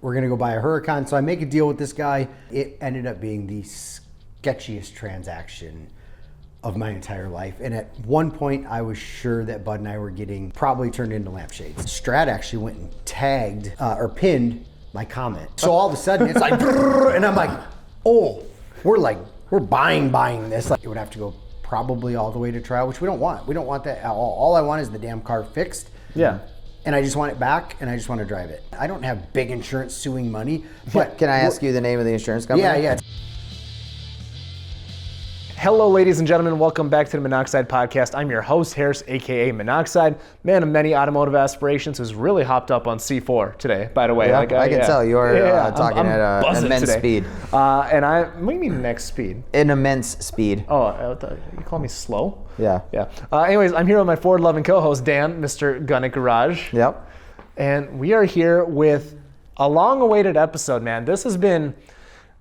we're going to go buy a Huracan. So I make a deal with this guy. It ended up being the sketchiest transaction of my entire life. And at one point, I was sure that Bud and I were getting probably turned into lampshades. Strad actually went and tagged or pinned my comment. So all of a sudden, it's like, and I'm like, oh, we're buying this. Like, it would have to go probably all the way to trial, which we don't want. We don't want that at all. All I want is the damn car fixed. Yeah. And I just want it back, and I just want to drive it. I don't have big insurance suing money, but Can I ask you the name of the insurance company? yeah. Hello, ladies and gentlemen. Welcome back to the Minnoxide podcast. I'm your host, Harris, aka Minnoxide, man of many automotive aspirations, who's really hopped up on C4 today, by the way. Yeah, I can tell you're talking I'm at an immense today. speed. What do you mean next speed? An immense speed. Oh, you call me slow? Yeah. Yeah. Anyways, I'm here with my Ford-loving co-host, Dan, Mr. Gun at Garage. Yep. And we are here with a long-awaited episode, man. This has been,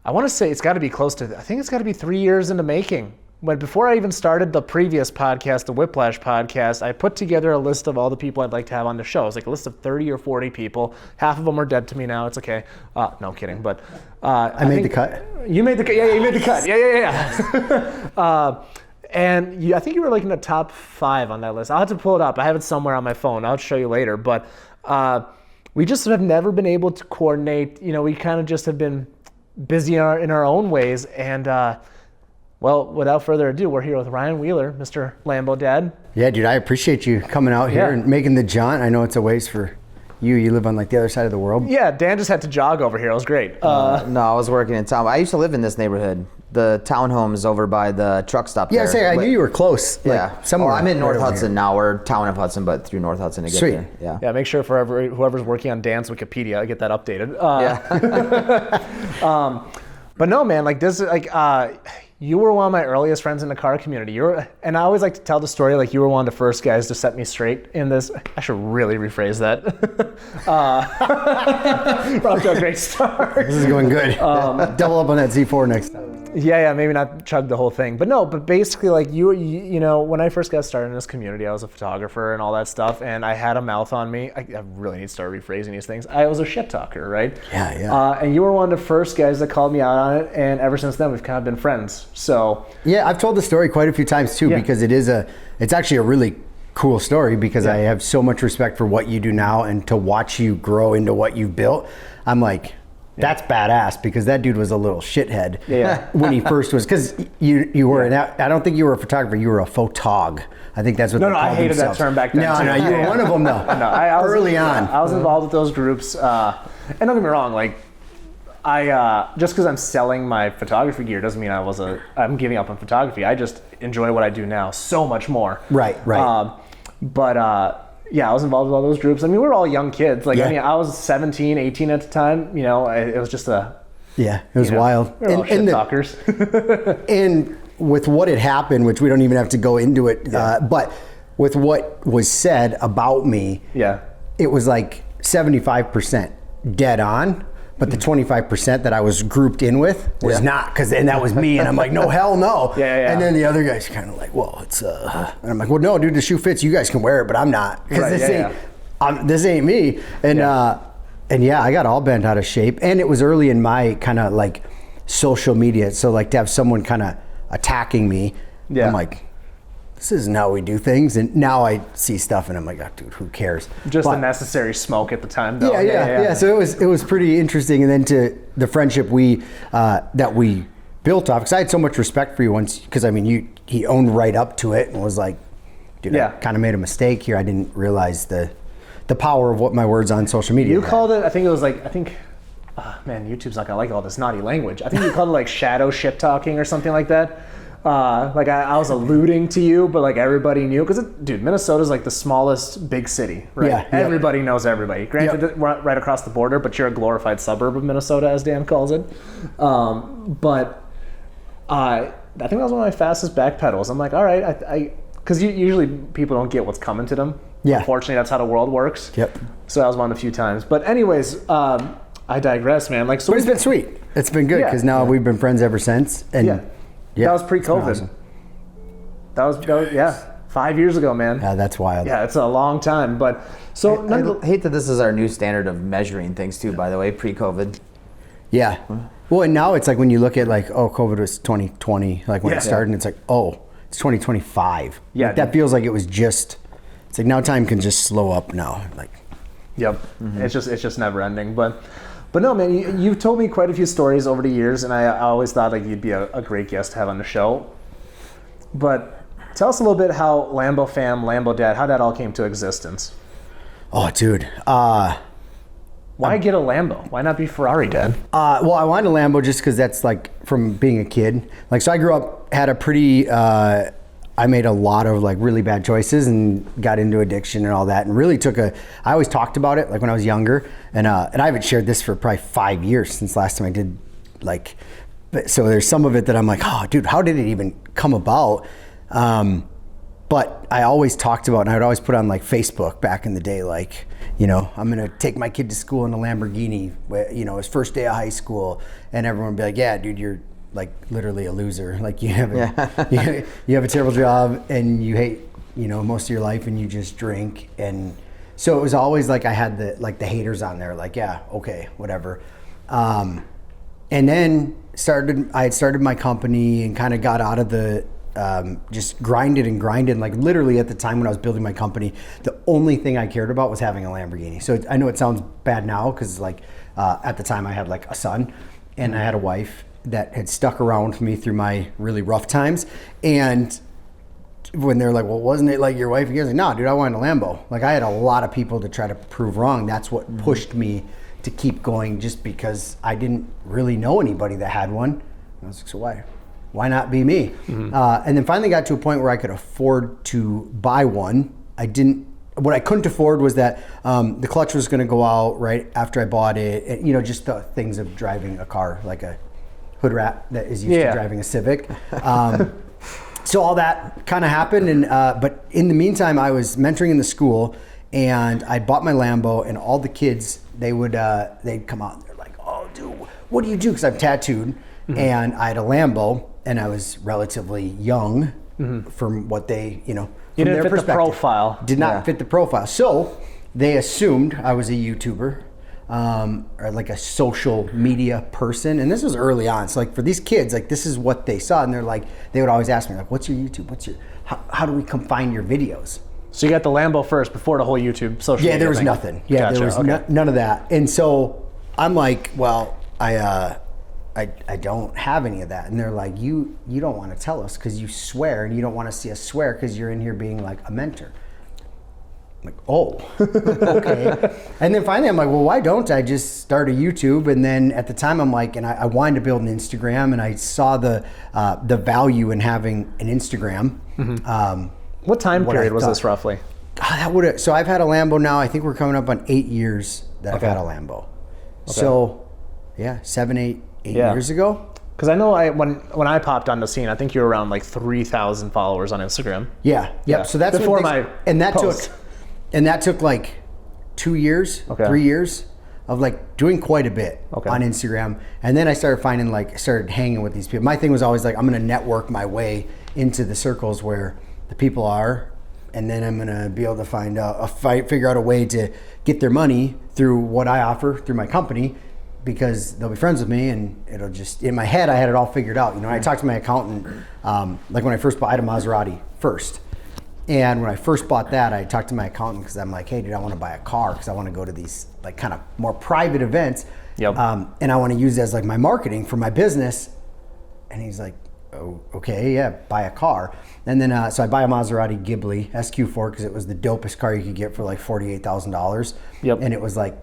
I want to say it's got to be close to, I think it's got to be 3 years in the making. But before I even started the previous podcast, the Whiplash podcast, I put together a list of all the people I'd like to have on the show. It's like a list of 30 or 40 people. Half of them are dead to me now. It's okay. No, I'm kidding. But I made the cut. You made the cut. Yeah, you made the cut. Yeah. And I think you were like in the top 5 on that list. I'll have to pull it up. I have it somewhere on my phone. I'll show you later. But we just have never been able to coordinate. You know, we kind of just have been busy in our own ways. And well, without further ado, we're here with Ryan Wheeler, Mr. Lambo Dad. Yeah, dude, I appreciate you coming out here and making the jaunt. I know it's a ways for you. You live on like the other side of the world. Yeah, Dan just had to jog over here. It was great. No, I was working in town. I used to live in this neighborhood. The townhomes over by the truck stop there. Yeah, I knew you were close. Yeah. Somewhere. I'm in North right over Hudson here. now. We're town of Hudson, but through North Hudson to get Sweet. there. Yeah, make sure for whoever's working on Dan's Wikipedia, get that updated. But no, man, like this is like, you were one of my earliest friends in the car community. And I always like to tell the story like you were one of the first guys to set me straight in this. I should really rephrase that. We're off to a great start. This is going good. Double up on that Z4 next time. Yeah, maybe not chug the whole thing. But no, but basically like you know, when I first got started in this community, I was a photographer and all that stuff, and I had a mouth on me. I really need to start rephrasing these things. I was a shit talker, right? Yeah. And you were one of the first guys that called me out on it, and ever since then we've kind of been friends. So yeah, I've told the story quite a few times too, because it's actually a really cool story because I have so much respect for what you do now, and to watch you grow into what you've built. I'm like, that's badass, because that dude was a little shithead when he first was, because you were, I don't think you were a photographer, you were a photog. I think that's what they called I hated themselves. that term back then. No, you were one of them though. I was, early on. I was involved with those groups, and don't get me wrong, like I just because I'm selling my photography gear doesn't mean I'm giving up on photography. I just enjoy what I do now so much more. Right. Yeah, I was involved with all those groups. I mean, we were all young kids. Like, I mean, I was 17, 18 at the time. You know, it was just it was wild. We were all shit talkers. And with what had happened, which we don't even have to go into it, but with what was said about me, it was like 75% dead on. But the 25% that I was grouped in with was not, and that was me, and I'm like, no, hell no. And then the other guy's kind of like, well, it's and I'm like, well, no, dude, the shoe fits. You guys can wear it, but I'm not, because this ain't me. And I got all bent out of shape, and it was early in my kind of like social media, so like to have someone kind of attacking me, I'm like, this isn't how we do things. And now I see stuff and I'm like, oh, dude, who cares? Just a necessary smoke at the time, though. Yeah. So it was pretty interesting. And then to the friendship that we built off, because I had so much respect for you once, because I mean, he owned right up to it and was like, dude, I kind of made a mistake here. I didn't realize the power of what my words on social media You called it, I think, man, YouTube's not gonna like all this naughty language. I think you called it like shadow shit talking or something like that. Like I was alluding to you, but like everybody knew, because dude, Minnesota's like the smallest big city, right? Everybody knows everybody. Granted, we're right across the border, but you're a glorified suburb of Minnesota, as Dan calls it. But I think that was one of my fastest back pedals. I'm like, all right, because usually people don't get what's coming to them. Unfortunately, that's how the world works. So that was one of the few times. But anyways, I digress, man. Like, so but it's been sweet. It's been good, because now we've been friends ever since. And that was pre-COVID. Awesome. That was 5 years ago, man. Yeah, that's wild. Yeah, it's a long time. But so I hate that this is our new standard of measuring things too, by the way, pre-COVID. Yeah. Well, and now it's like when you look at like, oh, COVID was 2020, like when it started, and it's like, oh, it's 2025. Yeah. Like, that feels like it was just, it's like now time can just slow up now. Like, yep. Mm-hmm. It's just never ending. But no, man, you've told me quite a few stories over the years, and I always thought like you'd be a great guest to have on the show. But tell us a little bit how Lambo Fam, Lambo Dad, how that all came to existence. oh, dude. Why get a Lambo? Why not be Ferrari, Dad? Well, I wanted a Lambo just because that's like from being a kid. Like, so I grew up, had a pretty, I made a lot of like really bad choices and got into addiction and all that, and really I always talked about it like when I was younger, and I haven't shared this for probably 5 years since last time I did like, so there's some of it that I'm like, oh dude, how did it even come about? But I always talked about, and I would always put on like Facebook back in the day, like, you know, I'm gonna take my kid to school in a Lamborghini, you know, his first day of high school, and everyone would be like, yeah, dude, you're like literally a loser. Like you have you have a terrible job and you hate, you know, most of your life, and you just drink. And so it was always like I had the haters on there, like, yeah, okay, whatever. And then I had started my company and kind of got out of the just grinded. Like literally at the time when I was building my company, the only thing I cared about was having a Lamborghini. So I know it sounds bad now because like at the time I had like a son and I had a wife that had stuck around with me through my really rough times. And when they're like, well, wasn't it like your wife? You guys like, no, dude, I wanted a Lambo. Like I had a lot of people to try to prove wrong. That's what pushed me to keep going, just because I didn't really know anybody that had one. And I was like, so why not be me? And then finally got to a point where I could afford to buy one. What I couldn't afford was that the clutch was gonna go out right after I bought it. And, you know, just the things of driving a car, like a hood rat that is used to driving a Civic. So all that kind of happened, and but in the meantime, I was mentoring in the school, and I bought my Lambo, and all the kids, they'd come out and they're like, oh, dude, what do you do? Because I'm tattooed, and I had a Lambo, and I was relatively young from what they, you know, you from didn't their fit the perspective. profile. Did not fit the profile. So they assumed I was a YouTuber. Or like a social media person, and this was early on. So like for these kids, like this is what they saw, and they're like, they would always ask me like, "What's your YouTube? How do we come find your videos?" So you got the Lambo first before the whole YouTube social media there was thing. nothing. Yeah, Gotcha. there was none of that. And so I'm like, well, I don't have any of that. And they're like, you don't want to tell us because you swear, and you don't want to see us swear because you're in here being like a mentor. I'm like, oh, okay. And then finally I'm like, well, why don't I just start a YouTube? And then at the time I'm like, and I wanted to build an Instagram, and I saw the value in having an Instagram. What time period was this roughly? So I've had a Lambo now, I think we're coming up on 8 years that I've had a Lambo. So yeah, 8 years ago. Because I know when I popped on the scene, I think you were around like 3,000 followers on Instagram. Yeah. So that's before that took like 2 years, 3 years of like doing quite a bit on Instagram. And then I started started hanging with these people. My thing was always like, I'm going to network my way into the circles where the people are, and then I'm going to be able to figure out a way to get their money through what I offer through my company, because they'll be friends with me, and it'll just, in my head, I had it all figured out. You know, I talked to my accountant, like when I first bought, I had a Maserati first. And when I first bought that, I talked to my accountant because I'm like, hey, dude, I want to buy a car because I want to go to these like kind of more private events. And I want to use it as like my marketing for my business. And he's like, oh, okay, yeah, buy a car. And then, so I buy a Maserati Ghibli SQ4 because it was the dopest car you could get for like $48,000. And it was like,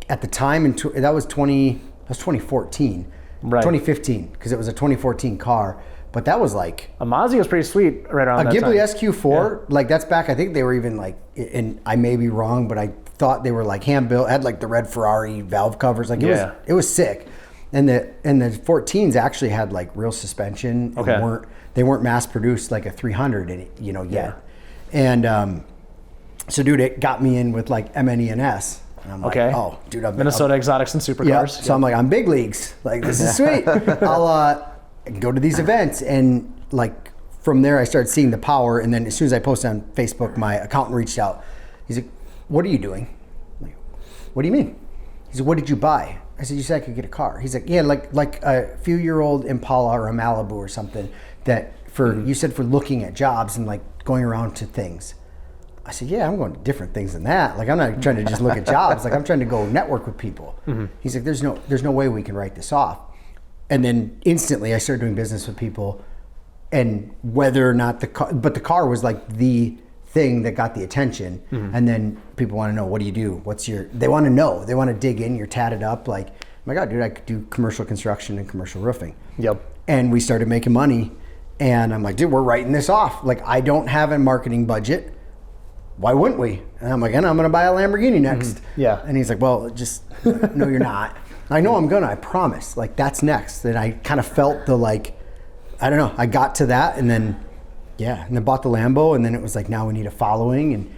at the time, that was 2014, right? 2015, because it was a 2014 car. But that was like a Mazda was pretty sweet right around that time. A Ghibli SQ4, like that's back. I think they were even like, and I may be wrong, but I thought they were like hand built. Had like the red Ferrari valve covers. Like it was sick. And the 14s actually had like real suspension. And they weren't mass produced like a 300, you know, yet. And so dude, it got me in with like MNES. And I'm like, oh, dude, Minnesota Exotics and Supercars. So I'm like, I'm big leagues. Like, this is sweet. I'll go to these events, and like from there, I started seeing the power. And then as soon as I posted on Facebook, my accountant reached out. He's like, what are you doing? I'm like, what do you mean? He said, what did you buy? I said, you said I could get a car. He's like, yeah, like a few-year-old Impala or a Malibu or something that you said for looking at jobs and like going around to things. I said, yeah, I'm going to different things than that. Like, I'm not trying to just look at jobs. Like, I'm trying to go network with people. He's like, there's no way we can write this off. And then instantly I started doing business with people, and whether or not the car was like the thing that got the attention. And then people want to know, what do you do? They want to know, they want to dig in. You're tatted up. Like, oh my God, dude, I could do commercial construction and commercial roofing. Yep. And we started making money, and I'm like, dude, we're writing this off. Like, I don't have a marketing budget. Why wouldn't we? And I'm like, and I'm going to buy a Lamborghini next. Yeah. And he's like, well, just, no, you're not. I know I'm going to, I promise. Like, that's next. And I kind of felt the, like, I don't know, I got to that, and then, yeah, and then bought the Lambo, and then it was like, now we need a following, and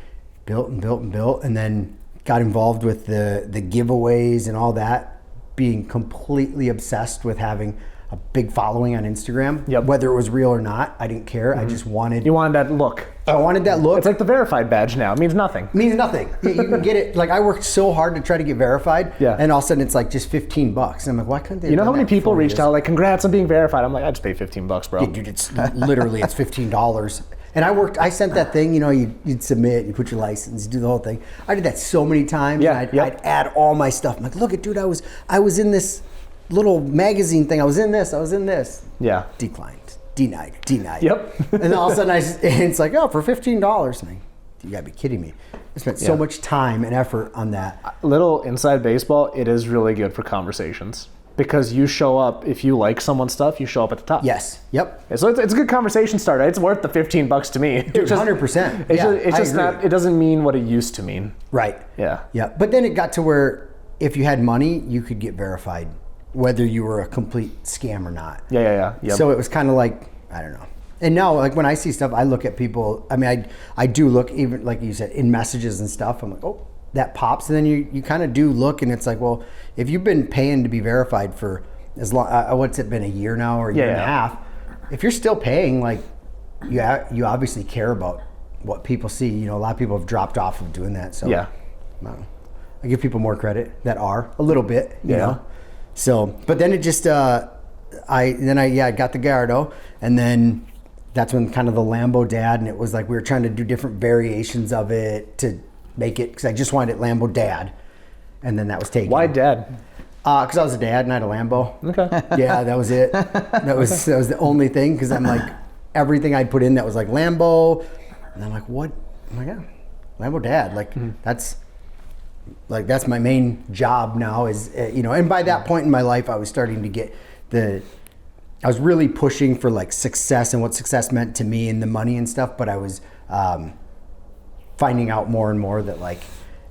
built, and then got involved with the giveaways and all that, being completely obsessed with having a big following on Instagram. Yep. Whether it was real or not, I didn't care. I just wanted... You wanted that look. I wanted that look. It's like the verified badge now. It means nothing. It means nothing. You can get it. Like, I worked so hard to try to get verified, and all of a sudden it's like just $15. And I'm like, why couldn't they? You know how many people reached out like, congrats on being verified? I'm like, I just paid $15, bro. Yeah, dude, it's literally, it's $15. And I sent that thing, you know, you'd submit, you put your license, you do the whole thing. I did that so many times. Yeah, and I'd add all my stuff. I'm like, look at, dude, I was in this little magazine thing. I was in this. Yeah. Declined. Denied. Yep. And then all of a sudden it's like, oh, for $15. And you gotta be kidding me. I spent so much time and effort on that. Little inside baseball, it is really good for conversations. Because you show up, if you like someone's stuff, you show up at the top. Yes. Yep. So it's a good conversation starter. It's worth the $15 to me. Dude, 100%. It's just not, it doesn't mean what it used to mean. Right. Yeah. Yeah. But then it got to where if you had money, you could get verified, whether you were a complete scam or not. Yeah. Yep. So it was kind of like, I don't know. And now, like, when I see stuff, I look at people. I mean, I do look, even like you said, in messages and stuff. I'm like, oh, that pops. And then you kind of do look, and it's like, well, if you've been paying to be verified for as long, what's it been, a year now or a year and a half? If you're still paying, like, you obviously care about what people see. You know, a lot of people have dropped off of doing that. So yeah, I give people more credit that are a little bit. You know? So, but then it just I got the Gallardo, and then that's when kind of the Lambo Dad, and it was like we were trying to do different variations of it to make it, because I just wanted it Lambo Dad, and then that was taken. Why Dad? Because I was a dad and I had a Lambo. Okay. Yeah, that was it. That was the only thing, because I'm like, everything I'd put in that was like Lambo, and I'm like, what? Oh my God, Lambo Dad. Like, that's my main job now is, you know, and by that point in my life, I was starting to get I was really pushing for like success and what success meant to me and the money and stuff, but I was finding out more and more that, like,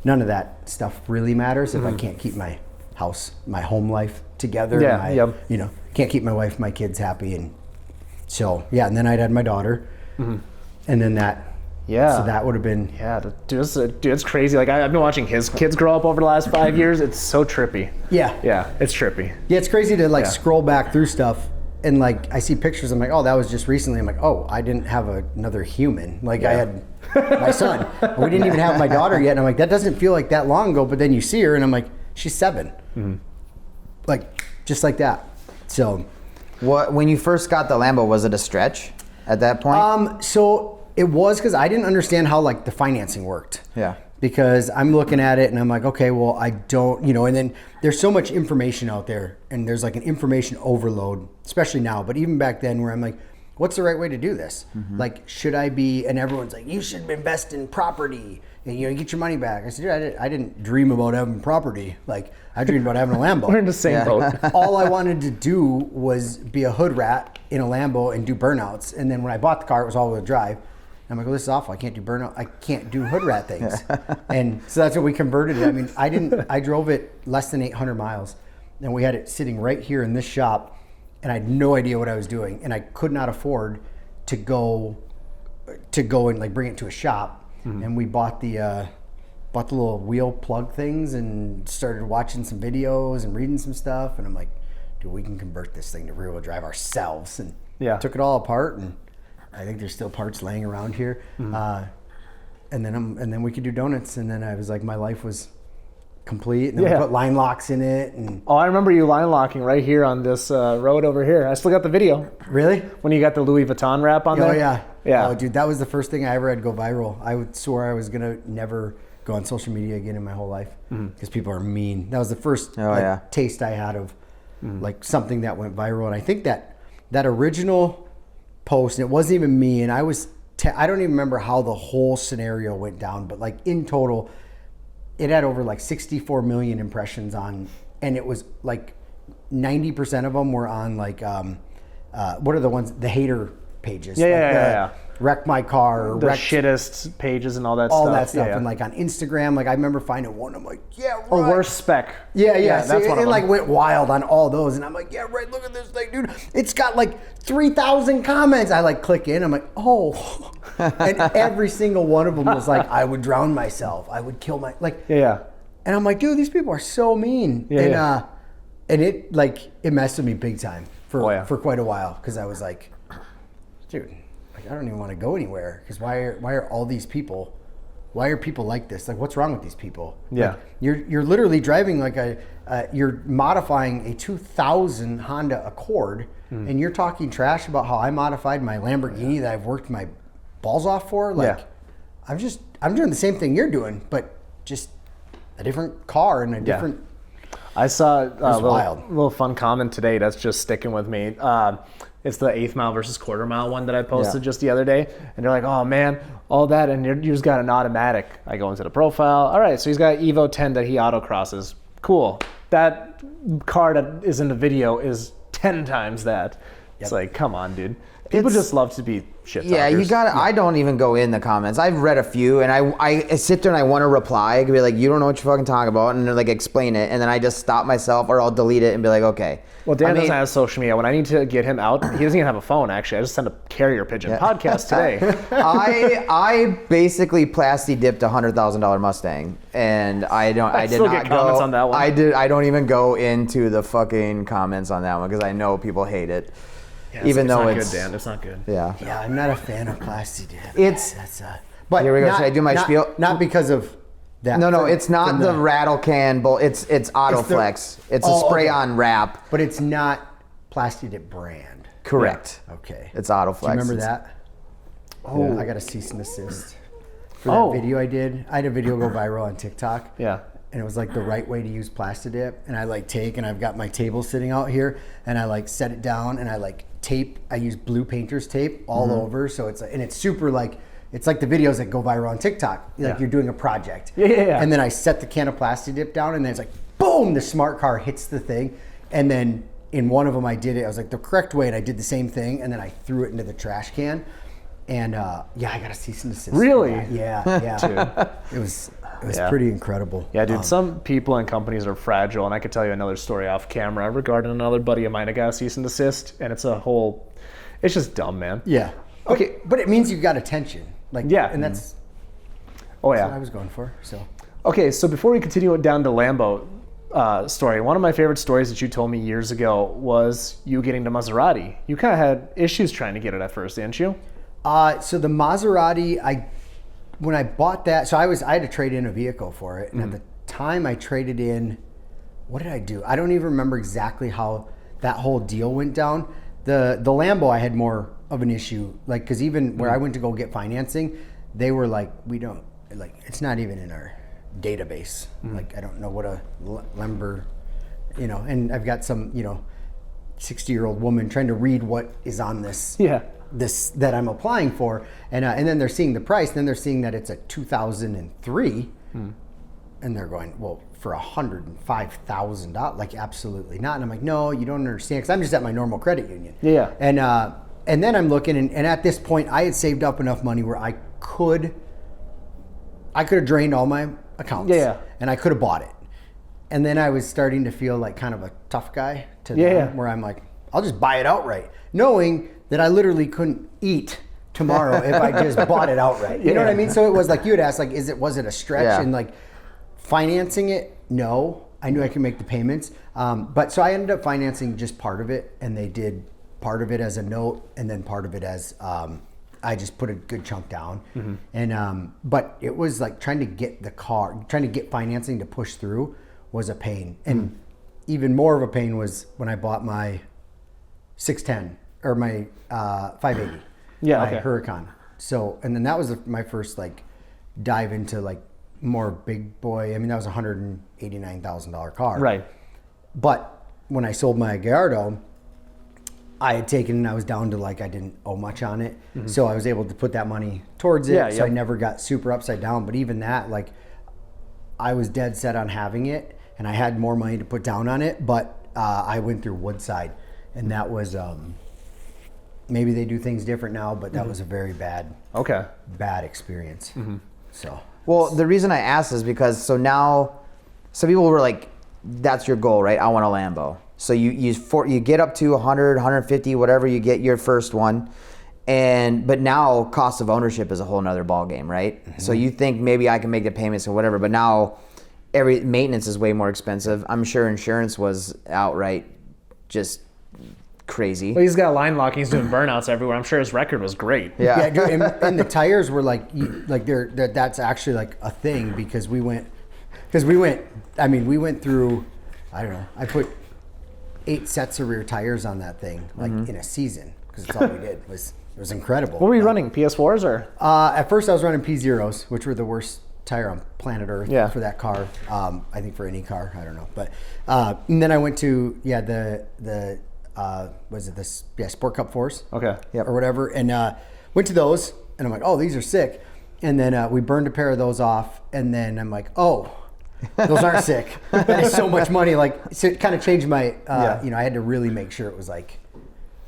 none of that stuff really matters if I can't keep my house, my home life together. Yeah, you know, can't keep my wife, my kids happy. And so, yeah, and then I'd had my daughter, and then that. Yeah. So that would have been... Yeah, dude, it's crazy. Like, I've been watching his kids grow up over the last 5 years. It's so trippy. Yeah. Yeah, it's trippy. Yeah, it's crazy to, like, scroll back through stuff, and, like, I see pictures, I'm like, oh, that was just recently. I'm like, oh, I didn't have another human. Like, I had my son. We didn't even have my daughter yet. And I'm like, that doesn't feel like that long ago. But then you see her, and I'm like, she's 7. Like, just like that. So... When you first got the Lambo, was it a stretch at that point? So... It was, because I didn't understand how, like, the financing worked. Yeah. Because I'm looking at it and I'm like, okay, well, I don't, you know, and then there's so much information out there, and there's like an information overload, especially now, but even back then, where I'm like, what's the right way to do this? Like, should I be, and everyone's like, you should invest in property and, you know, get your money back. I said, dude, I didn't dream about having property. Like, I dreamed about having a Lambo. We're in the same boat. All I wanted to do was be a hood rat in a Lambo and do burnouts. And then when I bought the car, it was all-wheel drive. I'm like, well, this is awful. I can't do burnout. I can't do hood rat things. And so that's what we converted it. I mean, I drove it less than 800 miles, and we had it sitting right here in this shop, and I had no idea what I was doing. And I could not afford to go and, like, bring it to a shop. And we bought the little wheel plug things and started watching some videos and reading some stuff. And I'm like, dude, we can convert this thing to rear wheel drive ourselves. And took it all apart, and I think there's still parts laying around here. And then we could do donuts. And then I was like, my life was complete. And then we put line locks in it. And I remember you line locking right here on this road over here. I still got the video. Really? When you got the Louis Vuitton wrap on there? Oh, yeah. Yeah. Oh, dude, that was the first thing I ever had go viral. I swore I was going to never go on social media again in my whole life because people are mean. That was the first taste I had of like something that went viral. And I think that original post, and it wasn't even me, and I was I don't even remember how the whole scenario went down, but like in total it had over like 64 million impressions on, and it was like 90% of them were on like what are the ones, the hater pages, wreck my car, the shittest pages and all that stuff. And like on Instagram, like I remember finding one, I'm like, yeah, right. Or worst spec. Yeah, that's one of them. It like went wild on all those, and I'm like, yeah, right, look at this thing, dude. It's got like 3,000 comments. I like click in, I'm like, oh. And every single one of them was like, I would drown myself, I would kill my, like, and I'm like, dude, these people are so mean. And it like, it messed with me big time for quite a while, because I was like, dude, I don't even want to go anywhere, because why are all these people, why are people like this? Like, what's wrong with these people? Yeah. Like, you're literally driving like you're modifying a 2000 Honda Accord, and you're talking trash about how I modified my Lamborghini that I've worked my balls off for. Like, I'm doing the same thing you're doing, but just a different car and a different. I saw a little fun comment today that's just sticking with me. It's the 1/8 mile versus 1/4 mile one that I posted just the other day. And they're like, oh man, all that, and you just got an automatic. I go into the profile. All right, so he's got Evo 10 that he autocrosses. Cool. That car that is in the video is 10 times that. It's like, come on, dude. People just love to be shit talkers. Yeah, you gotta. I don't even go in the comments. I've read a few, and I sit there and I want to reply. I could be like, you don't know what you're fucking talking about, and like explain it, and then I just stop myself, or I'll delete it and be like, okay. Well, Dan doesn't have social media. When I need to get him out, he doesn't even have a phone. Actually, I just send a carrier pigeon. Podcast today. I basically plasti dipped a $100,000 Mustang, and I did not get comments on that one. I don't even go into the fucking comments on that one, because I know people hate it. Yeah, even though it's not good, Dan. It's not good. Yeah. Yeah, I'm not a fan of plasti dip. But here we go. Should I do my spiel? Not because of that. No, it's not the rattle can. It's Autoflex. It's a spray-on wrap. But it's not Plasti Dip brand. Correct. Yeah. Okay. It's Autoflex. Do you remember that? Oh, I got a cease and desist for that video I did. I had a video go viral on TikTok. Yeah. And it was like the right way to use Plasti Dip. And I like take, and I've got my table sitting out here, and I like set it down, and I like tape. I use blue painter's tape all over, so it's and it's super like, it's like the videos that go viral on TikTok. Like you're doing a project. Yeah. And then I set the can of Plasti Dip down, and then it's like, boom, the smart car hits the thing. And then in one of them I did it, I was like the correct way, and I did the same thing, and then I threw it into the trash can. And I got a cease and desist. Really? Yeah. Dude. It was pretty incredible. Yeah, dude, some people and companies are fragile, and I could tell you another story off camera regarding another buddy of mine that got a cease and desist, and it's just dumb, man. Yeah. Okay, but it means you got attention. Like, and that's what I was going for. So. Okay, so before we continue down the Lambo story, one of my favorite stories that you told me years ago was you getting the Maserati. You kind of had issues trying to get it at first, didn't you? So the Maserati, when I bought that, so I had to trade in a vehicle for it, and at the time I traded in, what did I do? I don't even remember exactly how that whole deal went down. The Lambo, I had more of an issue, like, because even where I went to go get financing, they were like, we don't, like, it's not even in our database. Like, I don't know what a Lambo, and I've got some, 60-year-old woman trying to read what is on this. This that I'm applying for, and then they're seeing the price, then they're seeing that it's a 2003, and they're going, well, for $105,000, like, absolutely not. And I'm like, no, you don't understand, because I'm just at my normal credit union. And then I'm looking, and at this point, I had saved up enough money where I could have drained all my accounts, and I could have bought it. And then I was starting to feel like kind of a tough guy to them, where I'm like, I'll just buy it outright, knowing that I literally couldn't eat tomorrow if I just bought it outright. You know what I mean? So it was like, you had asked, like, was it a stretch? And like, financing it, no. I knew I could make the payments. But so I ended up financing just part of it, and they did part of it as a note, and then part of it as I just put a good chunk down. And but it was like trying to get financing to push through was a pain. And even more of a pain was when I bought my 610 or my 580, Huracan. So, and then that was my first like dive into like more big boy. I mean, that was a $189,000 car. Right. But when I sold my Gallardo, I had taken, and I was down to like, I didn't owe much on it. So I was able to put that money towards it. So I never got super upside down. But even that, like, I was dead set on having it, and I had more money to put down on it. But I went through Woodside, and that was, maybe they do things different now, but that was a very bad experience. So. Well, the reason I asked is because now some people were like, that's your goal, right? I want a Lambo. So you get up to 100, 150, whatever you get your first one. But now cost of ownership is a whole nother ball game, right? So you think maybe I can make the payments or whatever, but now every maintenance is way more expensive. I'm sure insurance was outright just crazy. Well, he's got line lock. He's doing burnouts everywhere. I'm sure his record was great. Yeah, dude, and the tires were like that's actually like a thing because we went through, I don't know, I put 8 sets of rear tires on that thing like in a season because it's all we did. It was incredible. What were you running, PS4s or? At first I was running P0s, which were the worst tire on planet Earth for that car. I think for any car, I don't know. But and then I went to Sport Cup 4s. Okay. Or whatever. And went to those and I'm like, oh, these are sick. And then we burned a pair of those off. And then I'm like, oh, those aren't sick. That is so much money. Like, so it kind of changed my, I had to really make sure it was like,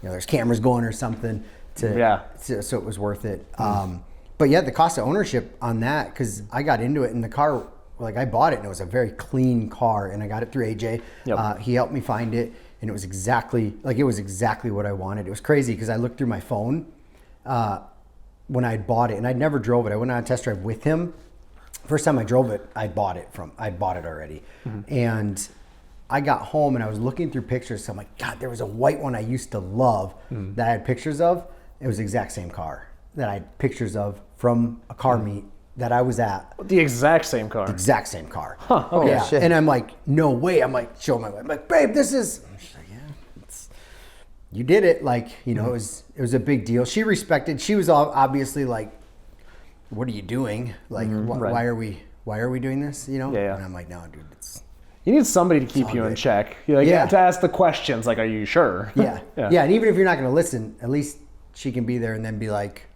there's cameras going or something so it was worth it. But yeah, the cost of ownership on that, because I got into it and the car, like I bought it and it was a very clean car and I got it through AJ. He helped me find it. And it was exactly what I wanted. It was crazy because I looked through my phone when I bought it, and I'd never drove it. I went on a test drive with him. First time I drove it, I'd bought it already. And I got home and I was looking through pictures. So I'm like, God, there was a white one I used to love that I had pictures of. It was the exact same car that I had pictures of from a car meet that I was at. The exact same car. Exact same car. Huh, okay. Yeah. Shit. And I'm like, no way. I'm like, showing my wife. I'm like, babe, this is. She's like, yeah, you did it. Like, it was a big deal. She was obviously like, what are you doing? Like, why are we doing this? And I'm like, no, dude, you need somebody to keep you in check. You have to ask the questions. Like, are you sure? Yeah. And even if you're not going to listen, at least she can be there and then be like,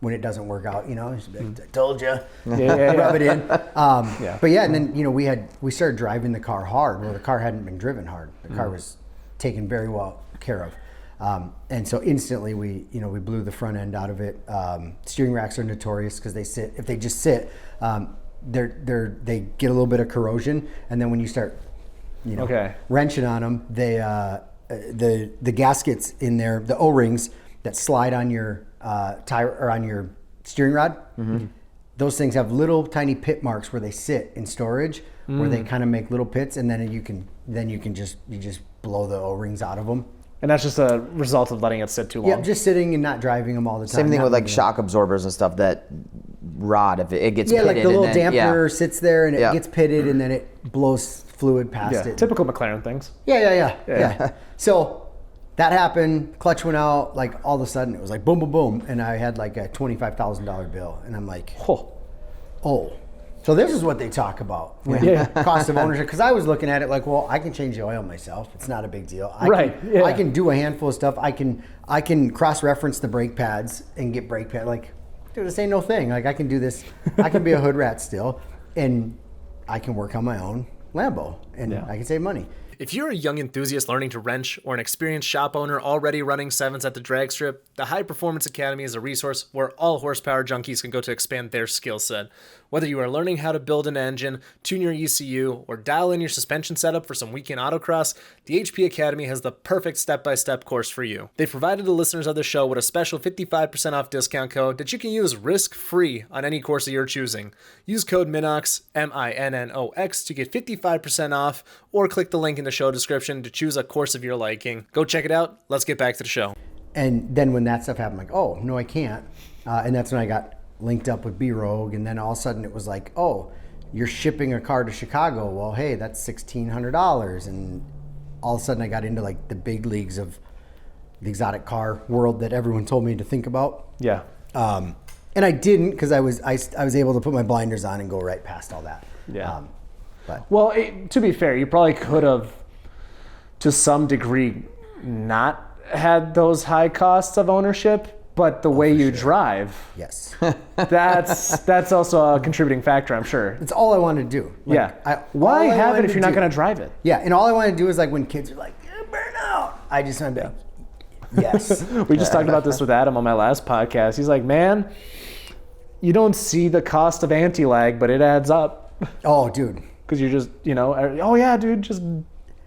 when it doesn't work out, she'd be like, I told you. Rub it in. But yeah, and then we started driving the car hard. Well, the car hadn't been driven hard. The car was taken very well care of. And so instantly we blew the front end out of it. Steering racks are notorious because if they just sit, they get a little bit of corrosion, and then when you start, wrenching on them, the gaskets in there, the O-rings that slide on your tire or on your steering rod, those things have little tiny pit marks where they sit in storage, where they kind of make little pits, and then you can just blow the O-rings out of them. And that's just a result of letting it sit too long. Yeah, just sitting and not driving them all the time. Same thing with like shock absorbers and stuff that rot if it gets pitted. Yeah, like the little dampener sits there and it gets pitted and then it blows fluid past it. Typical McLaren things. Yeah. So that happened, clutch went out, like all of a sudden it was like boom, boom, boom. And I had like a $25,000 bill. And I'm like, oh. So this is what they talk about, cost of ownership. Because I was looking at it like, well, I can change the oil myself. It's not a big deal. I can do a handful of stuff. I can cross-reference the brake pads and get brake pads. Like, dude, this ain't no thing. Like, I can do this. I can be a hood rat still, and I can work on my own Lambo, and I can save money. If you're a young enthusiast learning to wrench or an experienced shop owner already running sevens at the drag strip, the High Performance Academy is a resource where all horsepower junkies can go to expand their skill set. Whether you are learning how to build an engine, tune your ECU, or dial in your suspension setup for some weekend autocross, the HP Academy has the perfect step-by-step course for you. They've provided the listeners of the show with a special 55% off discount code that you can use risk-free on any course of your choosing. Use code MINNOX, MINNOX, to get 55% off, or click the link in the show description to choose a course of your liking. Go check it out. Let's get back to the show. And then when that stuff happened, I'm like, oh, no, I can't. And that's when I got linked up with B-Rogue. And then all of a sudden it was like, oh, you're shipping a car to Chicago. Well, hey, that's $1,600. And all of a sudden I got into like the big leagues of the exotic car world that everyone told me to think about. Yeah. And I didn't, because I was able to put my blinders on and go right past all that. Yeah. But well, to be fair, you probably could have, to some degree, not had those high costs of ownership, but the way you drive, yes, that's also a contributing factor, I'm sure. It's all I want to do. Like, Why have it if you're not going to drive it? Yeah, and all I want to do is like when kids are like, burn out, I just want to be like, yes. We just talked about this with Adam on my last podcast. He's like, man, you don't see the cost of anti-lag, but it adds up. Oh, dude. Because you're just, oh yeah, dude, just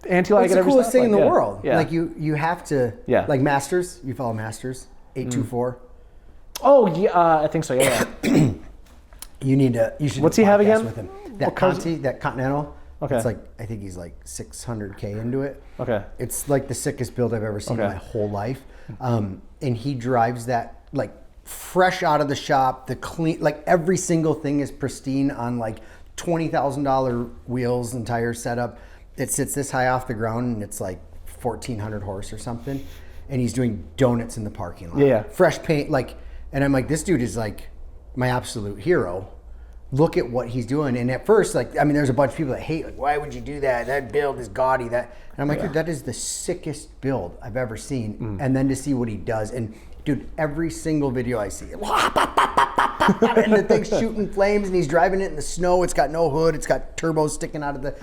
anti-lag. It's the coolest thing in the world. Yeah. Like you have to, like Masters, you follow Masters, 824. Oh, yeah, I think so, yeah. You should. What's do a he have podcast again? With him. That Conti, that Continental. Okay. It's like, I think he's like 600K into it. Okay. It's like the sickest build I've ever seen in my whole life. And he drives that like fresh out of the shop, the clean, like every single thing is pristine on like $20,000 wheels and tire setup. It sits this high off the ground and it's like 1,400 horse or something. And he's doing donuts in the parking lot. Yeah. Fresh paint, like, and I'm like, this dude is like my absolute hero. Look at what he's doing. And at first, like, I mean, there's a bunch of people that hate, like, why would you do that? That build is gaudy. And I'm like, dude, that is the sickest build I've ever seen. And then to see what he does. And dude, every single video I see, and the thing's shooting flames and he's driving it in the snow. It's got no hood. It's got turbos sticking out of the,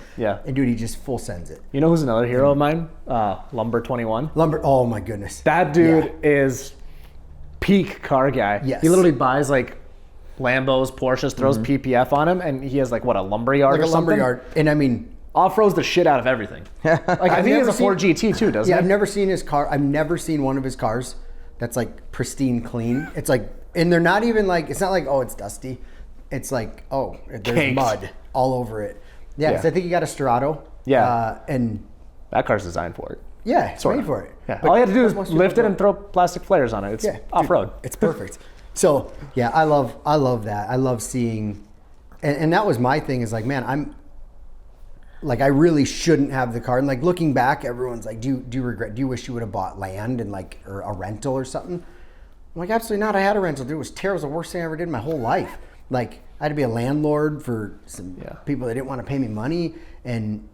and dude, he just full sends it. You know who's another hero of mine? Lumber 21. Oh my goodness. That dude is peak car guy. Yes. He literally buys like Lambos, Porsches, throws PPF on him, and he has like what, a lumberyard or something? Lumberyard. And I mean, off-roads the shit out of everything. Like I think he has a Ford GT too, doesn't he? I've never seen his car. I've never seen one of his cars that's like pristine clean. It's like, and they're not even like, it's not like, oh, it's dusty. It's like, oh, there's Caked. mud all over it. Yeah, so I think he got a Strato. Yeah. And that car's designed for it. yeah, it's made for it. Yeah. But all you have to do is most lift people it and throw plastic flares on it. It's off-road. Dude, it's perfect. So yeah, I love that. I love seeing, and that was my thing is like, man, I'm like, I really shouldn't have the car. And like looking back, everyone's like, do you regret, do you wish you would have bought land and like, or a rental or something? I'm like, absolutely not. I had a rental, dude. It was terrible. It was the worst thing I ever did in my whole life. Like I had to be a landlord for some people that didn't want to pay me money. And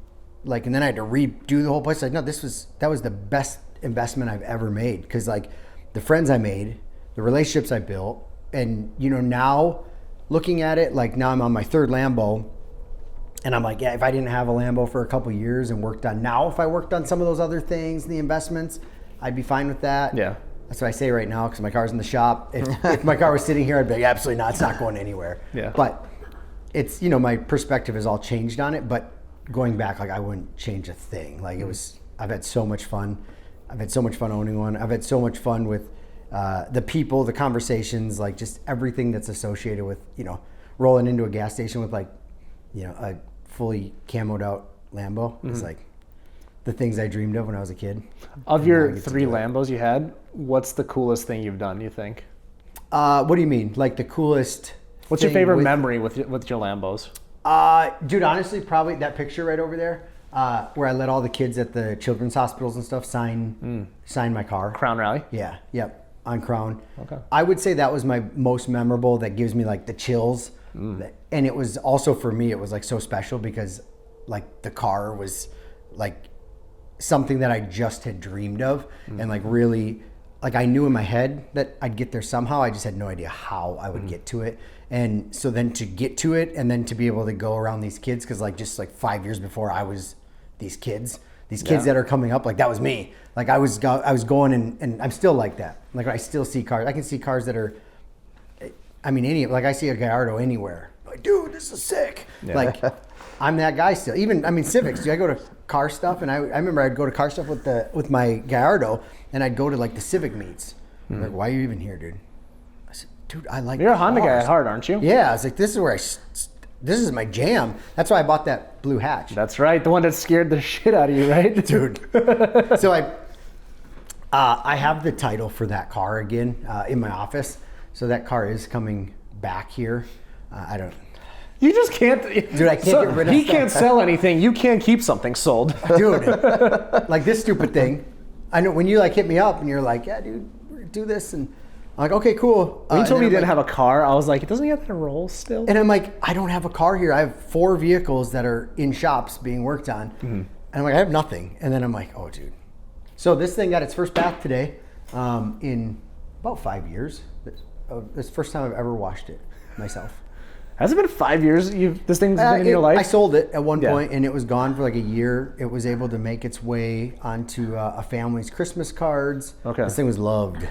like, and then I had to redo the whole place. Like, no, that was the best investment I've ever made. Cause like the friends I made, the relationships I built, and now looking at it, like now I'm on my third Lambo, and I'm like, yeah, if I didn't have a Lambo for a couple of years and if I worked on some of those other things, the investments, I'd be fine with that. Yeah. That's what I say right now, because my car's in the shop. If my car was sitting here, I'd be like, absolutely not, it's not going anywhere. Yeah. But it's, my perspective has all changed on it, but going back, like I wouldn't change a thing. Like I've had so much fun. I've had so much fun owning one. I've had so much fun with the people, the conversations, like just everything that's associated with, rolling into a gas station with like, a fully camoed out Lambo. It's like the things I dreamed of when I was a kid. Of your 3 Lambos you had, what's the coolest thing you've done, you think? What do you mean? Like the coolest What's your favorite memory with your Lambos? Dude, honestly, probably that picture right over there, where I let all the kids at the children's hospitals and stuff sign my car. Crown Rally? Yeah, yep. On Crown. Okay. I would say that was my most memorable, that gives me like the chills. And it was also, for me, it was like so special because like the car was like something that I just had dreamed of, and like really, like I knew in my head that I'd get there somehow. I just had no idea how I would get to it. And so then to get to it and then to be able to go around these kids, because like just like 5 years before I was these kids that are coming up, like that was me. Like I was going and I'm still like that. Like I still see cars. I can see cars that are, I mean, like I see a Gallardo anywhere. Like, dude, this is sick. Yeah. Like I'm that guy still. Even, I mean, Civics. Dude, I go to car stuff, and I remember I'd go to car stuff with my Gallardo, and I'd go to like the Civic meets. Like, why are you even here, dude? I said, dude, I like. You're a Honda cars. guy at heart, aren't you? Yeah, I was like, this is where this is my jam. That's why I bought that blue hatch. That's right, the one that scared the shit out of you, right, dude? So I have the title for that car again in my office, so that car is coming back here. I don't. You just can't. Dude, I can't get rid of He stuff. can't sell anything. You can't keep something sold. Dude, like this stupid thing. I know when you like hit me up and you're like, yeah, dude, we're gonna do this, and I'm like, okay, cool. When you told me you didn't like, have a car, I was like, doesn't he have that roll still? And I'm like, I don't have a car here. I have 4 vehicles that are in shops being worked on, and I'm like, I have nothing. And then I'm like, oh, dude. So this thing got its first bath today in about 5 years. This is the first time I've ever washed it myself. Has it been 5 years this thing's been in your life? I sold it at one point, and it was gone for like a year. It was able to make its way onto a family's Christmas cards. Okay. This thing was loved.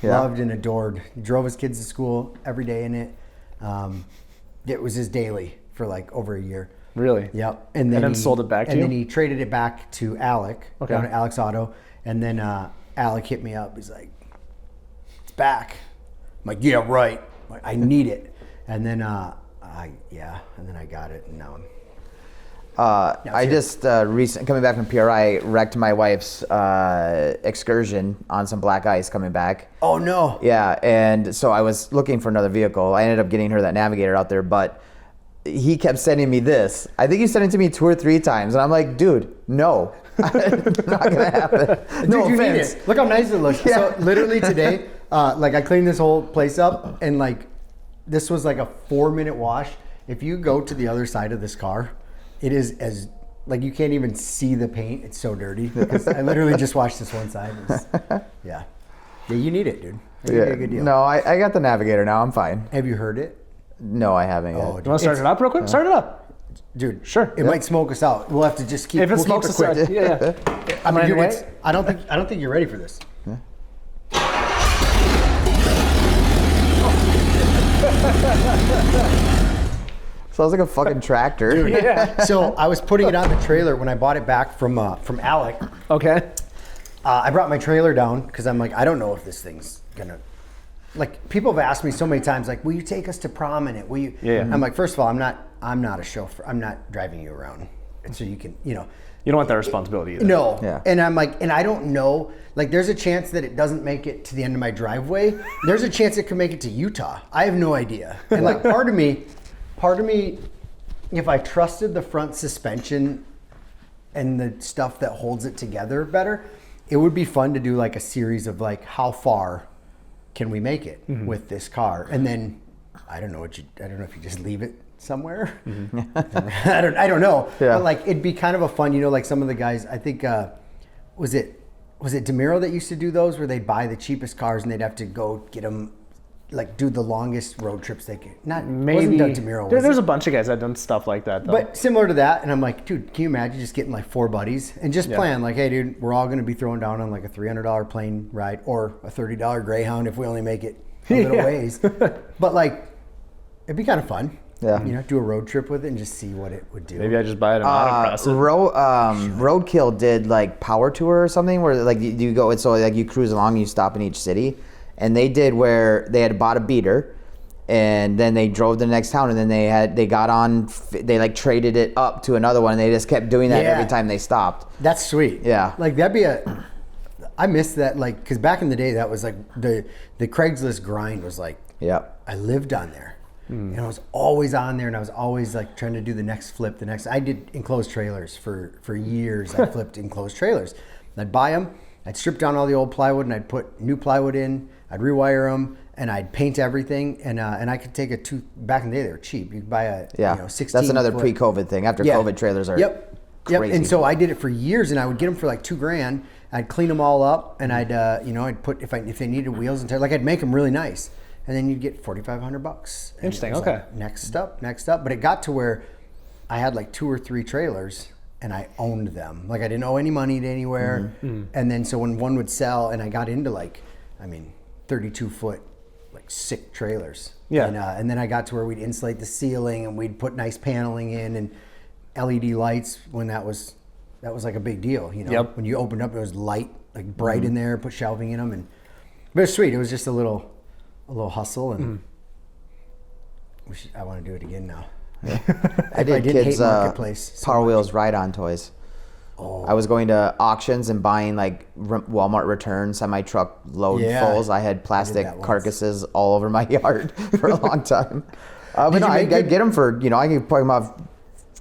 Yeah. Loved and adored. Drove his kids to school every day in it. It was his daily for like over a year. Really? Yep. And then he sold it back to and you? then he traded it back to Alec, down at Alec's Auto. And then Alec hit me up. He's like, it's back. I'm like, yeah, right. I'm like, I need it. And then and then I got it, and now I'm. I just recently coming back from PRI wrecked my wife's excursion on some black ice coming back. Oh no! Yeah, and so I was looking for another vehicle. I ended up getting her that Navigator out there, but he kept sending me this. I think he sent it to me 2 or 3 times, and I'm like, dude, no, it's not gonna happen. No Dude, you need offense. it. Look how nice it looks. Yeah. So literally today, like I cleaned this whole place up, and like this was like a 4-minute wash. If you go to the other side of this car, it is as like you can't even see the paint. It's so dirty. Because I literally just washed this one side. Yeah, you need it, dude. It'd be a good deal. No, I got the Navigator now. I'm fine. Have you heard it? No, I haven't yet. Oh, You want to start it up real quick? Start it up. Dude, Sure. It might smoke us out. We'll have to just keep. If it we'll smokes keep it us, quick. yeah. I mean, I dude, in it's, I don't think you're ready for this. Sounds like a fucking tractor. Yeah. So I was putting it on the trailer when I bought it back from Alec. Okay. I brought my trailer down because I'm like, I don't know if this thing's gonna. Like people have asked me so many times, like, will you take us to prom in it? Will you? Yeah. I'm like, first of all, I'm not a chauffeur. I'm not driving you around, and so you can, You don't want that responsibility either. No. Yeah. And I'm like, and I don't know. Like, there's a chance that it doesn't make it to the end of my driveway. There's a chance it could make it to Utah. I have no idea. And like, part of me, if I trusted the front suspension and the stuff that holds it together better, it would be fun to do like a series of like, how far can we make it with this car? And then I don't know if you just leave it somewhere. I don't know. Yeah. But like it'd be kind of a fun, like some of the guys, I think was it DeMiro that used to do those where they'd buy the cheapest cars and they'd have to go get them, like do the longest road trips they could. Not Maybe. wasn't Doug DeMiro. Was There's it? a bunch of guys that have done stuff like that, though. But similar to that, and I'm like, dude, can you imagine just getting like 4 buddies and just plan like, hey, dude, we're all going to be throwing down on like a $300 plane ride or a $30 Greyhound if we only make it a little ways. But like, it'd be kind of fun. Yeah. Do a road trip with it and just see what it would do. Maybe I just buy it and autocross it. Roadkill did like Power Tour or something where like you go and so like you cruise along and you stop in each city, and they did where they had bought a beater and then they drove to the next town and then they like traded it up to another one and they just kept doing that every time they stopped. That's sweet. Yeah. Like that'd be I miss that, like, because back in the day that was like the Craigslist grind was like, Yep. I lived on there. And I was always on there, and I was always like trying to do the next flip, I did enclosed trailers for years. I flipped enclosed trailers. I'd buy them, I'd strip down all the old plywood, and I'd put new plywood in. I'd rewire them, and I'd paint everything. And I could take back in the day they were cheap. You could buy a 16. That's another foot, pre-COVID thing. After COVID, trailers are crazy. And so I did it for years, and I would get them for like $2,000. I'd clean them all up, and I'd put if they needed wheels and tires, like I'd make them really nice. And then you'd get $4,500. Interesting. Okay. Okay. Like, next up. But it got to where I had like 2 or 3 trailers and I owned them. Like I didn't owe any money to anywhere. And then so when one would sell, and I got into 32 foot, like sick trailers. Yeah. And then I got to where we'd insulate the ceiling and we'd put nice paneling in and LED lights when that was like a big deal. Yep. When you opened up, it was light, like bright in there. Put shelving in them, but it was sweet. It was just a little hustle, and I want to do it again now. I did didn't kids hate Marketplace so Power much. Wheels ride-on toys. I was going to auctions and buying like Walmart returns, semi-truck load fulls. I had plastic carcasses all over my yard for a long time. But no, I get them for, I can put them off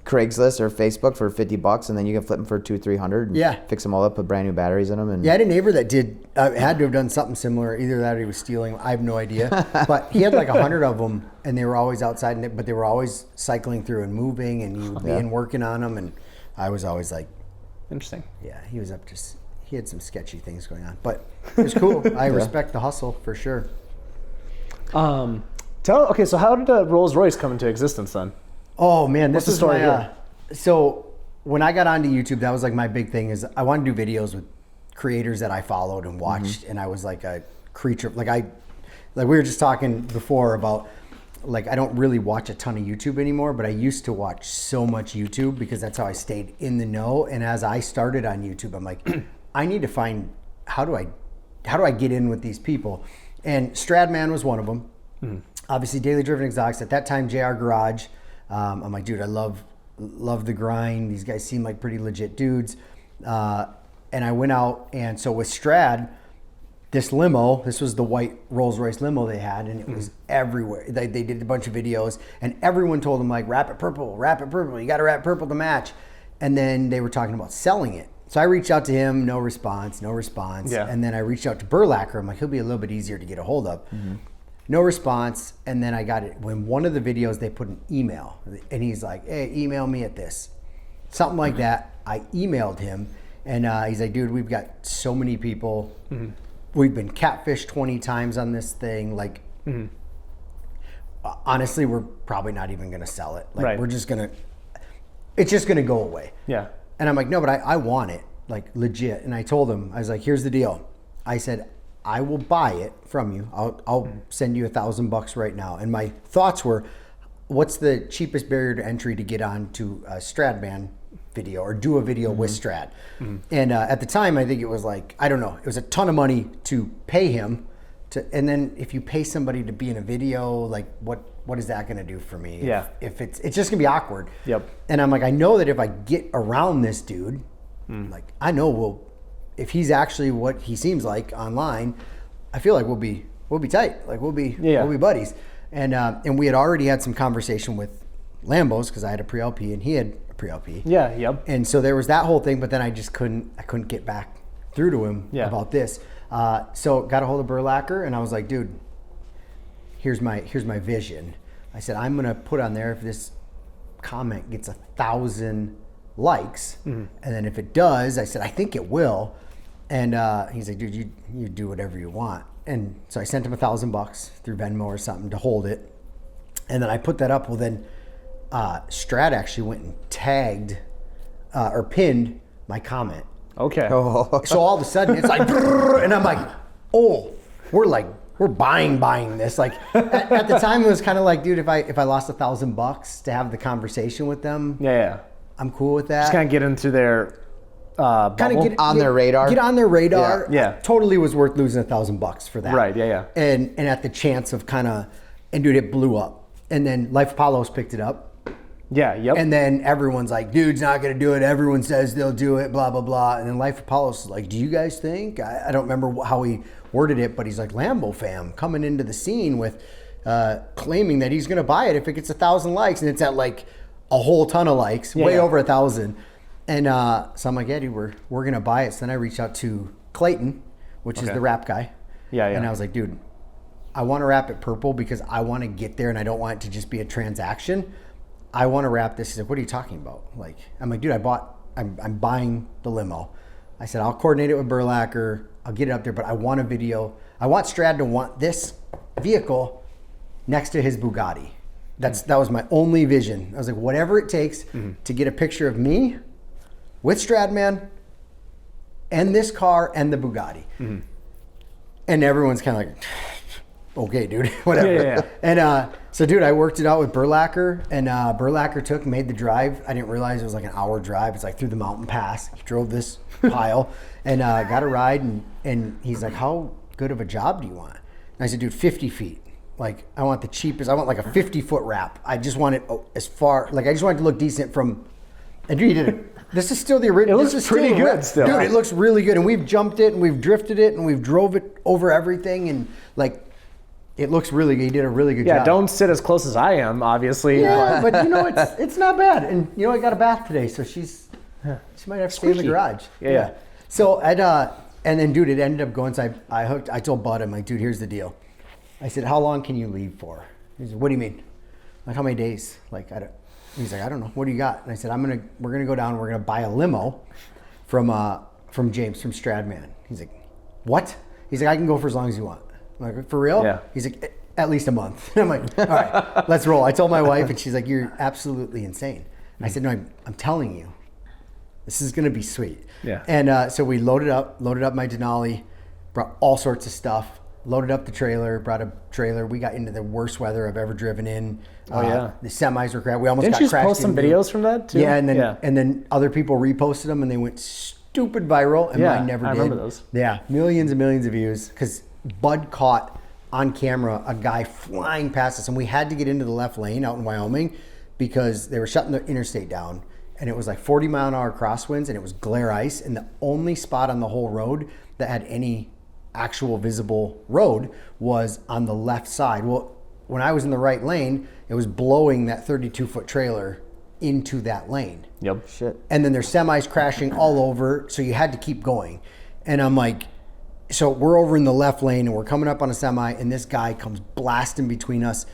Craigslist or Facebook for $50, and then you can flip them for $200-300. And fix them all up, put brand new batteries in them. And I had a neighbor that had to have done something similar. Either that or he was stealing. I have no idea. But he had like 100 of them, and they were always outside. But they were always cycling through and moving, and he would be in working on them. And I was always like, interesting. Yeah, he was he had some sketchy things going on, but it was cool. I respect the hustle for sure. So how did Rolls Royce come into existence then? Oh man, this is story my, so when I got onto YouTube, that was like my big thing is I wanted to do videos with creators that I followed and watched, and I was like a creature, like we were just talking before about, like, I don't really watch a ton of YouTube anymore, but I used to watch so much YouTube because that's how I stayed in the know. And as I started on YouTube, I'm like, I need to find, how do I get in with these people? And Stradman was one of them. Obviously Daily Driven Exotics, at that time JR Garage. I'm like, dude, I love the grind. These guys seem like pretty legit dudes. And I went out, and so with Strad, this limo, this was the white Rolls Royce limo they had, and it was everywhere. They did a bunch of videos, and everyone told them, like, wrap it purple, you got to wrap purple to match. And then they were talking about selling it. So I reached out to him, no response. Yeah. And then I reached out to Burlacker. I'm like, he'll be a little bit easier to get a hold of. No response. And then I got it. When one of the videos, they put an email, and he's like, hey, email me at this. Something like that. I emailed him, and he's like, dude, we've got so many people. We've been catfished 20 times on this thing. Like, honestly, we're probably not even going to sell it. Like, we're just going to, it's just going to go away. Yeah. And I'm like, no, but I want it, like, legit. And I told him, I was like, here's the deal. I said, I will buy it from you. I'll send you $1,000 right now. And my thoughts were, what's the cheapest barrier to entry to get onto a Stradman video or do a video with Strad? And at the time, I think it was like, I don't know, it was a ton of money to pay him to, and then if you pay somebody to be in a video, like what is that going to do for me? Yeah. If it's just going to be awkward. Yep. And I'm like, I know that if I get around this dude, like, I know if he's actually what he seems like online, I feel like we'll be tight. Like we'll be buddies. And we had already had some conversation with Lambos because I had a pre-LP and he had a pre-LP. Yeah, yep. And so there was that whole thing, but then I just couldn't get back through to him about this. So got a hold of Burlacker and I was like, dude, here's my vision. I said, I'm gonna put on there if this comment gets 1,000 likes, and then if it does, I said, I think it will. And he's like, dude, you do whatever you want. And so I sent him $1,000 through Venmo or something to hold it. And then I put that up. Well, then Strad actually went and tagged or pinned my comment. Okay. So all of a sudden it's like, and I'm like, oh, we're buying this. Like at the time it was kind of like, dude, if I lost $1,000 to have the conversation with them, I'm cool with that. Just kind of get into their kind of get on their radar. Get on their radar. Yeah. Totally was worth losing $1,000 for that. Right. Yeah. And at the chance of and dude, it blew up. And then Life Apollos picked it up. Yeah. Yep. And then everyone's like, dude's not gonna do it. Everyone says they'll do it. Blah blah blah. And then Life Apollos is like, do you guys think? I don't remember how he worded it, but he's like, Lambo fam coming into the scene with claiming that he's gonna buy it if it gets 1,000 likes, and it's at like a whole ton of likes, way over 1,000. And so I'm like, yeah, dude, we're gonna buy it. So then I reached out to Clayton, which is the rap guy. Yeah. And I was like, dude, I want to wrap it purple because I want to get there, and I don't want it to just be a transaction. I want to wrap this. He's like, what are you talking about? Like, I'm like, dude, I'm buying the limo. I said, I'll coordinate it with Burlacker. I'll get it up there, but I want a video. I want Strad to want this vehicle next to his Bugatti. That was my only vision. I was like, whatever it takes to get a picture of me with Stradman and this car and the Bugatti. And everyone's kind of like, okay, dude, whatever. Yeah. And so, dude, I worked it out with Burlacker, and Burlacker made the drive. I didn't realize it was like an hour drive. It's like through the mountain pass. He drove this pile and got a ride, and he's like, how good of a job do you want? And I said, dude, 50 feet. Like, I want the cheapest. I want like a 50-foot wrap. I just want it as far, like, I just want it to look decent from, and dude, he did This is still the original. It looks pretty good still. Dude, it looks really good. And we've jumped it and we've drifted it and we've drove it over everything. And like, it looks really good. You did a really good job. Yeah, don't sit as close as I am, obviously. Yeah, but you know, it's not bad. And you know, I got a bath today, so she might have to stay in the garage. Yeah. So and then dude, it ended up going. So I told Bud, I'm like, dude, here's the deal. I said, how long can you leave for? He said, what do you mean? Like, how many days? Like, he's like, I don't know. What do you got? And I said, we're gonna go down. We're gonna buy a limo from James from Stradman. He's like, what? He's like, I can go for as long as you want. I'm like, for real? Yeah. He's like, at least a month. I'm like, all right, let's roll. I told my wife, and she's like, you're absolutely insane. I said, no, I'm telling you, this is gonna be sweet. Yeah. And so we loaded up my Denali, brought all sorts of stuff, loaded up the trailer, brought a trailer. We got into the worst weather I've ever driven in. Oh yeah. The semis were crap. We almost Didn't got you crashed post some into. videos from that too? Yeah, and then other people reposted them, and they went stupid viral, and mine never did. I remember those. Yeah, millions and millions of views because Bud caught on camera a guy flying past us, and we had to get into the left lane out in Wyoming because they were shutting the interstate down, and it was like 40-mile-an-hour crosswinds, and it was glare ice, and the only spot on the whole road that had any actual visible road was on the left side. Well, when I was in the right lane, it was blowing that 32-foot trailer into that lane. Yep. Shit. And then there's semis crashing all over, so you had to keep going. And I'm like, so we're over in the left lane and we're coming up on a semi, and this guy comes blasting between us,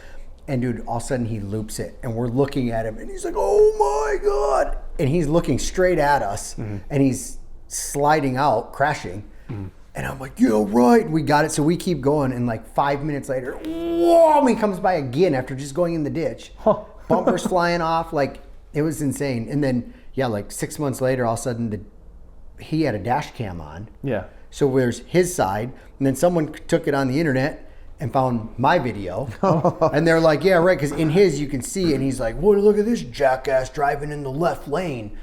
and dude, all of a sudden he loops it, and we're looking at him, and he's like, oh my God. And he's looking straight at us, and he's sliding out, crashing. And I'm like, yeah, right. We got it. So we keep going, and like 5 minutes later, whoa, he comes by again after just going in the ditch. Bumpers flying off, like it was insane. And then, yeah, like 6 months later, all of a sudden he had a dash cam on. Yeah. So there's his side, and then someone took it on the internet and found my video. And they're like, yeah, right, because in his you can see, and he's like, whoa, look at this jackass driving in the left lane.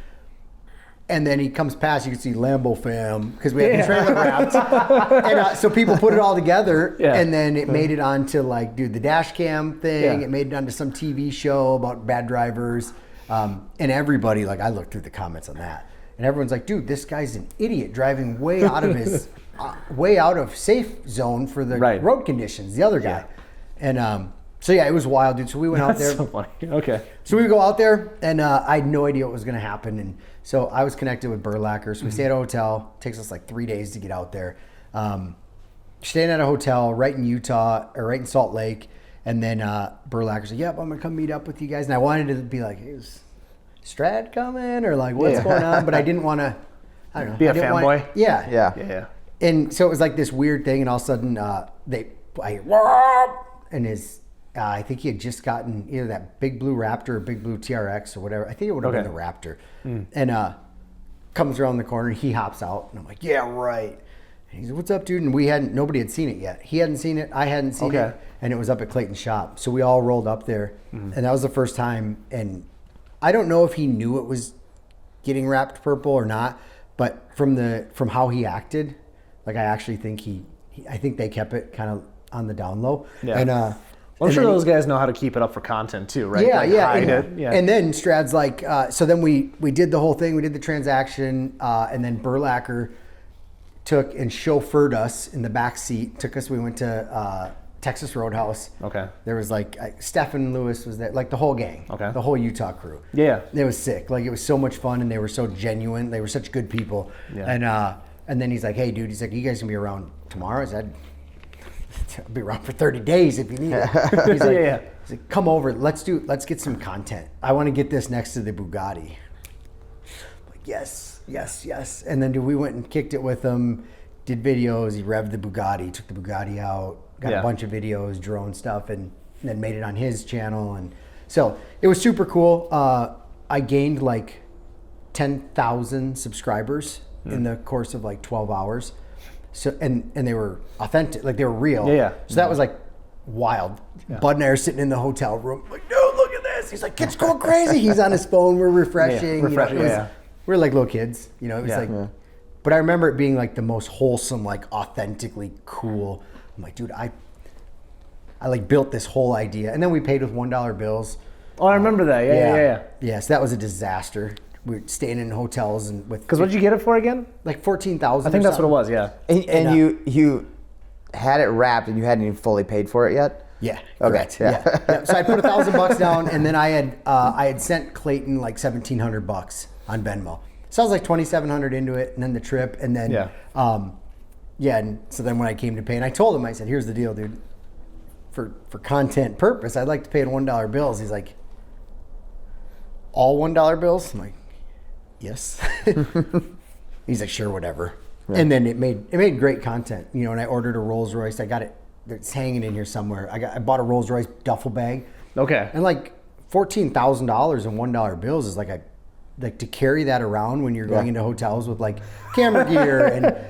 And then he comes past, you can see Lambo fam, because we had the trailer wrapped. And so people put it all together, and then it made it onto like, dude, the dash cam thing. It made it onto some TV show about bad drivers. And everybody, like, I looked through the comments on that, and everyone's like, dude, this guy's an idiot driving way out of his, way out of safe zone for the road conditions, the other guy. And so yeah, it was wild, dude. So we went out there. That's so funny. Okay. So we go out there, and I had no idea what was going to happen. And so I was connected with Burlacker. So we stayed at a hotel. It takes us like 3 days to get out there. Staying at a hotel right in Utah, or right in Salt Lake. And then Burlacker said, yep, I'm going to come meet up with you guys. And I wanted to be like, hey, is Strad coming? Or like, what's going on? But I didn't want to, I don't know. Be a fanboy? Yeah. And so it was like this weird thing. And all of a sudden, I hear, and his... I think he had just gotten either that big blue Raptor or big blue TRX or whatever. I think it would have been the Raptor. And comes around the corner, he hops out, and I'm like, yeah, right. And he's like, what's up, dude? And nobody had seen it yet. He hadn't seen it, I hadn't seen it, and it was up at Clayton's shop. So we all rolled up there, and that was the first time. And I don't know if he knew it was getting wrapped purple or not, but from how he acted, like I actually think I think they kept it kind of on the down low. Yeah. And I'm sure those guys know how to keep it up for content too, right? Yeah, like yeah. Yeah. And then Strad's like, so then we did the whole thing. We did the transaction, and then Burlacker took and chauffeured us in the back seat. We went to Texas Roadhouse. Okay. There was like Stephen Lewis was there, like the whole gang. Okay. The whole Utah crew. Yeah. It was sick. Like it was so much fun, and they were so genuine. They were such good people. Yeah. And then he's like, hey, dude, he's like, you guys gonna be around tomorrow? I said, I'll be around for 30 days if you need it. He's like, he's like, come over, let's get some content. I want to get this next to the Bugatti. I'm like, yes. And then we went and kicked it with him, did videos, he revved the Bugatti, took the Bugatti out, got a bunch of videos, drone stuff, and then made it on his channel. And so it was super cool. I gained like 10,000 subscribers in the course of like 12 hours. So and they were authentic, like they were real. Yeah. So that was like wild. Yeah. Bud and I are sitting in the hotel room, like, dude, look at this. He's like, it's going crazy. He's on his phone. We're refreshing. We're like little kids. You know, it was but I remember it being like the most wholesome, like authentically cool. I'm like, dude, I like built this whole idea, and then we paid with $1 bills. Oh, I remember that. Yeah. Yes, that was a disaster. we were staying in hotels and with. Because what did you get it for again? Like 14,000. I think that's what it was. Yeah. And you had it wrapped and you hadn't even fully paid for it yet. Yeah. Okay. Correct. Yeah. So I put $1,000 down, and then I had sent Clayton like $1,700 on Venmo. So I was like 2,700 into it, and then the trip, and then and so then when I came to pay, and I told him, I said, "Here's the deal, dude. For content purpose, I'd like to pay in $1 bills." He's like, "All $1 bills?" I'm like, "Yes." He's like, "Sure, whatever." Right. And then it made great content, you know. And I ordered a Rolls Royce. I got it. It's hanging in here somewhere. I bought a Rolls Royce duffel bag. Okay. And like $14,000 in $1 bills is like to carry that around when you're going into hotels with like camera gear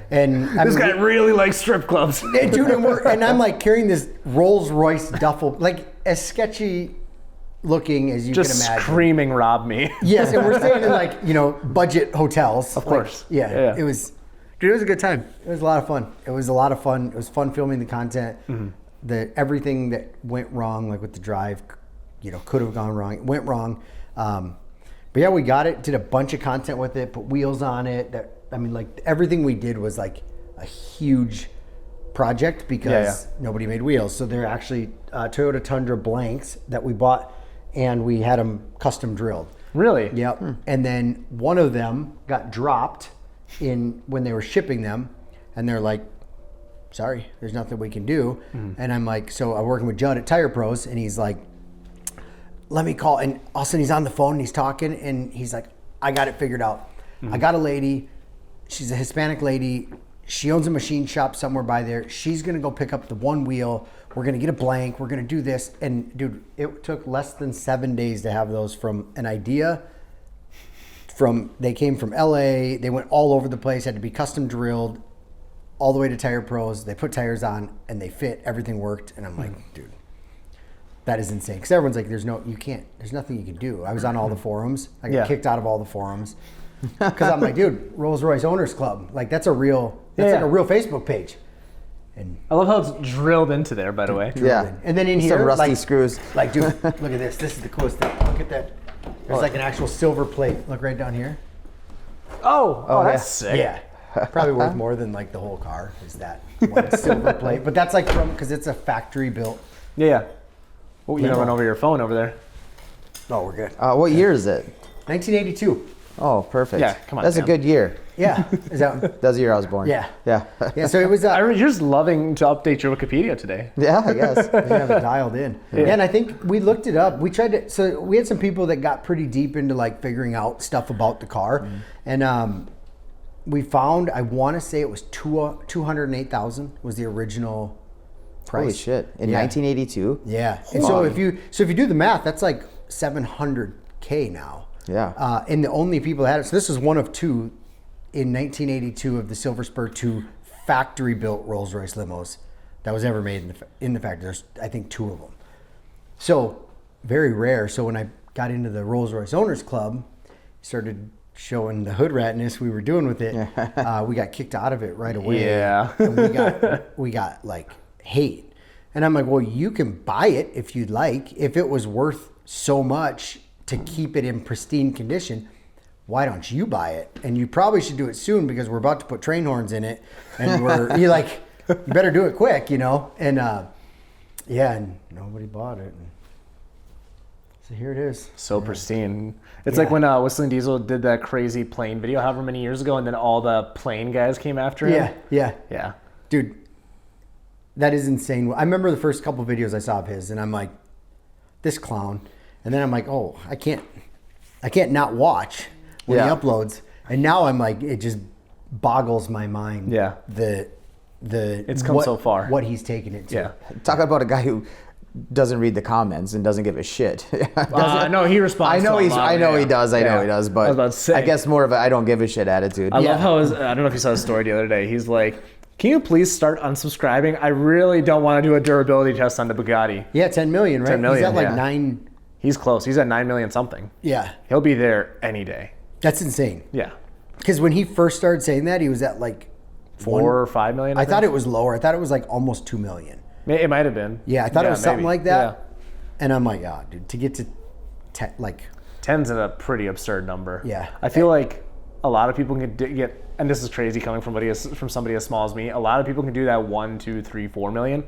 and this guy really likes strip clubs. Dude, and I'm like carrying this Rolls Royce duffel, like as sketchy looking as you can imagine. Just screaming, rob me. Yes, and we're staying in like, you know, budget hotels. Of course. Yeah. It was. Dude, it was a good time. It was a lot of fun. It was fun filming the content. Mm-hmm. Everything that went wrong, like with the drive, you know, could have gone wrong. It went wrong. But yeah, we got it. Did a bunch of content with it. Put wheels on it. Like everything we did was like a huge project because nobody made wheels. So they're actually Toyota Tundra blanks that we bought, and we had them custom drilled. Really? Yep. And then one of them got dropped when they were shipping them, and they're like, "Sorry, there's nothing we can do." And I'm like, so I'm working with Judd at Tire Pros, and he's like, "Let me call." And all of a sudden he's on the phone and he's talking, and he's like, "I got it figured out. I got a lady. She's a Hispanic lady. She owns a machine shop somewhere by there. She's gonna go pick up the one wheel. We're gonna get a blank. We're gonna do this." And dude, it took less than 7 days to have those from an idea. They came from LA, they went all over the place, had to be custom drilled, all the way to Tire Pros. They put tires on and they fit, everything worked. And I'm like, dude, that is insane. Because everyone's like, there's nothing you can do. I was on all the forums. I got kicked out of all the forums. Because I'm like, dude, Rolls Royce Owners Club. Like that's like a real Facebook page. And I love how it's drilled into there, by the way. And then in here, some rusty screws. Like, dude, look at this. This is the coolest thing. Look at that. There's like an actual silver plate. Look right down here. Oh, that's sick. Yeah. Probably worth more than like the whole car is that one silver plate. But that's like because it's a factory built. Yeah. Oh, you gonna run over your phone over there. Oh, we're good. What year is it? 1982. Oh, perfect. Yeah, come on. That's a good year. Yeah. Is that? That's the year I was born. Yeah. Yeah. Yeah. So it was. You're just loving to update your Wikipedia today. Yeah, I guess. We have it dialed in. Yeah, and I think we looked it up. We tried to. So we had some people that got pretty deep into like figuring out stuff about the car, and we found. I want to say it was 208,000 was the original price. Holy shit! In 1982. Yeah. And so if you do the math, that's like $700K now. Yeah. And the only people that had it. So this is one of two in 1982 of the Silver Spur 2 factory-built Rolls-Royce limos that was ever made in the factory. There's, I think, 2 of them. So very rare. So when I got into the Rolls-Royce Owners Club, started showing the hood ratness we were doing with it, we got kicked out of it right away. Yeah. And we got like hate. And I'm like, well, you can buy it if you'd like. If it was worth so much to keep it in pristine condition, why don't you buy it? And you probably should do it soon because we're about to put train horns in it, and you're like, you better do it quick, you know? And and nobody bought it. And so here it is. So pristine. It's like when Whistling Diesel did that crazy plane video however many years ago, and then all the plane guys came after him. Yeah. Dude, that is insane. I remember the first couple videos I saw of his, and I'm like, this clown. And then I'm like, oh, I can't not watch when he uploads. And now I'm like, it just boggles my mind. Yeah. It's come so far. What he's taken it to. Yeah. Talk about a guy who doesn't read the comments and doesn't give a shit. No, he responds. I know he does. But I was about to say. I guess more of a I don't give a shit attitude. I love how I don't know if you saw the story the other day. He's like, can you please start unsubscribing? I really don't want to do a durability test on the Bugatti. Yeah, 10 million, right? 10 million, he's at like 9. He's close. He's at 9 million something. Yeah. He'll be there any day. That's insane. Yeah. Because when he first started saying that, he was at like 4 or 5 million. I thought it was lower. I thought it was like almost 2 million. It might have been. Yeah, I thought it was something like that. Yeah. And I'm like, oh, dude, to get to like 10's a pretty absurd number. Yeah. I feel like a lot of people can get, and this is crazy coming from somebody as small as me, a lot of people can do that 1, 2, 3, 4 million.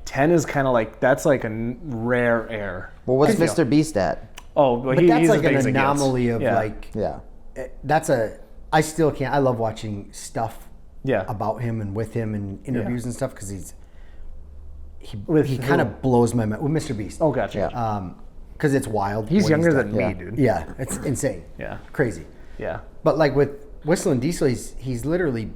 10 is kind of like, that's like a rare air. Well, what's Mr. Beast at? Oh, well, but that's he's like as big an as it gets. anomaly of Yeah. I still can't. I love watching stuff Yeah. about him and with him and interviews and stuff because he With kind who? of blows my mind. With Mr. Beast. Oh, gotcha. Yeah. Because it's wild. He's what younger done. than me, Yeah. dude. Yeah, it's insane. Yeah. Crazy. Yeah. But like with Whistle and Diesel, he's literally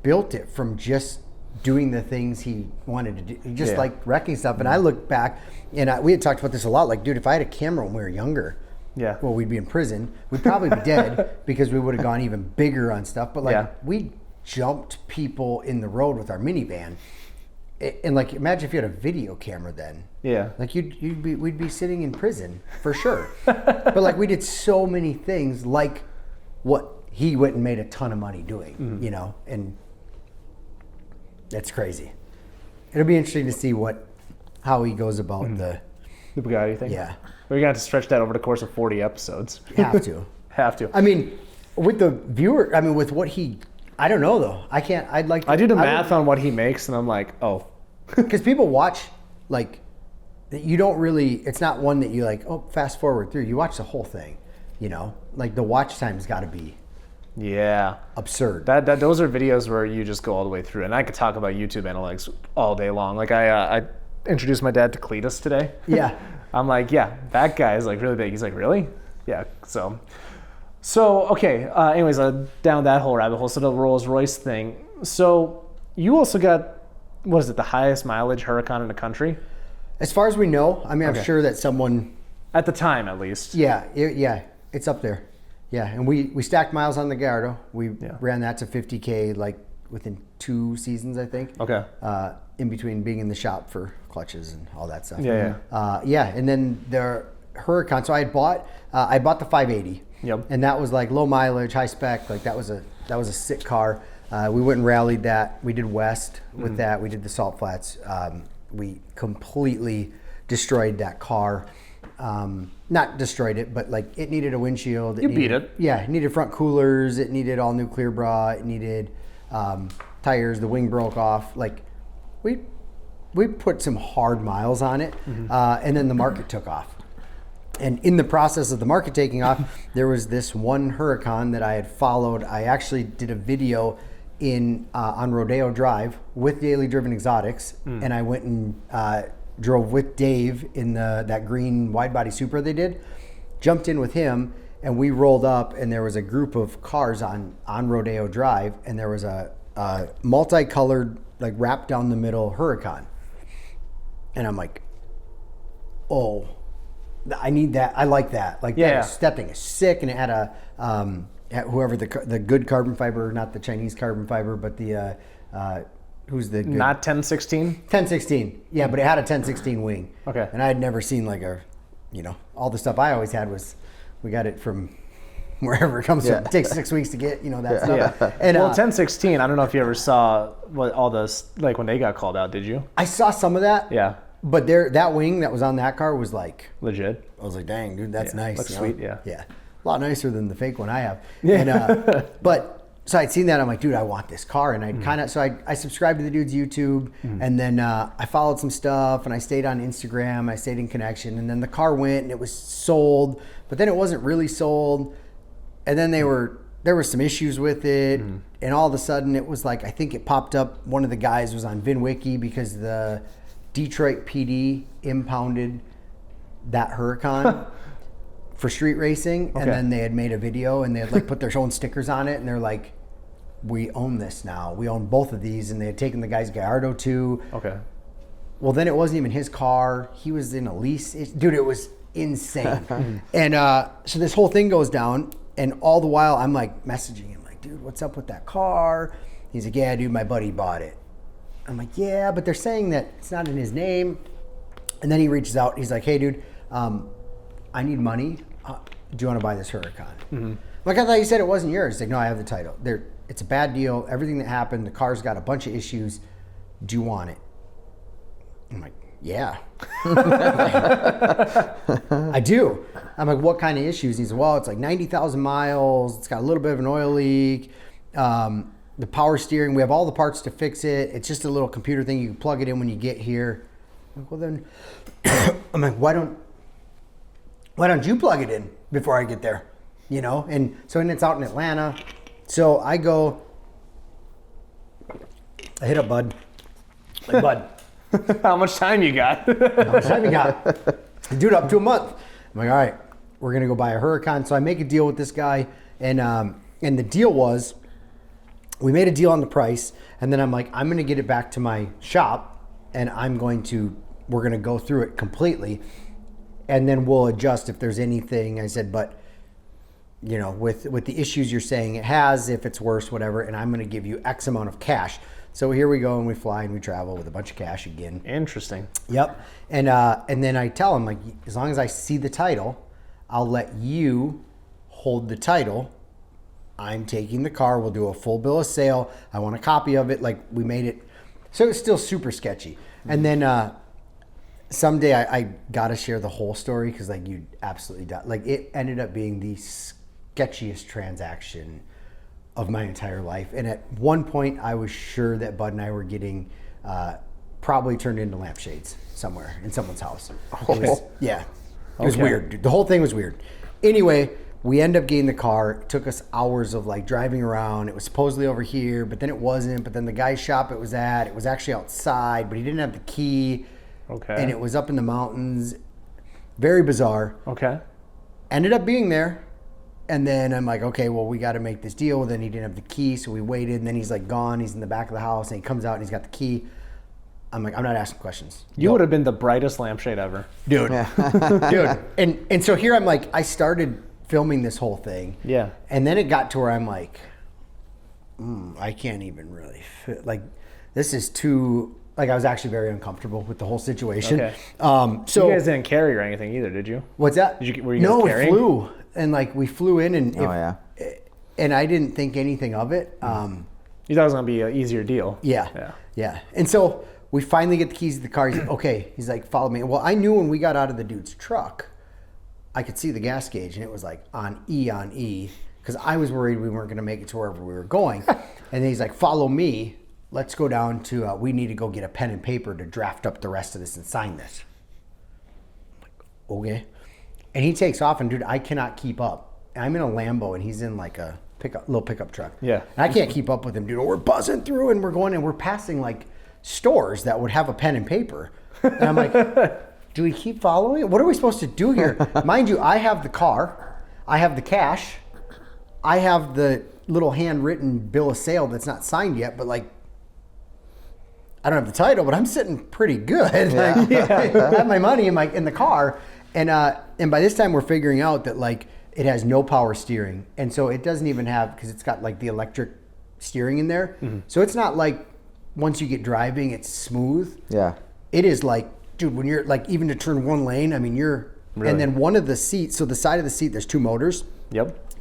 built it from just doing the things he wanted to do. He just Yeah. like wrecking stuff. And I look back, and we had talked about this a lot. Like, dude, if I had a camera when we were younger, Yeah. well, we'd be in prison. We'd probably be dead because we would have gone even bigger on stuff. But like, Yeah. we jumped people in the road with our minivan. And like, imagine if you had a video camera then. Yeah. Like we'd be sitting in prison for sure. But like, we did so many things like what he went and made a ton of money doing, you know, and that's crazy. It'll be interesting to see how he goes about the Bugatti thing? Yeah. We're going to have to stretch that over the course of 40 episodes. have to. Have to. I mean, with the viewer, I mean, with what I don't know though. I can't. I'd like. I do the math on what he makes, and I'm like, oh. Because people watch like, you don't really. It's not one that you like. Oh, fast forward through. You watch the whole thing. You know, like the watch time's got to be Yeah. absurd. Those are videos where you just go all the way through, and I could talk about YouTube analytics all day long. Like I introduced my dad to Cletus today. Yeah. I'm like, yeah, that guy is like really big. He's like, really? Yeah. So okay. Anyways, down that whole rabbit hole. So the Rolls Royce thing. So you also got, what is it, the highest mileage Huracan in the country? As far as we know, I mean, Okay. I'm sure that someone. At the time, at least. Yeah, it's up there. Yeah, and we stacked miles on the Gallardo. We ran that to 50K like within 2 seasons, I think. Okay. In between being in the shop for clutches and all that stuff. Yeah. And then the Huracan. So I bought the 580. Yep. And that was like low mileage, high spec. Like that was a sick car. We went and rallied that. We did West with that. We did the Salt Flats. We completely destroyed that car. Not destroyed it, but like it needed a windshield. You beat it. Yeah, it needed front coolers. It needed all new clear bra. It needed tires. The wing broke off. Like we put some hard miles on it, and then the market took off. And in the process of the market taking off, there was this one Huracan that I had followed. I actually did a video on Rodeo Drive with Daily Driven Exotics, and I went and drove with Dave in that green wide body Supra they did. Jumped in with him, and we rolled up, and there was a group of cars on Rodeo Drive, and there was a multicolored, like wrapped down the middle Huracan. And I'm like, oh, I need that. I like that. Like that thing is sick, and it had whoever the good carbon fiber, not the Chinese carbon fiber, but the who's the good? Not 1016? 1016. Yeah, but it had a 1016 wing. Okay. And I had never seen like all the stuff I always had was, we got it from wherever it comes from. It takes 6 weeks to get, that stuff. Yeah. And, 1016, I don't know if you ever saw what all those, like when they got called out, did you? I saw some of that. Yeah. But that wing that was on that car was like, Legit. I was like, dang, dude, that's nice. Looks sweet, yeah. Yeah. A lot nicer than the fake one I have. Yeah. And, so I'd seen that. I'm like, dude, I want this car. And I subscribed to the dude's YouTube, and then I followed some stuff, and I stayed on Instagram. I stayed in connection, and then the car went and it was sold, but then it wasn't really sold. And then there were some issues with it. And all of a sudden it was like, I think it popped up. One of the guys was on VinWiki because the Detroit PD impounded that Huracan for street racing. Okay. And then they had made a video, and they had like put their own stickers on it, and they're like, we own this now. We own both of these. And they had taken the guy's Gallardo too. Okay. Well, then it wasn't even his car. He was in a lease. Dude, it was insane. And so this whole thing goes down, and all the while I'm like messaging him like, dude, what's up with that car? He's like, yeah, dude, my buddy bought it. I'm like, yeah, but they're saying that it's not in his name. And then he reaches out. He's like, hey, dude, I need money. Do you want to buy this Huracan? Like, I thought you said it wasn't yours. He's like, no, I have the title. It's a bad deal. Everything that happened, the car's got a bunch of issues. Do you want it? I'm like, yeah. I do. I'm like, what kind of issues? He said, well, it's like 90,000 miles. It's got a little bit of an oil leak. The power steering, we have all the parts to fix it. It's just a little computer thing. You can plug it in when you get here. I'm like, well then, I'm like, why don't you plug it in before I get there? You know? And it's out in Atlanta. So I hit up Bud. Like, Bud. How much time you got? How much time you got? Dude, up to a month. I'm like, all right, we're going to go buy a Huracan. So I make a deal with this guy. And the deal was, we made a deal on the price, and then I'm like, I'm going to get it back to my shop, and we're going to go through it completely, and then we'll adjust if there's anything. I said, but, you know, with the issues you're saying it has, if it's worse, whatever, and I'm going to give you X amount of cash. So here we go, and we fly, and we travel with a bunch of cash again. Interesting. Yep. And then I tell him, like, as long as I see the title, I'll let you hold the title. I'm taking the car. We'll do a full bill of sale. I want a copy of it. Like, we made it. So it's still super sketchy. And then someday I got to share the whole story because, like, you absolutely die. Like, it ended up being the sketchiest transaction of my entire life. And at one point, I was sure that Bud and I were getting probably turned into lampshades somewhere in someone's house. It was weird. Dude. The whole thing was weird. Anyway, we end up getting the car. It took us hours of like driving around. It was supposedly over here, but then it wasn't. But then the guy's shop it was actually outside, but he didn't have the key. Okay. And it was up in the mountains. Very bizarre. Okay. Ended up being there. And then I'm like, okay, well, we got to make this deal. Then he didn't have the key, so we waited. And then he's like gone. He's in the back of the house, and he comes out and he's got the key. I'm like, I'm not asking questions. You would have been the brightest lampshade ever. Dude. Dude. And so here I'm like, I started filming this whole thing. Yeah. And then it got to where I'm like, I can't even really fit. Like, this is too, like, I was actually very uncomfortable with the whole situation. Okay. So you guys didn't carry or anything either, did you? What's that? Were you guys carrying? We flew. And like, we flew in and and I didn't think anything of it. You thought it was going to be an easier deal. Yeah. And so we finally get the keys to the car. He's like, okay. He's like, follow me. Well, I knew when we got out of the dude's truck, I could see the gas gauge, and it was like on E, because I was worried we weren't going to make it to wherever we were going. And then he's like, follow me. Let's go down to, we need to go get a pen and paper to draft up the rest of this and sign this. I'm like, okay. And he takes off, and dude, I cannot keep up. I'm in a Lambo, and he's in like a little pickup truck. Yeah. And I can't keep up with him, dude. We're buzzing through, and we're going, and we're passing like stores that would have a pen and paper. And I'm like, do we keep following? What are we supposed to do here? Mind you, I have the car. I have the cash. I have the little handwritten bill of sale that's not signed yet, but like, I don't have the title, but I'm sitting pretty good. Yeah. Like, I have my money in the car. And by this time we're figuring out that like it has no power steering. And so it doesn't even have, because it's got like the electric steering in there. Mm-hmm. So it's not like once you get driving, it's smooth. Yeah. It is like, dude, when you're like, even to turn one lane, I mean, you're, really? And then one of the seats, so the side of the seat, there's two motors. Yep.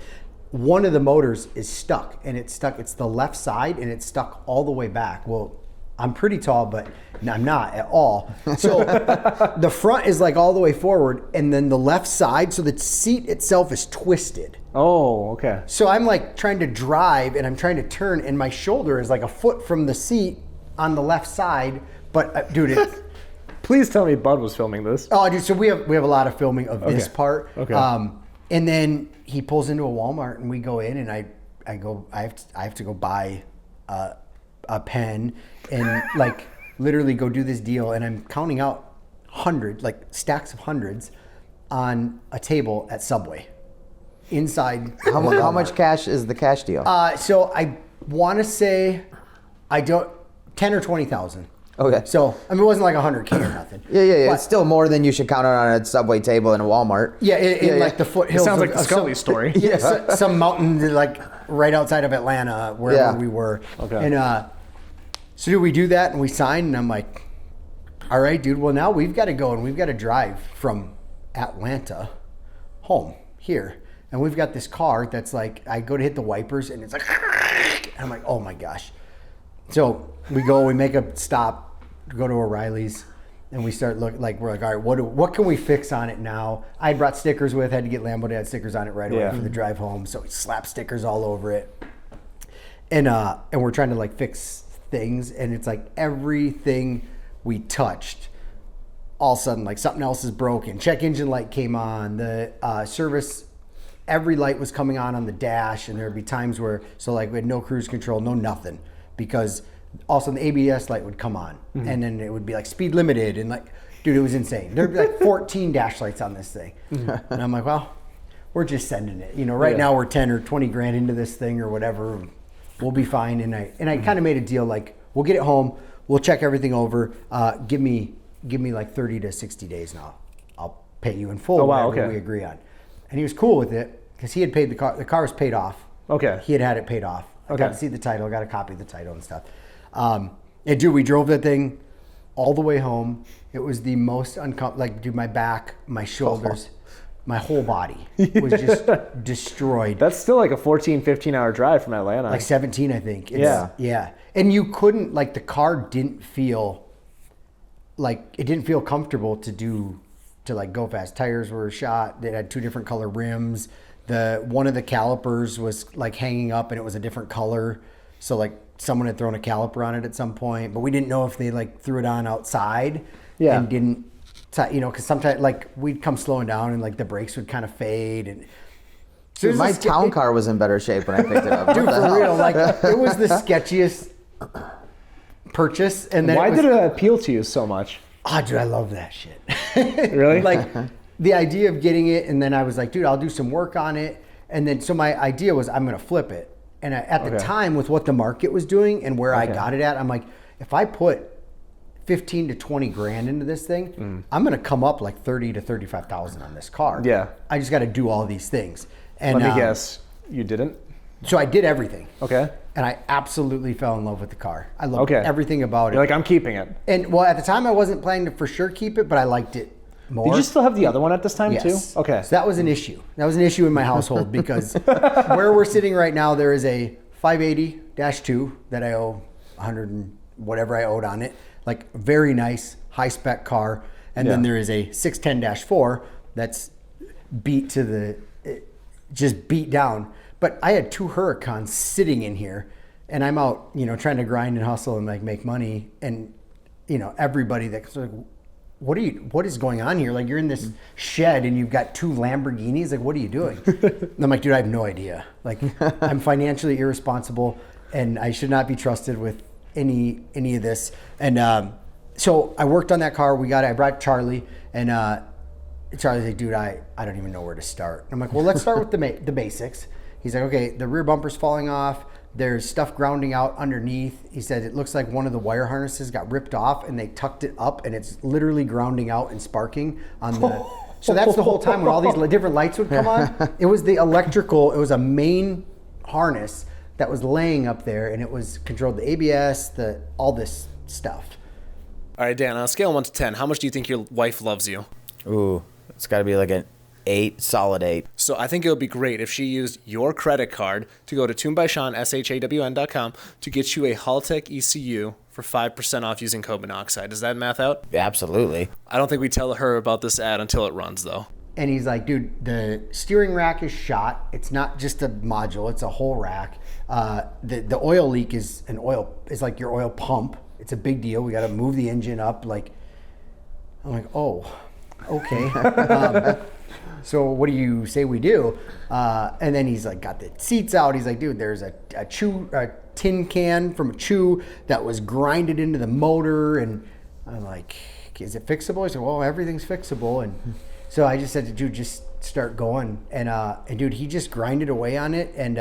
One of the motors is stuck, and it's the left side, and it's stuck all the way back. Well, I'm pretty tall, but I'm not at all. So the front is like all the way forward, and then the left side, so the seat itself is twisted. Oh, okay. So I'm like trying to drive, and I'm trying to turn, and my shoulder is like a foot from the seat on the left side. But dude, it's... Please tell me Bud was filming this. Oh, dude, so we have a lot of filming of this part. Okay. And then he pulls into a Walmart, and we go in, and I have to go buy a pen and like literally go do this deal, and I'm counting out stacks of hundreds on a table at Subway inside. How much cash is the cash deal? So I want to say 10 or 20,000. Okay. So, I mean, it wasn't like 100K or nothing. Yeah. It's still more than you should count on a Subway table in a Walmart. Yeah, in like the foothills. It sounds like the Scully story. Yeah, some mountain like right outside of Atlanta, wherever we were. Okay. And so do we do that, and we sign, and I'm like, all right, dude, well, now we've got to go, and we've got to drive from Atlanta home here. And we've got this car that's like, I go to hit the wipers, and it's like, and I'm like, oh my gosh. So we make a stop, go to O'Reilly's, And we start looking like, we're like, all right, what can we fix on it now? I brought stickers with, had to get Lambo Dad stickers on it right away for the drive home. So we slapped stickers all over it. And we're trying to like fix things. And it's like everything we touched, all of a sudden, like something else is broken. Check engine light came on. The service, every light was coming on the dash. And there'd be times where, so like we had no cruise control, no nothing. Because also the ABS light would come on, and then it would be like speed limited, and like, dude, it was insane. There'd be like 14 dash lights on this thing, and I'm like, well, we're just sending it. Right now we're 10 or 20 grand into this thing or whatever. We'll be fine. And I kind of made a deal like, we'll get it home, we'll check everything over. Give me like 30 to 60 days, and I'll pay you in full. Whatever we agree on. And he was cool with it because he had paid the car. The car was paid off. Okay. He had it paid off. I got to see the title. I got a copy of the title and stuff. And dude, we drove that thing all the way home. It was the most uncomfortable, like, dude, my back, my shoulders, my whole body was just destroyed. That's still like a 14, 15-hour drive from Atlanta. Like 17, I think. Yeah. And you couldn't, like, the car didn't feel, like, it didn't feel comfortable to like go fast. Tires were shot. They had 2 different color rims. One of the calipers was like hanging up and it was a different color. So like someone had thrown a caliper on it at some point, but we didn't know if they like threw it on outside and didn't, because sometimes like we'd come slowing down and like the brakes would kind of fade. And so my town car was in better shape when I picked it up. Dude, for real, like it was the sketchiest purchase. And then why did it appeal to you so much? Oh, dude, I love that shit. Really? Like the idea of getting it, and then I was like, dude, I'll do some work on it. And then so my idea was I'm going to flip it. And at the time, with what the market was doing and where I got it at, I'm like, if I put 15 to 20 grand into this thing, I'm going to come up like 30 to 35,000 on this car. Yeah. I just got to do all these things. And let me guess, you didn't? So I did everything. Okay. And I absolutely fell in love with the car. I loved everything about it. You're like, I'm keeping it. And well, at the time, I wasn't planning to for sure keep it, but I liked it more. Did you still have the other one at this time too? Okay. So that was an issue. That was an issue in my household because where we're sitting right now, there is a 580-2 that I owe 100 and whatever I owed on it. Like very nice, high spec car. And then there is a 610-4 that's beat to just beat down. But I had 2 Huracans sitting in here and I'm out, trying to grind and hustle and like make money. And, everybody that's like, what is going on here? Like you're in this shed and you've got 2 Lamborghinis. Like, what are you doing? And I'm like, dude, I have no idea. Like I'm financially irresponsible and I should not be trusted with any of this. And so I worked on that car. I brought Charlie and Charlie's like, dude, I don't even know where to start. I'm like, well, let's start with the basics. He's like, okay, the rear bumper's falling off. There's stuff grounding out underneath. He said it looks like one of the wire harnesses got ripped off and they tucked it up and it's literally grounding out and sparking on the... So that's the whole time when all these different lights would come on. It was the electrical, it was a main harness that was laying up there and it was controlled the ABS, all this stuff. All right, Dan, on a scale of 1 to 10, how much do you think your wife loves you? Ooh, it's got to be like an 8, solid 8. So I think it would be great if she used your credit card to go to tunedbysean, SHAWN.com, to get you a Haltech ECU for 5% off using code Minnoxide. Does that math out? Absolutely. I don't think we tell her about this ad until it runs, though. And he's like, dude, the steering rack is shot. It's not just a module, it's a whole rack. The oil leak is like your oil pump. It's a big deal. We got to move the engine up. Like, I'm like, oh, okay. So what do you say we do? And then he's like, got the seats out. He's like, dude, there's a tin can from a chew that was grinded into the motor. And I'm like, is it fixable? He said, well, everything's fixable. And so I just said to dude, just start going. And dude, he just grinded away on it. And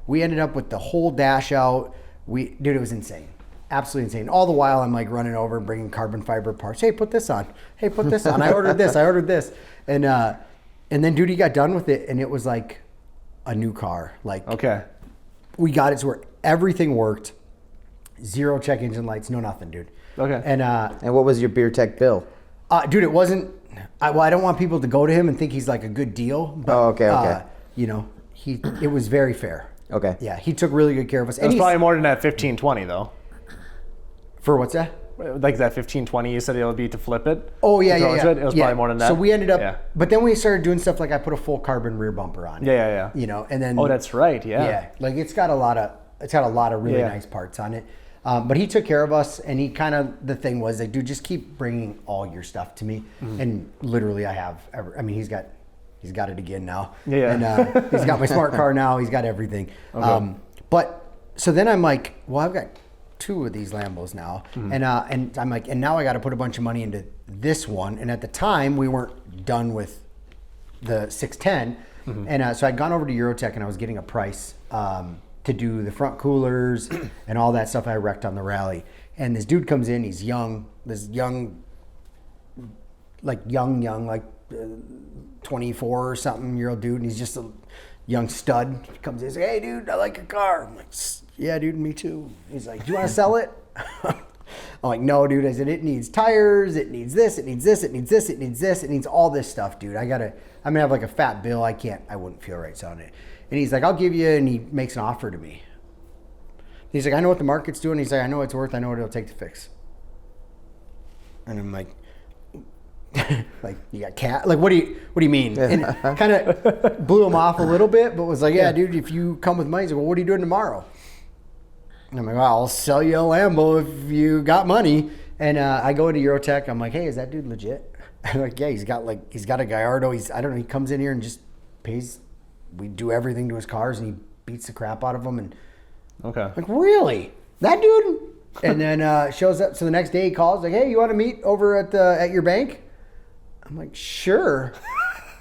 we ended up with the whole dash out. Dude, it was insane. Absolutely insane. All the while I'm like running over and bringing carbon fiber parts. Hey, put this on. Hey, put this on. I ordered this. And then dude, he got done with it and it was like a new car. Like, okay, we got it to where everything worked. 0 check engine lights, no nothing, dude. Okay. And what was your beer tech bill? Dude, it wasn't. I don't want people to go to him and think he's like a good deal. But, okay. It was very fair. Okay. Yeah, he took really good care of us. It was probably more than that 15, 20 though. For what's that? Like that 15-20 you said it would be to flip it? Oh, yeah, yeah. It was probably more than that. So we ended up, but then we started doing stuff like I put a full carbon rear bumper on. Yeah. You know, and then. Oh, that's right, yeah. Yeah, like it's got a lot of really nice parts on it. But he took care of us, and he kind of, the thing was like, dude, just keep bringing all your stuff to me. And literally he's got it again now. Yeah. And he's got my smart car now. He's got everything. Okay. But so then I'm like, well, I've got 2 of these Lambos now. And I'm like, and now I got to put a bunch of money into this one. And at the time we weren't done with the 610. And so I'd gone over to Eurotech and I was getting a price to do the front coolers and all that stuff I wrecked on the rally. And this dude comes in, he's young, like 24 or something year old dude, and he's just a young stud. He comes in and says, hey dude, I like your car. I'm like, yeah dude, me too. He's like, do you want to sell it? I'm like, no dude. I said, it needs tires, it needs this, it needs this, it needs this, it needs this, it needs all this stuff, dude. I'm gonna have like a fat bill. I wouldn't feel right selling it. And he's like, I'll give you, and he makes an offer to me. He's like, I know what the market's doing. He's like, I know what it's worth. I know what it'll take to fix. And I'm like, like, you got cat? Like, what do you mean? And kind of blew him off a little bit, but was like, yeah, dude, if you come with money. He's like, well, what are you doing tomorrow? And I'm like, well, I'll sell you a Lambo if you got money. And I go into Eurotech. I'm like, hey, is that dude legit? I'm like, yeah, he's got a Gallardo. I don't know. He comes in here and just pays. We do everything to his cars, and he beats the crap out of them. And okay, like, really, that dude? And then shows up. So the next day he calls, like, hey, you want to meet over at your bank? I'm like, sure.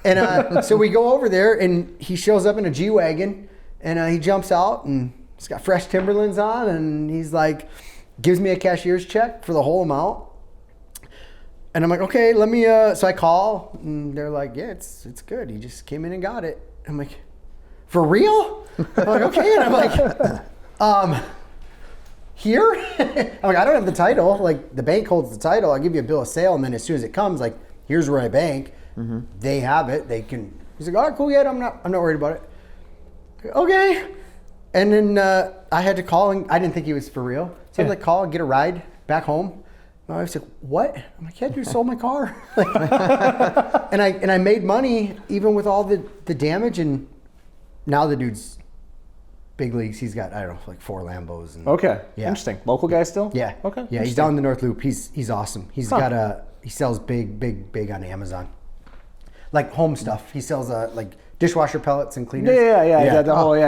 And so we go over there, and he shows up in a G-Wagon, and he jumps out, and he's got fresh Timberlands on, and he's like, gives me a cashier's check for the whole amount. And I'm like, okay, let me, so I call, and they're like, yeah, it's good. He just came in and got it. I'm like, for real? I'm like, okay. And I'm like, here? I'm like, I don't have the title. Like, the bank holds the title. I'll give you a bill of sale, and then as soon as it comes, like, here's where I bank. They have it. They can. He's like, all right, cool. Yeah, I'm not worried about it. Okay. And then I had to call, and I didn't think he was for real. So I had to call and get a ride back home. My wife's like, what? I'm like, yeah, dude, sold my car. and I made money even with all the damage, and now the dude's big leagues. He's got, I don't know, like 4 Lambos. And, okay. Yeah. Interesting. Local guy still? Yeah. Okay. Yeah, he's down in the North Loop. He's awesome. He sells big on Amazon. Like home stuff. He sells like dishwasher pellets and cleaners. Yeah.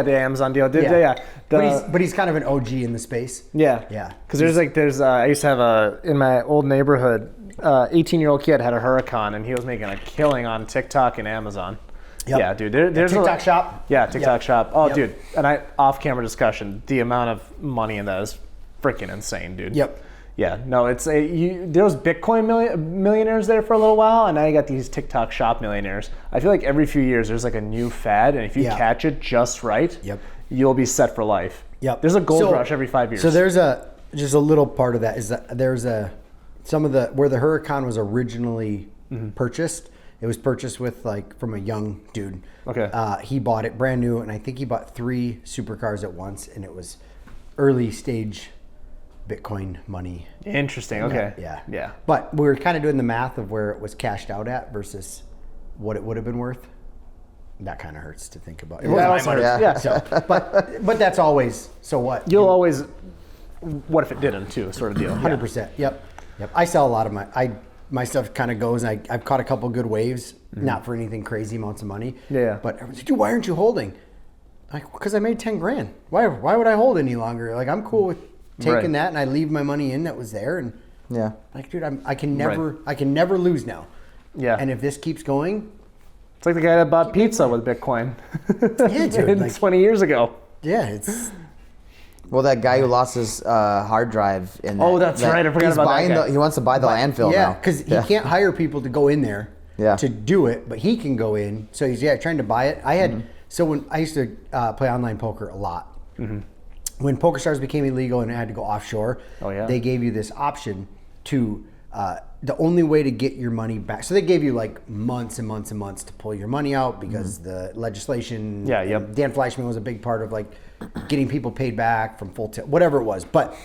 The Amazon deal. But he's kind of an OG in the space. Yeah. Yeah. Because I used to have in my old neighborhood, 18-year-old kid had a Huracan, and he was making a killing on TikTok and Amazon. Yep. Yeah, dude. There's TikTok shop. Yeah, TikTok shop. Oh, Yep. dude. And off-camera discussion, the amount of money in that is freaking insane, dude. Yep. Yeah, no, there was Bitcoin millionaires there for a little while, and now you got these TikTok shop millionaires. I feel like every few years there's like a new fad, and if you catch it just right, you'll be set for life. Yep. There's a gold rush every 5 years. So there's just a little part of that is that there's where the Huracan was originally purchased. It was purchased with from a young dude. Okay. He bought it brand new, and I think he bought 3 supercars at once, and it was early stage Bitcoin money. Interesting. Okay. Yeah. But we were kind of doing the math of where it was cashed out at versus what it would have been worth. That kind of hurts to think about. Yeah. So, but that's always, so what? You'll always, what if it didn't too, sort of deal. 100%. Yep. I sell a lot of my stuff kind of goes, and I've caught a couple good waves, not for anything crazy amounts of money. Yeah. But everyone's like, dude, why aren't you holding? Like, because I made 10 grand. Why would I hold any longer? Like, I'm cool with taking that, and I leave my money in that was there, and like, dude, I can never lose now. Yeah. And if this keeps going, it's like the guy that bought pizza with Bitcoin. Yeah, dude, 20 years ago. Yeah, it's. Well, that guy who lost his hard drive in that. Oh, that's right. I forgot about that guy. He wants to buy the landfill now. Yeah, because he can't hire people to go in there to do it, but he can go in. So he's trying to buy it. I had so when I used to play online poker a lot. When PokerStars became illegal and it had to go offshore, they gave you this option to the only way to get your money back. So they gave you like months and months and months to pull your money out because the legislation. Dan Fleischman was a big part of like getting people paid back from full tip, whatever it was. But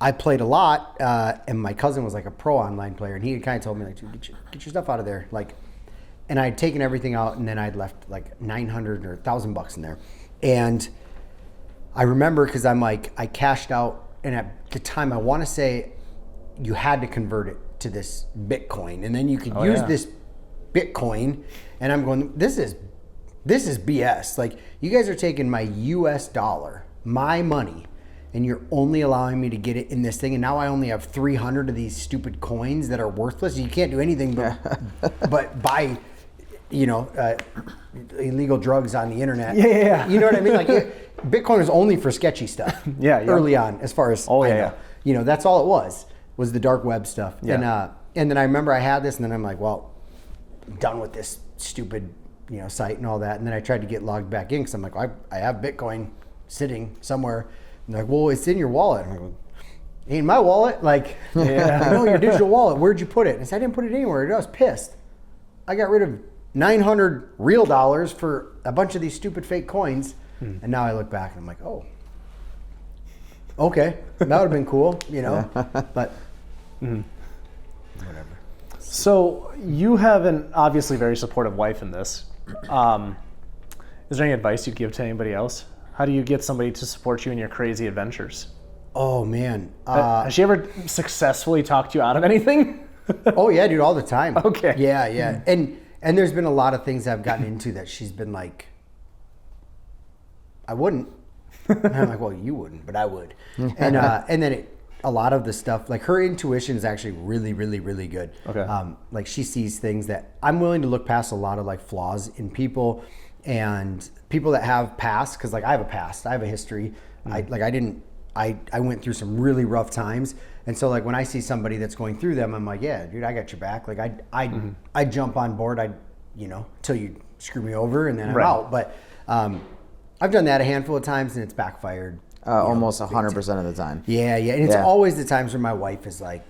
I played a lot, and my cousin was like a pro online player, and he kind of told me like, dude, get your stuff out of there, like. And I had taken everything out, and then I'd left like $900 or $1,000 in there, and I remember because I'm like, I cashed out, and at the time I want to say you had to convert it to this Bitcoin, and then you could use this Bitcoin, and I'm going, this is BS. Like, you guys are taking my US dollar, my money, and you're only allowing me to get it in this thing, and now I only have 300 of these stupid coins that are worthless. You can't do anything but buy, illegal drugs on the internet. Yeah. You know what I mean? Like, Bitcoin is only for sketchy stuff. Early on, as far as I know. That's all it was the dark web stuff. Yeah. And then I remember I had this, and then I'm like, well, I'm done with this stupid, site and all that. And then I tried to get logged back in because I'm like, well, I have Bitcoin sitting somewhere. And they're like, well, it's in your wallet. I'm like, well, ain't my wallet. Like, no, your digital wallet. Where'd you put it? And I said, I didn't put it anywhere. I was pissed. I got rid of 900 real dollars for a bunch of these stupid fake coins. And now I look back and I'm like, oh, okay, that would have been cool, but whatever. So you have an obviously very supportive wife in this. Is there any advice you'd give to anybody else? How do you get somebody to support you in your crazy adventures? Oh man, has she ever successfully talked you out of anything? Oh yeah, dude, all the time. Okay. Yeah. And there's been a lot of things I've gotten into that she's been like, I wouldn't. And I'm like, well, you wouldn't, but I would. And then a lot of the stuff, like her intuition is actually really, really, really good. Okay. Like she sees things that I'm willing to look past a lot of like flaws in people and people that have past, because like I have a past, I have a history. I went through some really rough times. And so like when I see somebody that's going through them, I'm like, yeah, dude, I got your back. Like I jump on board, till you screw me over and then I'm out. But I've done that a handful of times and it's backfired. Almost 100% of the time. Yeah. And it's always the times where my wife is like,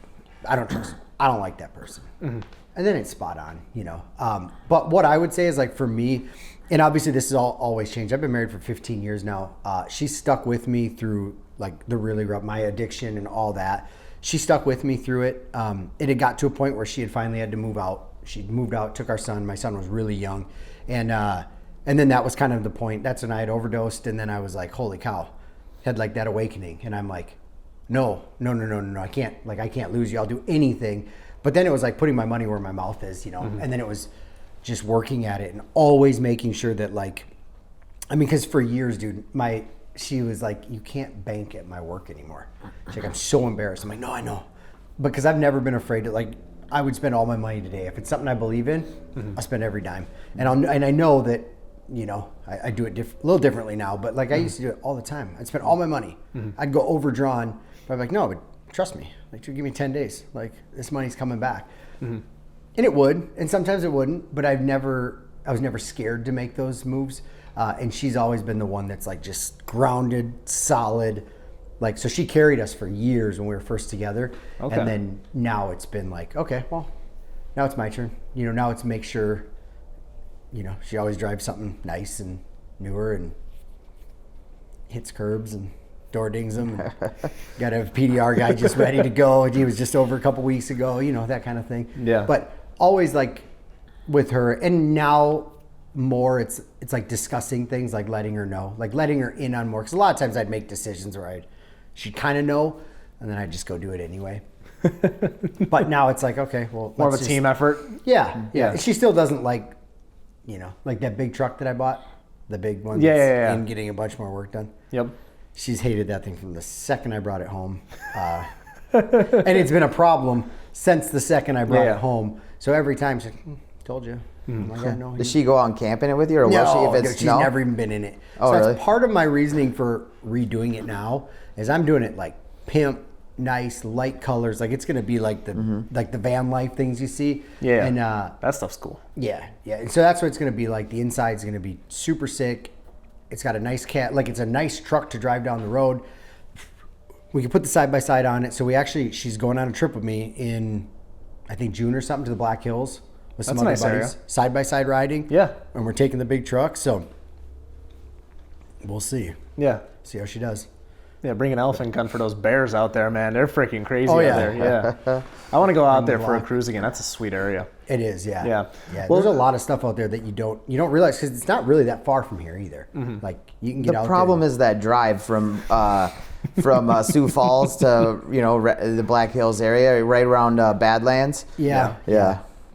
I don't like that person. And then it's spot on, But what I would say is like for me, and obviously this has always changed. I've been married for 15 years now. She stuck with me through like the really rough, my addiction and all that. She stuck with me through it. It had got to a point where she had finally had to move out. She'd moved out, took our son. My son was really young. And then that was kind of the point. That's when I had overdosed. And then I was like, holy cow, had like that awakening. And I'm like, no. I can't lose you. I'll do anything. But then it was like putting my money where my mouth is, and then it was just working at it and always making sure that because for years, dude, she was like, you can't bank at my work anymore. She's like, I'm so embarrassed. I'm like, no, I know. Because I've never been afraid to I would spend all my money today. If it's something I believe in, I'll spend every dime. And I know that, I do it a little differently now, but I used to do it all the time. I'd spend all my money. I'd go overdrawn, but I'm like, no, but trust me, give me 10 days. This money's coming back. And it would, and sometimes it wouldn't, but I was never scared to make those moves. And she's always been the one that's just grounded, solid. So she carried us for years when we were first together. Okay. And then now it's been okay, well, now it's my turn. Now it's make sure, she always drives something nice and newer and hits curbs and door dings them. Got to have a PDR guy just ready to go. He was just over a couple weeks ago, that kind of thing. Yeah. But always with her, and now more it's discussing things, letting her know, letting her in on more. Because a lot of times I'd make decisions where she'd kind of know, and then I'd just go do it anyway. But now it's okay, well, more of a team effort. Yeah. She still doesn't like that big truck that I bought, the big one. Yeah. And getting a bunch more work done. Yep. She's hated that thing from the second I brought it home. And it's been a problem since the second I brought it home. So every time she's like, told you. No, Does she go out and camp in it with you, or no, will she? She's never even been in it. Oh, so really? That's part of my reasoning for redoing it now is I'm doing it pimp, nice, light colors. It's gonna be the van life things you see. Yeah. And that stuff's cool. Yeah. And so that's what it's gonna be like. The inside's gonna be super sick. It's got a nice it's a nice truck to drive down the road. We can put the side by side on it. So she's going on a trip with me in, I think June or something, to the Black Hills with some other nice buddies. Side by side riding. Yeah. And we're taking the big truck. So we'll see. Yeah. See how she does. Yeah, bring an elephant gun for those bears out there, man. They're freaking crazy Oh, out yeah. there. Yeah. I want to go out there for a cruise again. That's a sweet area. It is, yeah. Yeah. Well, there's a lot of stuff out there that you don't realize because it's not really that far from here either. Like you can get out The problem there. is that drive from Sioux Falls to the Black Hills area, right around Badlands. Yeah.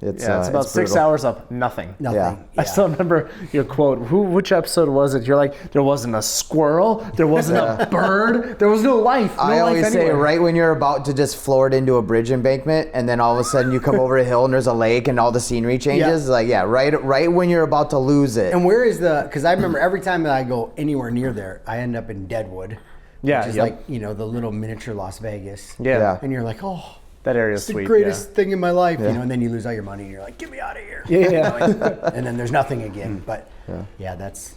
It's about 6 brutal. hours of nothing. Nothing. Yeah. I still remember your quote. Which episode was it? You're like, there wasn't a squirrel, there wasn't a bird, there was no life. No I always life say anywhere. right when you're about to just floor it into a bridge embankment, and then all of a sudden you come over a hill and there's a lake and all the scenery changes. Right when you're about to lose it. And where is because I remember every time that I go anywhere near there, I end up in Deadwood. Yeah, Which is yep. like, the little miniature Las Vegas. Yeah. And you're like, oh, That area is it's the sweet. greatest thing in my life, and then you lose all your money and you're like, get me out of here. Yeah. And then there's nothing again. But that's.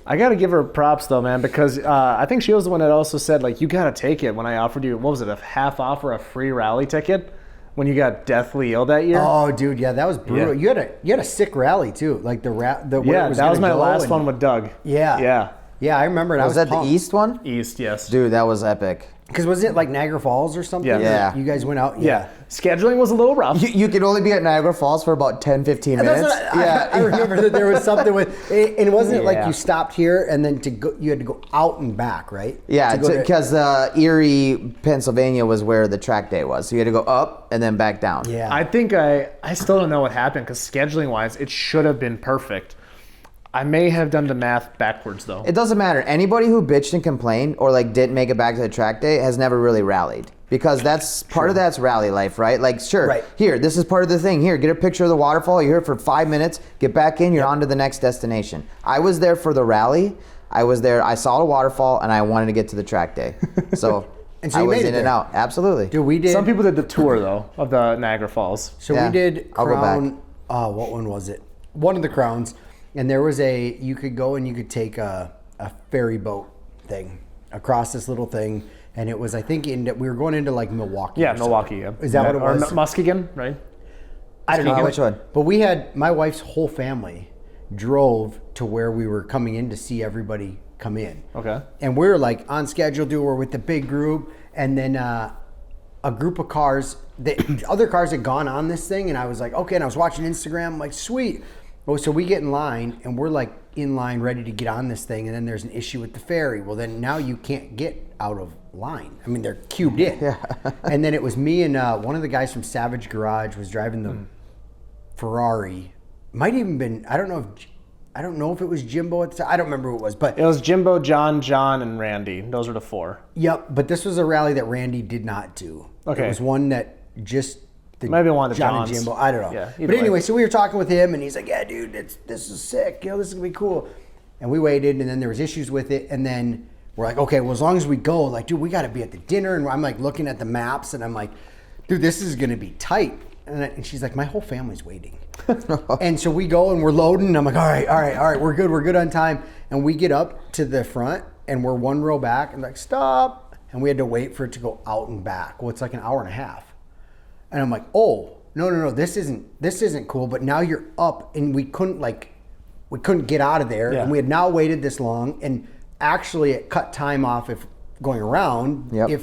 I got to give her props though, man, because I think she was the one that also said, like, you got to take it when I offered you, what was it, a half off or a free rally ticket when you got deathly ill that year? Oh, dude, yeah, that was brutal. Yeah. You had a sick rally too, like the where it was that was gonna my go last and- one with Doug. Yeah. Yeah, I remember it. I was that pumped. the East one? East, yes. Dude, that was epic. Because was it like Niagara Falls or something? Yeah. Yeah. You guys went out? Yeah. Scheduling was a little rough. You could only be at Niagara Falls for about 10, 15 minutes. That's what I remember that there was something with, and wasn't it like Yeah. you stopped here and then you had to go out and back, right? Yeah, To go to- because Erie, Pennsylvania was where the track day was. So you had to go up and then back down. Yeah. I think I still don't know what happened because scheduling wise, it should have been perfect. I may have done the math backwards though. It doesn't matter. Anybody who bitched and complained or like didn't make it back to the track day has never really rallied. Because that's part of that's rally life, right? Like, sure, Right. here, this is part of the thing. Here, get a picture of the waterfall. You're here for 5 minutes. Get back in. You're on to the next destination. I was there for the rally. I was there. I saw the waterfall, and I wanted to get to the track day. So, And so I you was made it in and there. out. Absolutely. Dude, we did. Some people did the tour though of the Niagara Falls. So Yeah, we did I'll go back. Crown. What one was it? One of the Crowns, and there was you could go and you could take a ferry boat thing across this little thing, and it was, I think, we were going into like Milwaukee. Yeah, or something. Milwaukee. Yeah. Is that what it or was? Muskegon, right? I don't know Which one? But we had my wife's whole family drove to where we were coming in to see everybody come in. Okay. And we're like on schedule, we're with the big group, and then a group of cars, the other cars had gone on this thing, and I was like, okay, and I was watching Instagram, I'm like, sweet. Oh, so we get in line, and we're like in line ready to get on this thing, and then there's an issue with the ferry. Well, then now you can't get out of line. I mean, they're cubed in. Yeah. And then it was me and one of the guys from Savage Garage was driving the Ferrari. Might even been, I don't know if it was Jimbo at the time. I don't remember who it was, but It was Jimbo, John, and Randy. Those were the four. yep. But this was a rally that Randy did not do. Okay. It was one that just Maybe one of the John and Johns. Jimbo. I don't know. Yeah, either But anyway, way. so we were talking with him, and he's like, "Yeah, dude, this is sick. This is gonna be cool." And we waited, and then there was issues with it, and then we're like, "Okay, well, as long as we go, like, dude, we got to be at the dinner." And I'm like looking at the maps, and I'm like, "Dude, this is gonna be tight." And she's like, "My whole family's waiting." And so we go and we're loading. And I'm like, all right, we're good on time. And we get up to the front, and we're one row back, and like, stop. And we had to wait for it to go out and back. Well, it's like an hour and a half. And I'm like, oh, no, this isn't cool. But now you're up, and we couldn't get out of there. Yeah. And we had now waited this long, and actually it cut time off if going around. Yep.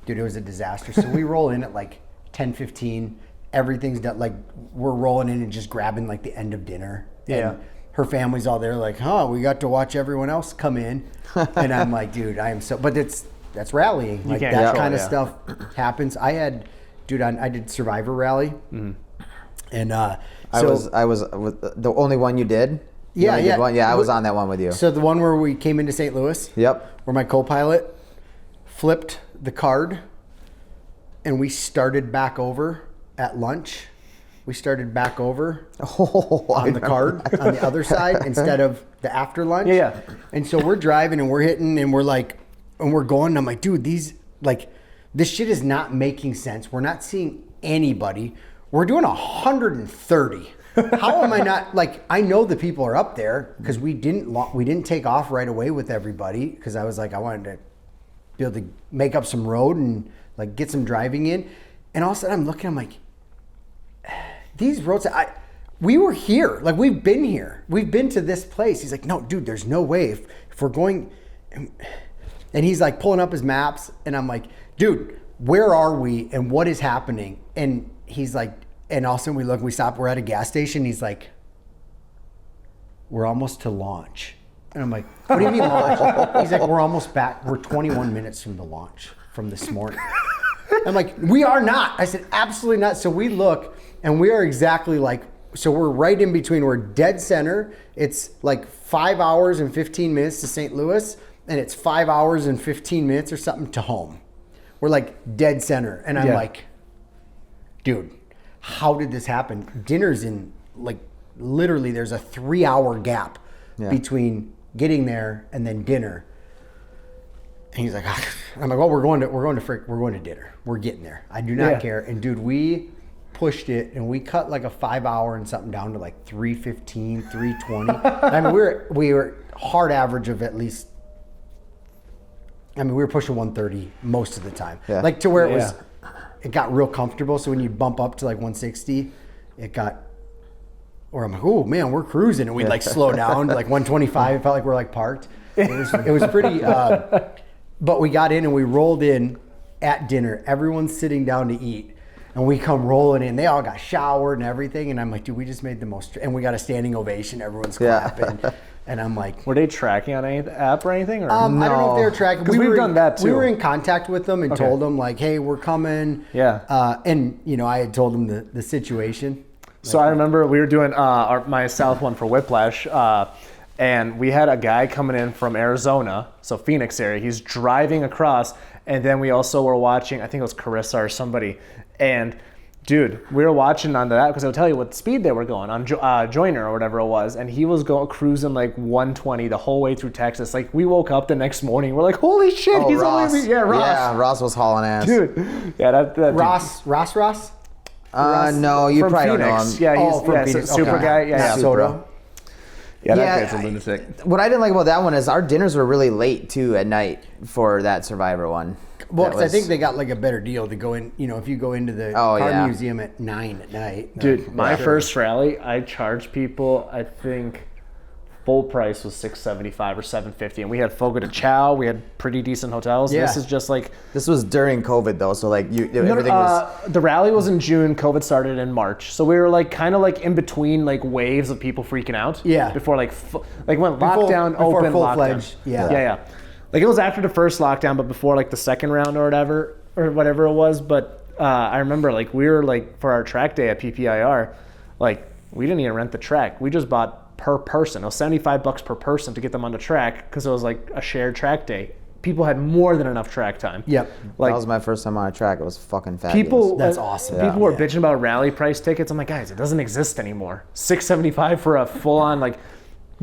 Dude, it was a disaster. So we roll in at like 10:15. Everything's done. Like, we're rolling in and just grabbing like the end of dinner. Yeah. And her family's all there like, we got to watch everyone else come in. And I'm like, dude, I am so, but that's rallying. Like, can't that control kind of it, yeah. stuff happens. I did Survivor Rally. Mm-hmm. And I was the only one you did? You Yeah, only did yeah. one? Yeah, I was on that one with you. so the one where we came into St. Louis. Yep. Where my co-pilot flipped the card and we started back over at lunch. We started back over on the card on the other side instead of the after lunch. Yeah. And so we're driving and we're hitting and we're like, and we're going. And I'm like, dude, this shit is not making sense. We're not seeing anybody. We're doing 130. How am I not, like, I know the people are up there because we didn't take off right away with everybody because I was like, I wanted to be able to make up some road and like get some driving in. And all of a sudden I'm looking, I'm like, these roads, we were here. Like, we've been here. We've been to this place. He's like, no, dude, there's no way. If we're going, And he's like pulling up his maps, and I'm like, dude, where are we and what is happening? And he's like, and all of a sudden we look, we stop, we're at a gas station. He's like, we're almost to launch. And I'm like, what do you mean launch? He's like, we're almost back. We're 21 minutes from the launch from this morning. I'm like, we are not. I said, absolutely not. So we look, and we are exactly like, so we're right in between. We're dead center. It's like 5 hours and 15 minutes to St. Louis, and it's 5 hours and 15 minutes or something to home. We're like dead center. And I'm like, dude, how did this happen? Dinner's in like, literally there's a 3 hour gap between getting there and then dinner. And he's like, I'm like, well, we're going to dinner. We're getting there. I do not care. And dude, we pushed it and we cut like a 5 hour and something down to like 3:15, 3:20. I mean, we were hard average of at least, I mean, we were pushing 130 most of the time. Yeah. Like to where it was, it got real comfortable. So when you bump up to like 160, it got, or I'm like, oh man, we're cruising. And we'd like slow down to like 125. It felt like we're like parked. It was pretty, but we got in and we rolled in at dinner. Everyone's sitting down to eat. And we come rolling in. They all got showered and everything. And I'm like, dude, we just made the most. And we got a standing ovation. Everyone's clapping. And I'm like, were they tracking on any app or anything? Or? I don't know if they were tracking. Because we've done that too. We were in contact with them and told them like, hey, we're coming. Yeah. And you know, I had told them the situation. So I remember we were doing my South one for Whiplash. And we had a guy coming in from Arizona, so Phoenix area. He's driving across. And then we also were watching, I think it was Carissa or somebody. And dude, we were watching on that because it'll tell you what speed they were going on Joyner or whatever it was. And he was cruising like 120 the whole way through Texas. Like we woke up the next morning, we're like, holy shit, he's Ross. only Ross. Yeah, Ross was hauling ass. Dude. Yeah, that Ross? No, you from probably Phoenix. don't know him. Yeah, he's from Phoenix. Super Okay. guy. Yeah, Soto. Yeah, that guy's a lunatic. What I didn't like about that one is our dinners were really late too at night for that Survivor one. Well, because I think they got like a better deal to go in. You know, if you go into the car museum at 9 at night. Dude, my first rally, I charged people. I think full price was $675 or $750, and we had Fogo de Chao. We had pretty decent hotels. Yeah. This is just like this was during COVID though, so like everything was. The rally was in June. COVID started in March, so we were like kind of like in between like waves of people freaking out. Yeah. Before like when lockdown opened, full-fledged. Yeah. Like it was after the first lockdown, but before like the second round or whatever it was. But I remember like we were like for our track day at PPIR, like we didn't even rent the track. We just bought per person. It was $75 per person to get them on the track because it was like a shared track day. People had more than enough track time. Yep. Like, that was my first time on a track. It was fucking fabulous. People, that's awesome. People were bitching about rally price tickets. I'm like, guys, it doesn't exist anymore. $675 for a full on like.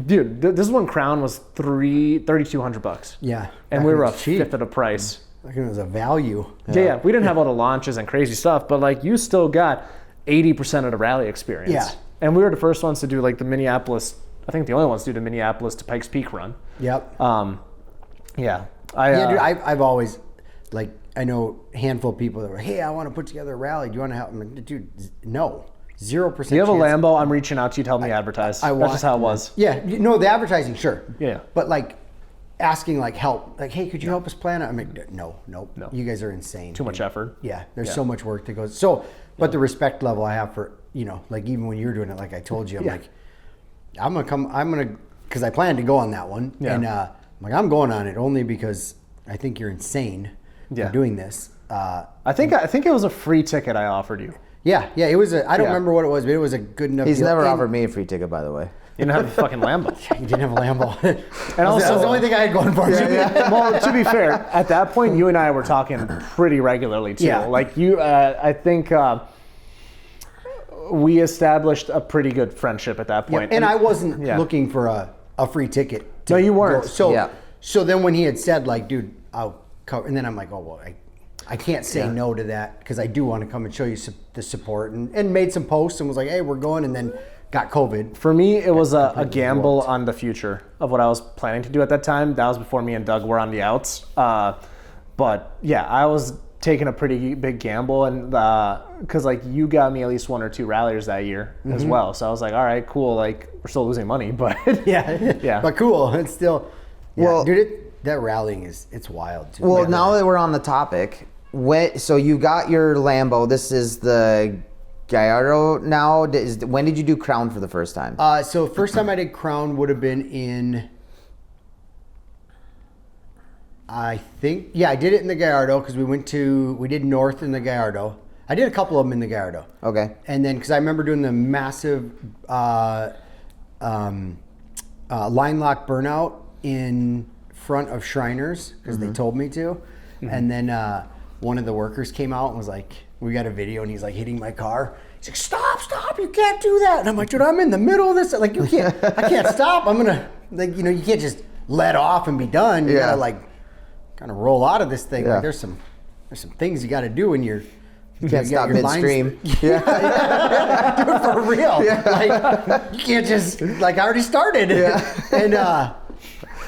Dude, this one Crown was $3,200. Yeah, and we were a fifth of the price. Like it was a value. Yeah, we didn't have all the launches and crazy stuff, but like you still got 80% of the rally experience. Yeah, and we were the first ones to do like the Minneapolis. I think the only ones to do the Minneapolis to Pikes Peak run. Yep. Yeah. Dude, I've always like I know a handful of people that were, hey, I want to put together a rally. Do you want to help? I'm like, dude, no. 0%. You have a Lambo, I'm reaching out to you to help me advertise. That's just how it was. Yeah, no, the advertising, sure. Yeah. But like asking like help, like, hey, could you help us plan it? I'm like, no. You guys are insane. Too much effort. Yeah, there's so much work that goes. So, but the respect level I have for, you know, like even when you're doing it, like I told you, I'm like, because I planned to go on that one. Yeah. And I'm like, I'm going on it only because I think you're insane for doing this. I think it was a free ticket I offered you. Yeah, it was I don't remember what it was, but it was a good enough He's deal. never offered me a free ticket, by the way. You didn't have a fucking Lambo. You didn't have a Lambo. And also, that was the only thing I had going for me. Well, to be fair, at that point, you and I were talking pretty regularly too. Yeah. Like you, I think we established a pretty good friendship at that point. Yeah, and I wasn't looking for a free ticket. No, you weren't. So then when he had said like, dude, I'll cover, and then I'm like, oh well, I can't say no to that because I do want to come and show you the support and made some posts and was like, hey, we're going, and then got COVID. For me, it was a gamble on the future of what I was planning to do at that time. That was before me and Doug were on the outs. But yeah, I was taking a pretty big gamble, and because like you got me at least 1 or 2 rallies that year as well. So I was like, all right, cool. Like we're still losing money, but yeah. But cool. It's still, well, dude. that rallying it's wild too. Well, now that we're on the topic, so you got your Lambo. This is the Gallardo now. When did you do Crown for the first time? So first time I did Crown would have been in, I think, yeah, I did it in the Gallardo because we did North in the Gallardo. I did a couple of them in the Gallardo. Okay. And then, because I remember doing the massive line lock burnout in front of Shriners because they told me to. And then one of the workers came out and was like, we got a video and he's like hitting my car. He's like, stop, you can't do that. And I'm like, dude, I'm in the middle of this. Like, I can't stop. I'm going to, like, you can't just let off and be done. You gotta like kind of roll out of this thing. Like there's some things you got to do when you can't stop midstream. Dude, for real. Like, you can't just, like, I already started.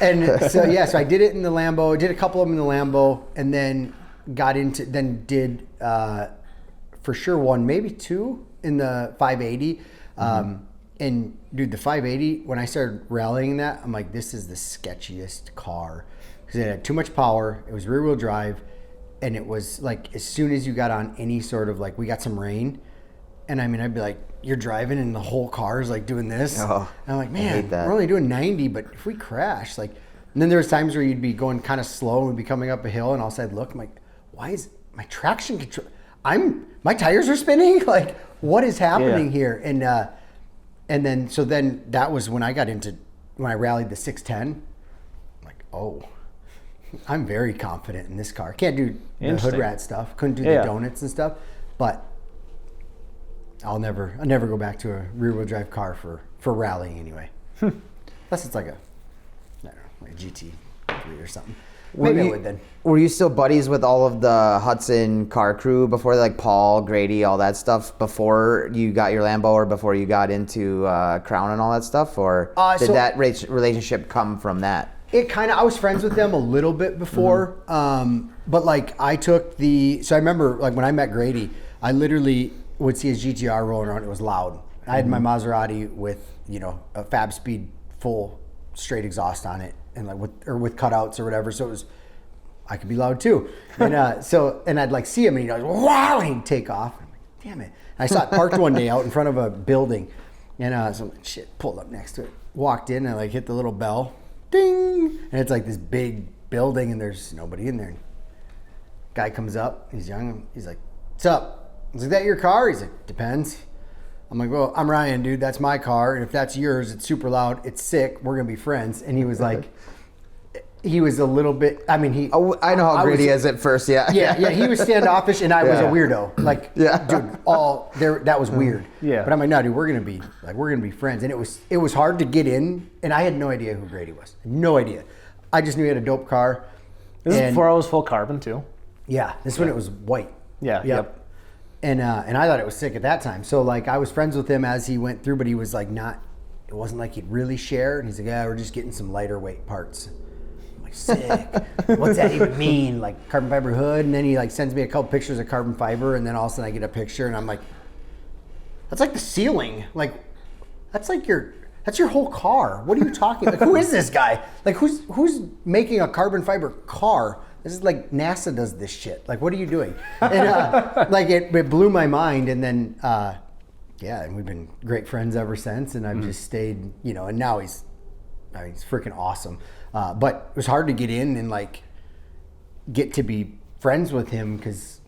And so I did it in the Lambo, did a couple of them in the Lambo, and then did for sure one, maybe two in the 580. And dude, the 580, when I started rallying that, I'm like, this is the sketchiest car. Because it had too much power, it was rear wheel drive, and it was like, as soon as you got on any sort of, like, we got some rain, and I mean, I'd be like, you're driving and the whole car is like doing this. And I'm like, man, we're only doing 90, but if we crash, like, and then there was times where you'd be going kind of slow and we'd be coming up a hill, and all of a sudden I'd look, I'm like, why is my traction control, my tires are spinning? Like, what is happening here? And then that was when I rallied the 610. I'm like, oh, I'm very confident in this car. Can't do the hood rat stuff. Couldn't do the donuts and stuff. But I'll never go back to a rear wheel drive car for rallying anyway. Unless it's like a GT3 or something. Maybe I would then. Were you still buddies with all of the Hudson car crew before, like Paul, Grady, all that stuff, before you got your Lambo or before you got into Crown and all that stuff? Or did that relationship come from that? I was friends with them a little bit before, but like I remember like when I met Grady, I literally would see his GTR rolling around. It was loud. I had my Maserati with, a Fab Speed full straight exhaust on it, and like with cutouts or whatever. So it was, I could be loud too. And and I'd like see him and he'd go, wow, and he'd take off. I'm like, damn it. And I saw it parked one day out in front of a building, and so I'm like, shit, pulled up next to it, walked in, and I like hit the little bell. Ding! And it's like this big building and there's nobody in there. Guy comes up, he's young, he's like, what's up? I was like, that your car? He's like, depends. I'm like, well, I'm Ryan, dude, that's my car, and if that's yours, it's super loud, it's sick, we're gonna be friends. And he was like, he was a little bit, I mean, I know how Grady is at first, yeah, he was standoffish and I was a weirdo. Like, dude, that was weird. Yeah. But I'm like, no, dude, we're gonna be friends. And it was hard to get in, and I had no idea who Grady was. No idea. I just knew he had a dope car. This is before I was full carbon too. Yeah, this is when it was white. Yeah. Yep. And I thought it was sick at that time. So like I was friends with him as he went through, but he was like it wasn't like he'd really share. And he's like, yeah, we're just getting some lighter weight parts. Sick. What's that even mean? Like carbon fiber hood? And then he like sends me a couple pictures of carbon fiber, and then all of a sudden I get a picture and I'm like, that's like the ceiling. Like that's your whole car. What are you talking? Like, who is this guy? Like who's making a carbon fiber car? This is like NASA does this shit. Like, what are you doing? And like it blew my mind. And then and we've been great friends ever since. And I've just stayed, and now he's freaking awesome. But it was hard to get in and like get to be friends with him because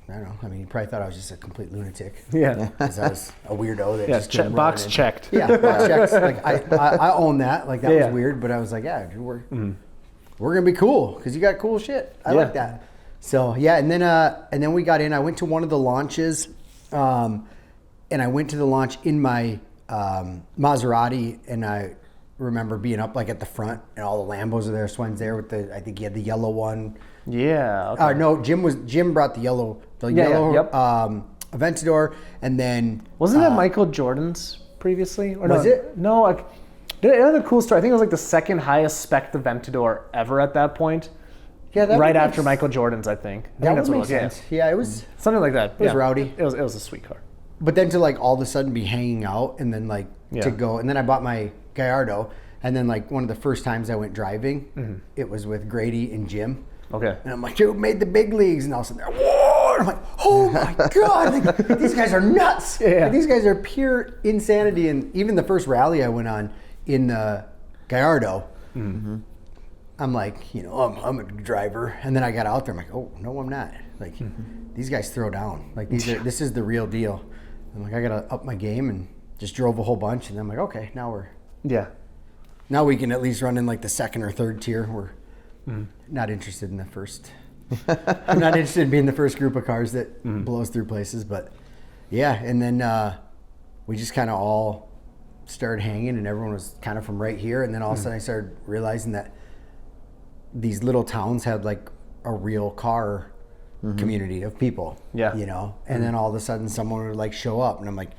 I don't know. I mean, he probably thought I was just a complete lunatic. Yeah, because I was a weirdo that just box checked. Yeah, box checks. Like I own that. Like that was weird, but I was like, yeah, dude, we're gonna be cool because you got cool shit. I like that. So yeah, and then we got in. I went to one of the launches, and I went to the launch in my Maserati, and I remember being up like at the front, and all the Lambos are there. Swen's there with I think he had the yellow one. Yeah. Okay. No, Jim brought the yellow Aventador, and then wasn't that Michael Jordan's previously? Or was it? No, another cool story. I think it was like the second highest spec Aventador ever at that point. Yeah, that right after Michael Jordan's, I think. I think that's what it was. Sense. Yeah, it was something like that. It was rowdy. It was a sweet car. But then to like all of a sudden be hanging out, and then like to go, and then I bought my Gallardo, And then like one of the first times I went driving, it was with Grady and Jim. Okay. And I'm like, dude, made the big leagues. And all of a sudden, they're, whoa! And I'm like, oh my God, like, these guys are nuts. Yeah. Like, these guys are pure insanity. And even the first rally I went on in Gallardo, I'm like, you know, I'm a driver. And then I got out there, I'm like, oh, no, I'm not. Like, these guys throw down. Like, this is the real deal. I'm like, I got to up my game, and just drove a whole bunch. And I'm like, okay, now we can at least run in like the second or third tier. We're not interested in the first. I'm not interested in being the first group of cars that blows through places. But yeah, and then we just kind of all started hanging, and everyone was kind of from right here. And then all of a sudden I started realizing that these little towns had like a real car community of people, you know, and then all of a sudden someone would like show up, and I'm like,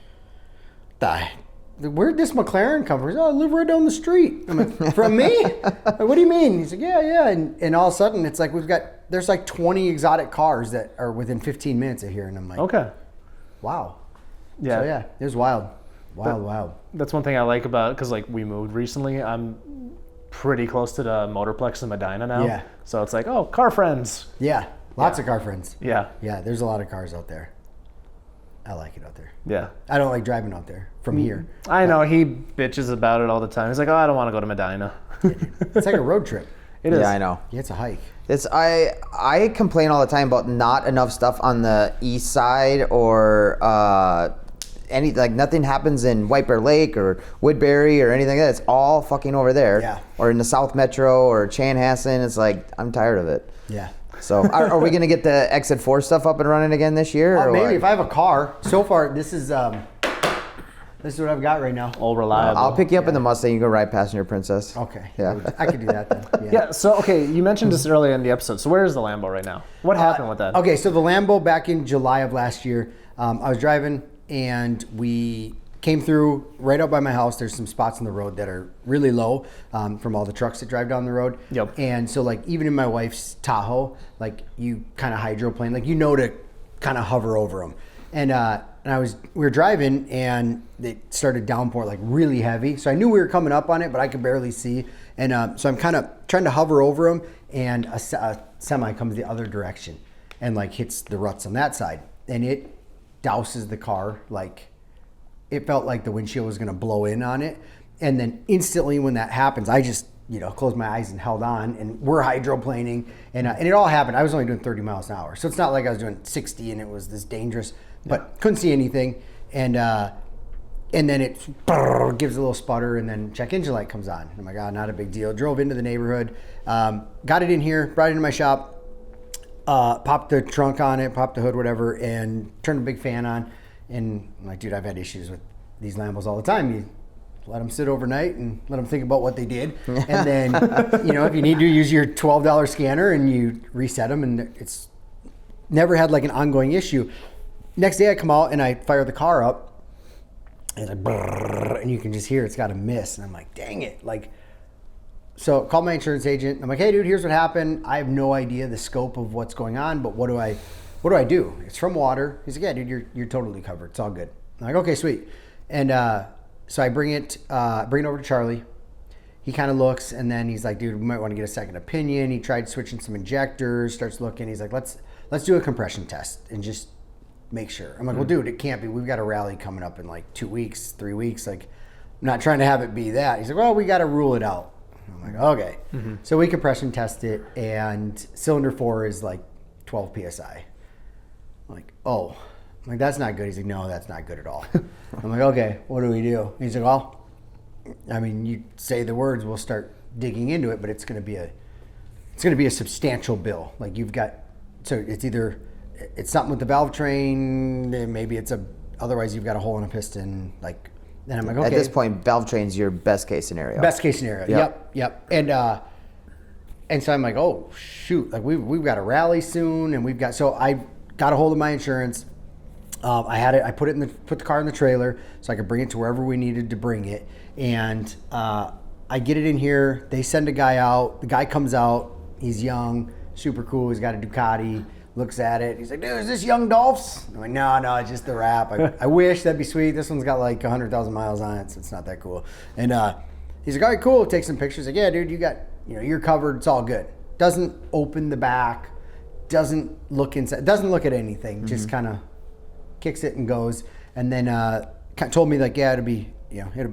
where'd this McLaren come from? Oh, I live right down the street. I'm like, from me? Like, what do you mean? He's like, yeah. And all of a sudden it's like, there's like 20 exotic cars that are within 15 minutes of here. And I'm like, okay, wow. Yeah. So yeah, it was wild. Wild. That's one thing I like about it, because like we moved recently. I'm pretty close to the Motorplex in Medina now. Yeah. So it's like, oh, car friends. Yeah. Lots of car friends. Yeah. Yeah, there's a lot of cars out there. I like it out there. Yeah. I don't like driving out there from here. I know. He bitches about it all the time. He's like, oh, I don't want to go to Medina. It's like a road trip. It is. Yeah, I know. Yeah, it's a hike. I complain all the time about not enough stuff on the east side, or nothing happens in White Bear Lake or Woodbury or anything like that. It's all fucking over there. Yeah. Or in the South Metro or Chanhassen. It's like, I'm tired of it. Yeah. So are we going to get the Exit 4 stuff up and running again this year? Or maybe what? if I have a car. So far, this is what I've got right now. All reliable. I'll pick you up in the Mustang. You go ride Passenger Princess. Okay. Yeah. I could do that then. Yeah. So, okay, you mentioned this earlier in the episode. So where is the Lambo right now? What happened with that? Okay, so the Lambo back in July of last year, I was driving, and we came through right out by my house. There's some spots on the road that are really low from all the trucks that drive down the road. Yep. And so like even in my wife's Tahoe, like you kind of hydroplane, like you know to kind of hover over them. And we were driving, and it started downpour like really heavy. So I knew we were coming up on it, but I could barely see. And so I'm kind of trying to hover over them, and a semi comes the other direction and like hits the ruts on that side, and it douses the car. Like it felt like the windshield was going to blow in on it. And then instantly when that happens, I just, closed my eyes and held on, and we're hydroplaning, and it all happened. I was only doing 30 miles an hour. So it's not like I was doing 60 and it was this dangerous, but couldn't see anything. And then it gives a little sputter, and then check engine light comes on. I'm like, not a big deal. Drove into the neighborhood, got it in here, brought it into my shop, popped the trunk on it, popped the hood, whatever, and turned a big fan on. And I'm like, dude, I've had issues with these Lambos all the time. You let them sit overnight and let them think about what they did. And then, if you need to, use your $12 scanner and you reset them, and it's never had like an ongoing issue. Next day I come out and I fire the car up, and it's like, brrr, and you can just hear it's got a miss. And I'm like, dang it. So called my insurance agent. I'm like, hey dude, here's what happened. I have no idea the scope of what's going on, but what do I do? It's from water. He's like, yeah, dude, you're totally covered. It's all good. I'm like, okay, sweet. And so I bring it over to Charlie. He kind of looks, and then he's like, dude, we might want to get a second opinion. He tried switching some injectors, starts looking. He's like, let's do a compression test and just make sure. I'm like, well, dude, it can't be. We've got a rally coming up in like 2 weeks, 3 weeks. Like, I'm not trying to have it be that. He's like, well, we got to rule it out. I'm like, okay. So we compression test it, and cylinder 4 is like 12 PSI. I'm like, oh. I'm like, that's not good. He's like, no, that's not good at all. I'm like, okay, what do we do? He's like, well, I mean, you say the words, we'll start digging into it, but it's going to be a substantial bill. Like so it's something with the valve train, maybe otherwise you've got a hole in a piston. Like, and I'm like, okay. At this point, valve train's your best case scenario. Best case scenario. Yep. And so I'm like, oh shoot, like we've got a rally soon, and so I got a hold of my insurance. I put the car in the trailer so I could bring it to wherever we needed to bring it. And I get it in here. They send a guy out. The guy comes out. He's young, super cool. He's got a Ducati. Looks at it. He's like, dude, is this Young Dolph's? I'm like, no, it's just the wrap. I wish that'd be sweet. This one's got like 100,000 miles on it, so it's not that cool. And He's like, all right, cool. Take some pictures. Like, yeah, dude, you're covered. It's all good. Doesn't open the back. Doesn't look inside. Doesn't look at anything. Just kind of kicks it and goes. And then told me like, yeah, it'll be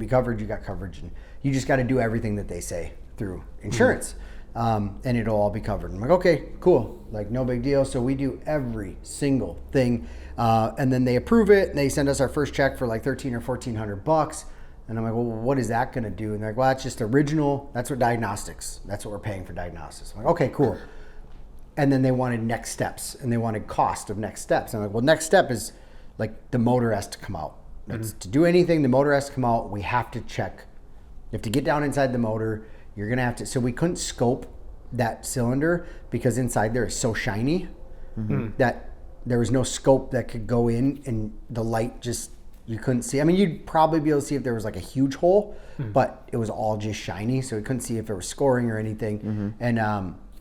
covered. You got coverage, and you just got to do everything that they say through insurance, and it'll all be covered. I'm like, okay, cool. Like, no big deal. So we do every single thing, and then they approve it. And they send us our first check for like $1,300 or $1,400. And I'm like, well, what is that going to do? And they're like, well, that's just original. That's what diagnostics. That's what we're paying for diagnostics. I'm like, okay, cool. And then they wanted next steps, and they wanted cost of next steps. And I'm like, well, next step is like the motor has to come out. To do anything, the motor has to come out. We have to check. You have to get down inside the motor. You're going to have to. So we couldn't scope that cylinder because inside there is so shiny that there was no scope that could go in, and the light just, you couldn't see. I mean, you'd probably be able to see if there was like a huge hole, but it was all just shiny. So we couldn't see if it was scoring or anything. And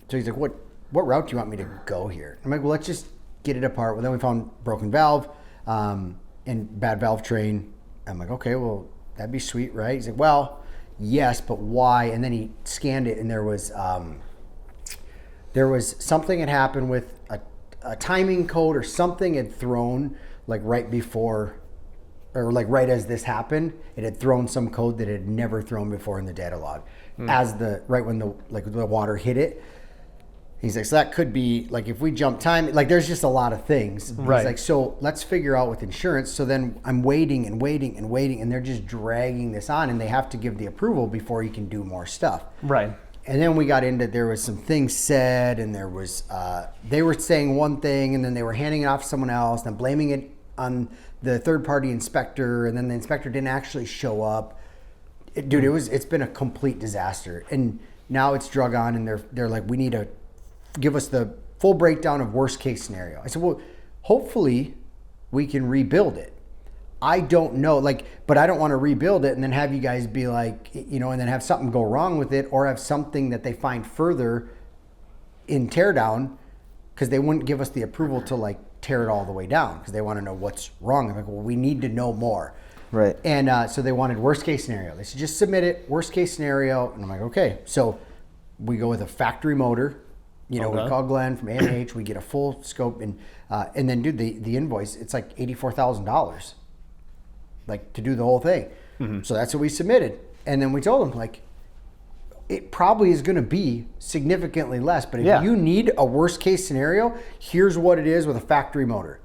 so he's like, what route do you want me to go here? I'm like, well, let's just get it apart. Well, then we found broken valve and bad valve train. I'm like, okay, well, that'd be sweet, right? He's like, well, yes, but why? And then he scanned it, and there was something had happened with a timing code, or something had thrown like right before, or like right as this happened, it had thrown some code that it had never thrown before in the data log. Right when the water hit it. He's like, so that could be like, if we jump time, like there's just a lot of things. Right. He's like, so let's figure out with insurance. So then I'm waiting, and they're just dragging this on, and they have to give the approval before you can do more stuff. Right. And then we got into, there was some things said, and there was, they were saying one thing, and then they were handing it off to someone else, and blaming it on the third party inspector, and then the inspector didn't actually show up. It's been a complete disaster. And now it's drug on, and they're like, we need to give us the full breakdown of worst case scenario. I said, well, hopefully we can rebuild it. I don't know, but I don't want to rebuild it and then have you guys be like, and then have something go wrong with it, or have something that they find further in teardown, because they wouldn't give us the approval to tear it all the way down, because they want to know what's wrong. I'm like, well, we need to know more. Right. And so they wanted worst case scenario. They said, just submit it, worst case scenario. And I'm like, okay. So we go with a factory motor. We call Glenn from A&H. We get a full scope, and then, dude, the invoice, it's like $84,000, to do the whole thing. So that's what we submitted, and then we told them it probably is going to be significantly less, but if you need a worst case scenario, here's what it is with a factory motor.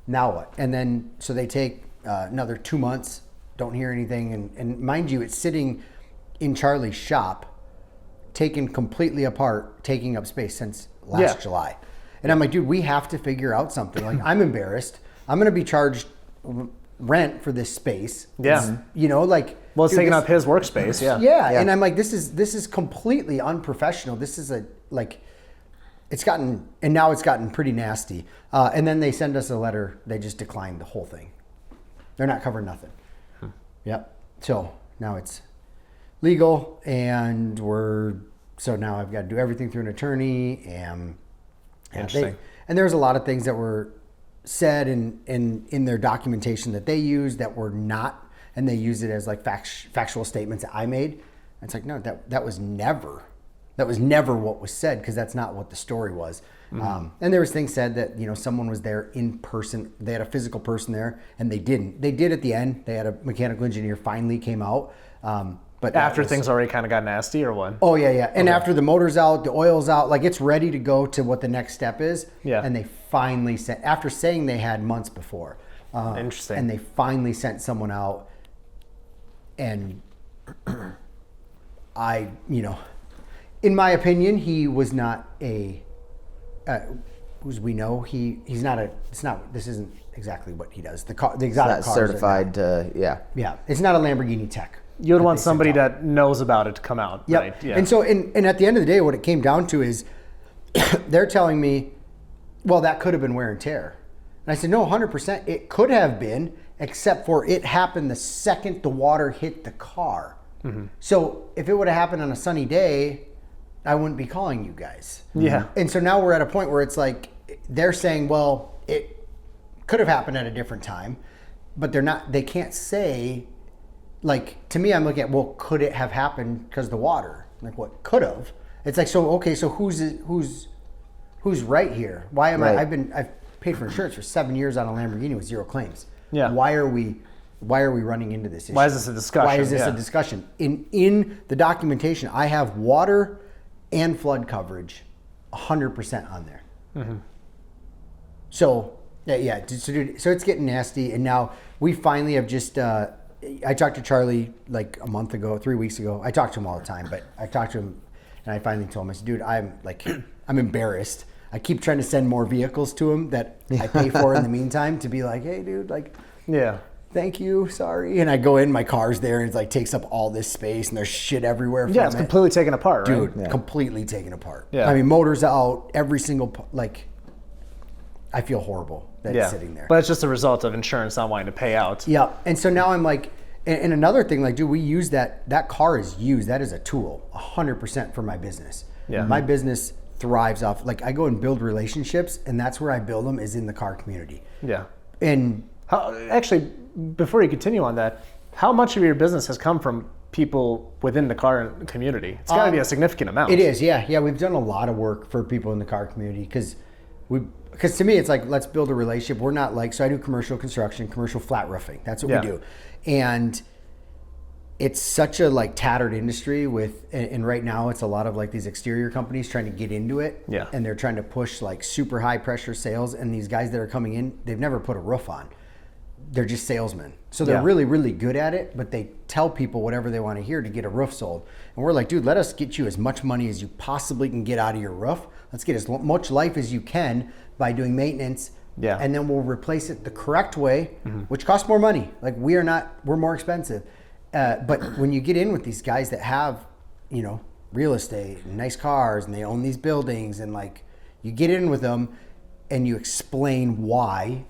Now what? And then so they take another 2 months, don't hear anything, and mind you, it's sitting in Charlie's shop, taken completely apart, taking up space since last July. And I'm like, dude, we have to figure out something. I'm embarrassed. I'm going to be charged rent for this space. Yeah. Well, it's taking up his workspace. Yeah. And I'm like, this is completely unprofessional. This is now it's gotten pretty nasty. And then they send us a letter. They just declined the whole thing. They're not covering nothing. Yep. So now it's legal, and so now I've got to do everything through an attorney, and interesting. And there's a lot of things that were said in their documentation that they use that were not, and they use it as factual statements that I made. It's like, no, that was never what was said, because that's not what the story was. And there was things said that someone was there in person. They had a physical person there, and they didn't. They did at the end. They had a mechanical engineer finally came out. But after things already kind of got nasty, or what? Oh yeah. And after the motor's out, the oil's out, it's ready to go to what the next step is. Yeah. And they finally sent, after saying they had months before. Interesting. And they finally sent someone out, and in my opinion, he was not as we know, he's not this isn't exactly what he does. The exotic cars certified. Yeah. It's not a Lamborghini tech. You would want somebody that knows about it to come out. Yep. Right? Yeah. And so, and at the end of the day, what it came down to is they're telling me, well, that could have been wear and tear. And I said, no, 100%. It could have been, except for it happened the second the water hit the car. So if it would have happened on a sunny day, I wouldn't be calling you guys. Yeah. And so now we're at a point where it's they're saying, well, it could have happened at a different time, but they can't say like, to me, I'm looking at, well, could it have happened because of the water? Like, what could have? It's like, so, okay, so who's right here? Why am I've paid for insurance for 7 years on a Lamborghini with 0 claims. Yeah. Why are we running into this issue? Why is this a discussion? Why is this a discussion? In the documentation, I have water and flood coverage 100% on there. Mm-hmm. So, so it's getting nasty. And now we finally have just, I talked to Charlie like a month ago, 3 weeks ago. I talk to him all the time, but I talked to him and I finally told him, I said, dude, I'm embarrassed. I keep trying to send more vehicles to him that I pay for in the meantime to be like, hey, dude, like, thank you, sorry. And I go in, my car's there, and it's like takes up all this space, and there's shit everywhere. Yeah, it's completely taken apart, right? Dude, completely taken apart. Yeah. I mean, motors out, every single, like, I feel horrible that it's sitting there. But it's just a result of insurance not wanting to pay out. Yeah, and so now I'm like, and another thing, like, dude, we use that car is used. That is a tool, 100% for my business. Yeah. My business thrives off, like, I go and build relationships, and that's where I build them, is in the car community. Yeah. And actually, before you continue on that, how much of your business has come from people within the car community? It's got to be a significant amount. It is, yeah. Yeah, we've done a lot of work for people in the car community because to me, it's like, let's build a relationship. We're not like, so I do commercial construction, commercial flat roofing. That's what we do. And it's such a like tattered industry and right now it's a lot of like these exterior companies trying to get into it. Yeah. And they're trying to push like super high pressure sales. And these guys that are coming in, they've never put a roof on. They're just salesmen. So they're really, really good at it, but they tell people whatever they want to hear to get a roof sold. And we're like, dude, let us get you as much money as you possibly can get out of your roof. Let's get as much life as you can by doing maintenance. Yeah. And then we'll replace it the correct way, which costs more money. Like we're more expensive. But when you get in with these guys that have, real estate and nice cars and they own these buildings and like you get in with them and you explain why,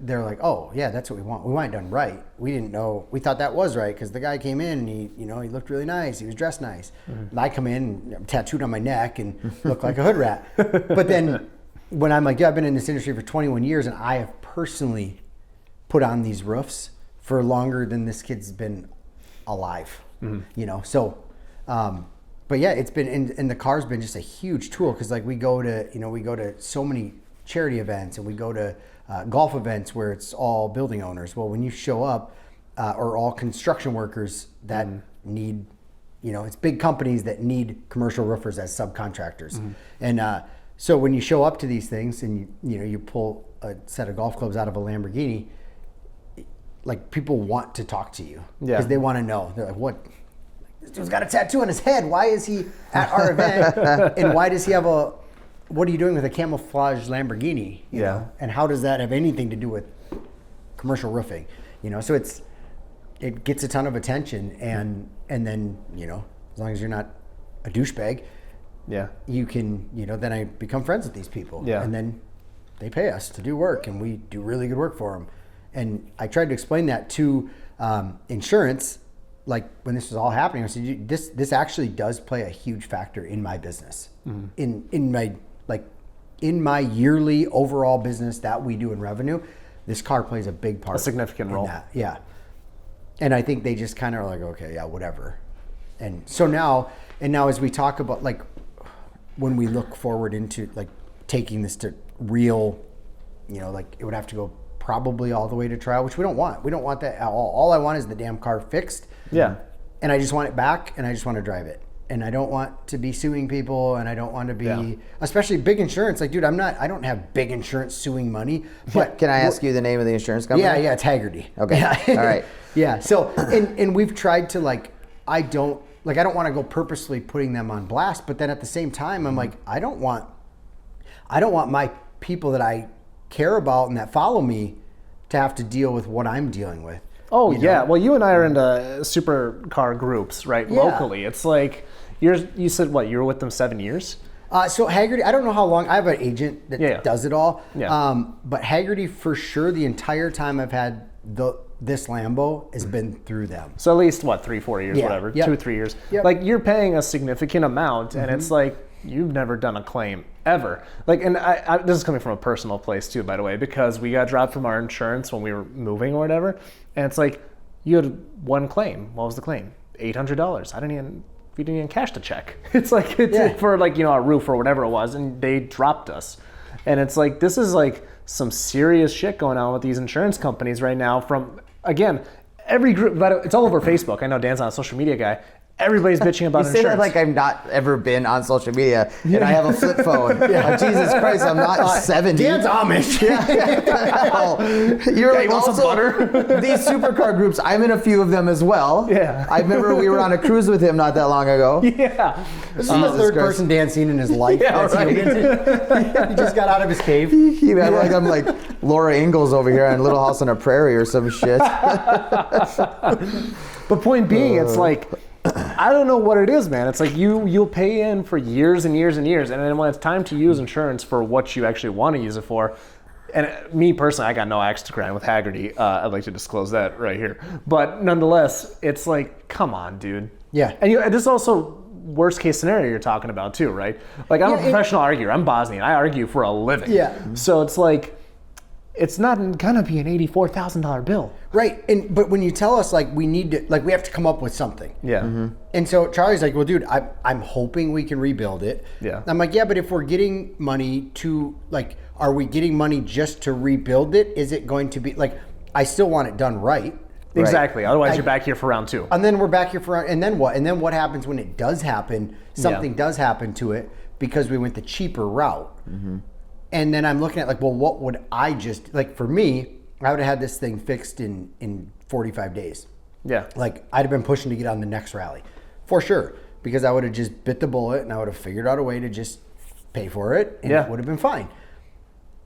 they're like, oh yeah, that's what we want. We want it done right. We didn't know, we thought that was right because the guy came in and he looked really nice. He was dressed nice. And I come in, I'm tattooed on my neck and look like a hood rat. But then when I'm like, I've been in this industry for 21 years and I have personally put on these roofs for longer than this kid's been alive, so but yeah, it's been and the car's been just a huge tool because like we go to so many charity events and we go to golf events where it's all building owners. Well, when you show up or all construction workers that need, it's big companies that need commercial roofers as subcontractors. And so when you show up to these things and you pull a set of golf clubs out of a Lamborghini, like people want to talk to you because they want to know. They're like, what? This dude's got a tattoo on his head. Why is he at our event? And why does he have what are you doing with a camouflage Lamborghini? You know? And how does that have anything to do with commercial roofing? So it gets a ton of attention and then, as long as you're not a douchebag, you can, then I become friends with these people. Yeah. And then they pay us to do work and we do really good work for them. And I tried to explain that to insurance, like when this was all happening. I said, this actually does play a huge factor in my business, in my yearly overall business that we do in revenue. This car plays a big part, a significant role. That. Yeah, and I think they just kind of are like, okay, yeah, whatever. And so now as we talk about like when we look forward into like taking this to real, like it would have to go probably all the way to trial, which we don't want. We don't want that at all. All I want is the damn car fixed. Yeah. And I just want it back and I just want to drive it. And I don't want to be suing people and I don't want to be, especially big insurance. Like, dude, I don't have big insurance suing money. But can I ask you the name of the insurance company? Yeah, it's Haggerty. Okay. Yeah. All right. Yeah. So, and we've tried to like, I don't want to go purposely putting them on blast, but then at the same time, I'm like, I don't want my people that I care about and that follow me to have to deal with what I'm dealing with. Oh yeah. Well, you and I are into supercar groups, right? Yeah. Locally. It's like you said what, you were with them 7 years? So Haggerty, I don't know how long. I have an agent that does it all. Yeah. But Haggerty, for sure, the entire time I've had this Lambo has been through them. So at least what, 3-4 years, whatever, 2-3 years. Yep. Like you're paying a significant amount, and it's like you've never done a claim ever. Like, and I this is coming from a personal place too, by the way, because we got dropped from our insurance when we were moving or whatever, and it's like You had one claim. What was the claim? $800. We didn't even cash the check. It's like, for like, a roof or whatever it was, and they dropped us. And it's like, this is like some serious shit going on with these insurance companies right now from, again, every group, but it's all over Facebook. I know Dan's not a social media guy. Everybody's bitching about insurance. You say that like I've not ever been on social media, and I have a flip phone. Jesus Christ, I'm not 70. Dan's Amish. You're like, want some butter? These supercar groups, I'm in a few of them as well. Yeah. I remember we were on a cruise with him not that long ago. Yeah. This is the third person Dan's seen in his life. Yeah, right. He just got out of his cave. I'm like Laura Ingalls over here on Little House on a Prairie or some shit. But point being, it's like, I don't know what it is, man. It's like you'll pay in for years and years and years, and then when it's time to use insurance for what you actually want to use it for, and me personally, I got no axe to grind with Haggerty. I'd like to disclose that right here. But nonetheless, it's like, come on, dude. Yeah. And this is also worst case scenario you're talking about too, right? Like, I'm a professional arguer. I'm Bosnian. I argue for a living. Yeah. So it's like, it's not gonna be an $84,000 bill. Right, but when you tell us like we need to, like we have to come up with something. Yeah. Mm-hmm. And so Charlie's like, well, dude, I'm hoping we can rebuild it. Yeah. I'm like, yeah, but if we're getting money to, like, are we getting money just to rebuild it? Is it going to be, like, I still want it done right. Exactly. Otherwise, you're back here for round 2. And then we're back here for, and then what? And then what happens when it does happen? Something does happen to it because we went the cheaper route. Mm-hmm. And then I'm looking at like, well, what would I just, like for me, I would have had this thing fixed in 45 days. Yeah. Like I'd have been pushing to get on the next rally for sure, because I would have just bit the bullet and I would have figured out a way to just pay for it and it would have been fine.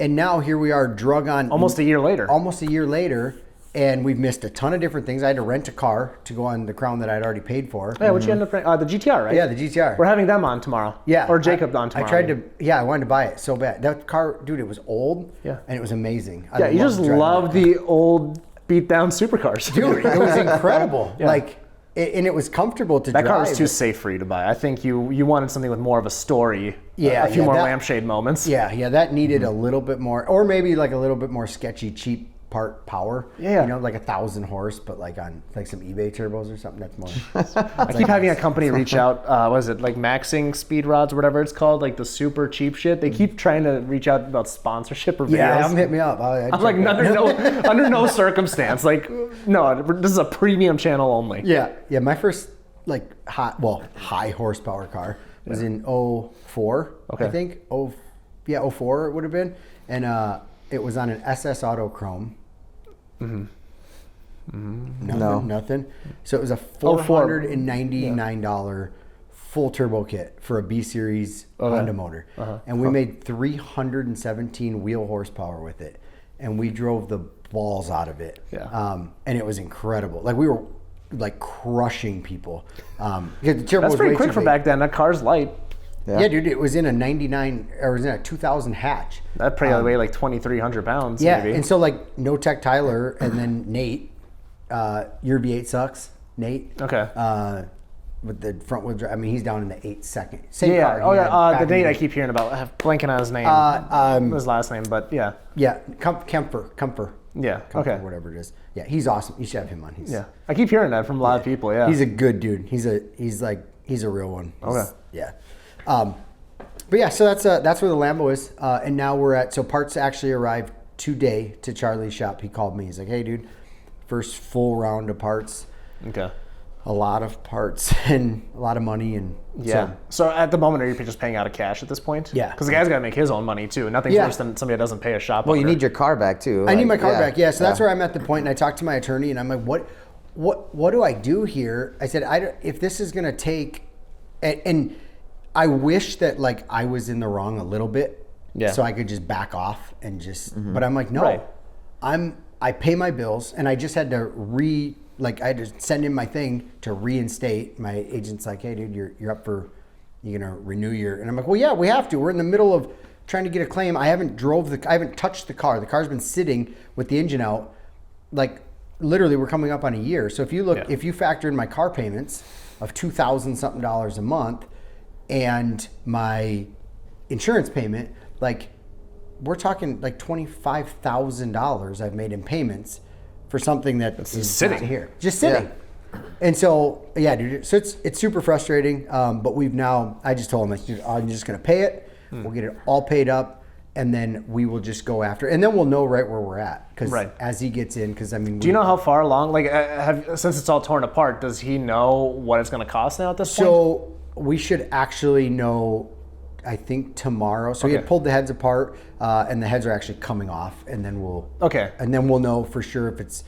And now here we are drug on. Almost a year later. And we've missed a ton of different things. I had to rent a car to go on the Crown that I'd already paid for. Yeah, what you end up renting? The GTR, right? Yeah, the GTR. We're having them on tomorrow. Yeah. Or Jacob on tomorrow. I tried to, I wanted to buy it so bad. That car, dude, it was old. Yeah. And it was amazing. Yeah, you just love the old beat down supercars. Dude, it was incredible. Yeah. Like, and it was comfortable to drive. That car was too safe for you to buy. I think you wanted something with more of a story. Yeah. A few more lampshade moments. Yeah, that needed a little bit more, or maybe like a little bit more sketchy, cheap part power. Yeah. You know, like 1,000 horse, but like on like some eBay turbos or something. That's more. I keep having a company reach out. What is it, like Maxing speed rods or whatever it's called, like the super cheap shit. They keep trying to reach out about sponsorship or videos. Yeah, have them hit me up. I'm like, under no circumstance. Like, no, this is a premium channel only. Yeah. My first like high horsepower car was in 04, I think. 04 it would have been. And it was on an SS Autochrome. Nothing. So it was a $499 full turbo kit for a B series Honda motor, and we made 317 wheel horsepower with it, and we drove the balls out of it. Yeah. And it was incredible. Like we were like crushing people. The turbo That's was pretty way quick too for big. back then. That car's light. Yeah, dude, it was in a 99, or it was in a 2000 hatch. That probably weighed like 2,300 pounds. Yeah, maybe. and so like No Tech Tyler and then Nate, your V8 sucks, Nate. Okay. With the front wheel drive, I mean, he's down in the 8-second. Same Yeah. car. Oh he yeah. had The back Nate in I keep hearing about. I'm blanking on his name. His last name, but yeah. Yeah, Kemper. Yeah. Kemper, Okay. Whatever it is. Yeah, he's awesome. You should have him on. Yeah. I keep hearing that from a lot of people. Yeah. He's a good dude. He's a real one. Okay. Yeah. But yeah, so that's where the Lambo is, and now we're at. So parts actually arrived today to Charlie's shop. He called me. He's like, "Hey, dude, first full round of parts. Okay. A lot of parts and a lot of money and yeah. So at the moment, are you just paying out of cash at this point? Yeah. Because the guy's got to make his own money too. Nothing's worse than somebody that doesn't pay a shop. Well, you need your car back too. I need my car back. Yeah. So that's where I'm at the point, and I talked to my attorney, and I'm like, what do I do here? I said, if this is gonna take, and I wish that like I was in the wrong a little bit, so I could just back off and just. But I'm like, no, Right. I pay my bills, and I just had to I had to send in my thing to reinstate. My agent's like, hey, dude, you're up for, you're gonna renew your, and I'm like, well, yeah, we have to. We're in the middle of trying to get a claim. I haven't touched the car. The car's been sitting with the engine out, like literally we're coming up on a year. So if you look, if you factor in my car payments of $2,000 something a month, and my insurance payment, like we're talking like $25,000 I've made in payments for something that is sitting not here, just sitting. Yeah. And so, yeah, dude. So it's super frustrating. But I just told him, like, dude, I'm just gonna pay it. We'll get it all paid up, and then we will just go after it. And then we'll know right where we're at. Because as he gets in, because I mean, do you know how far along? Like, since it's all torn apart, does he know what it's gonna cost now at this point? So we should actually know, I think tomorrow. So he had pulled the heads apart, and the heads are actually coming off, and then we'll know for sure if it's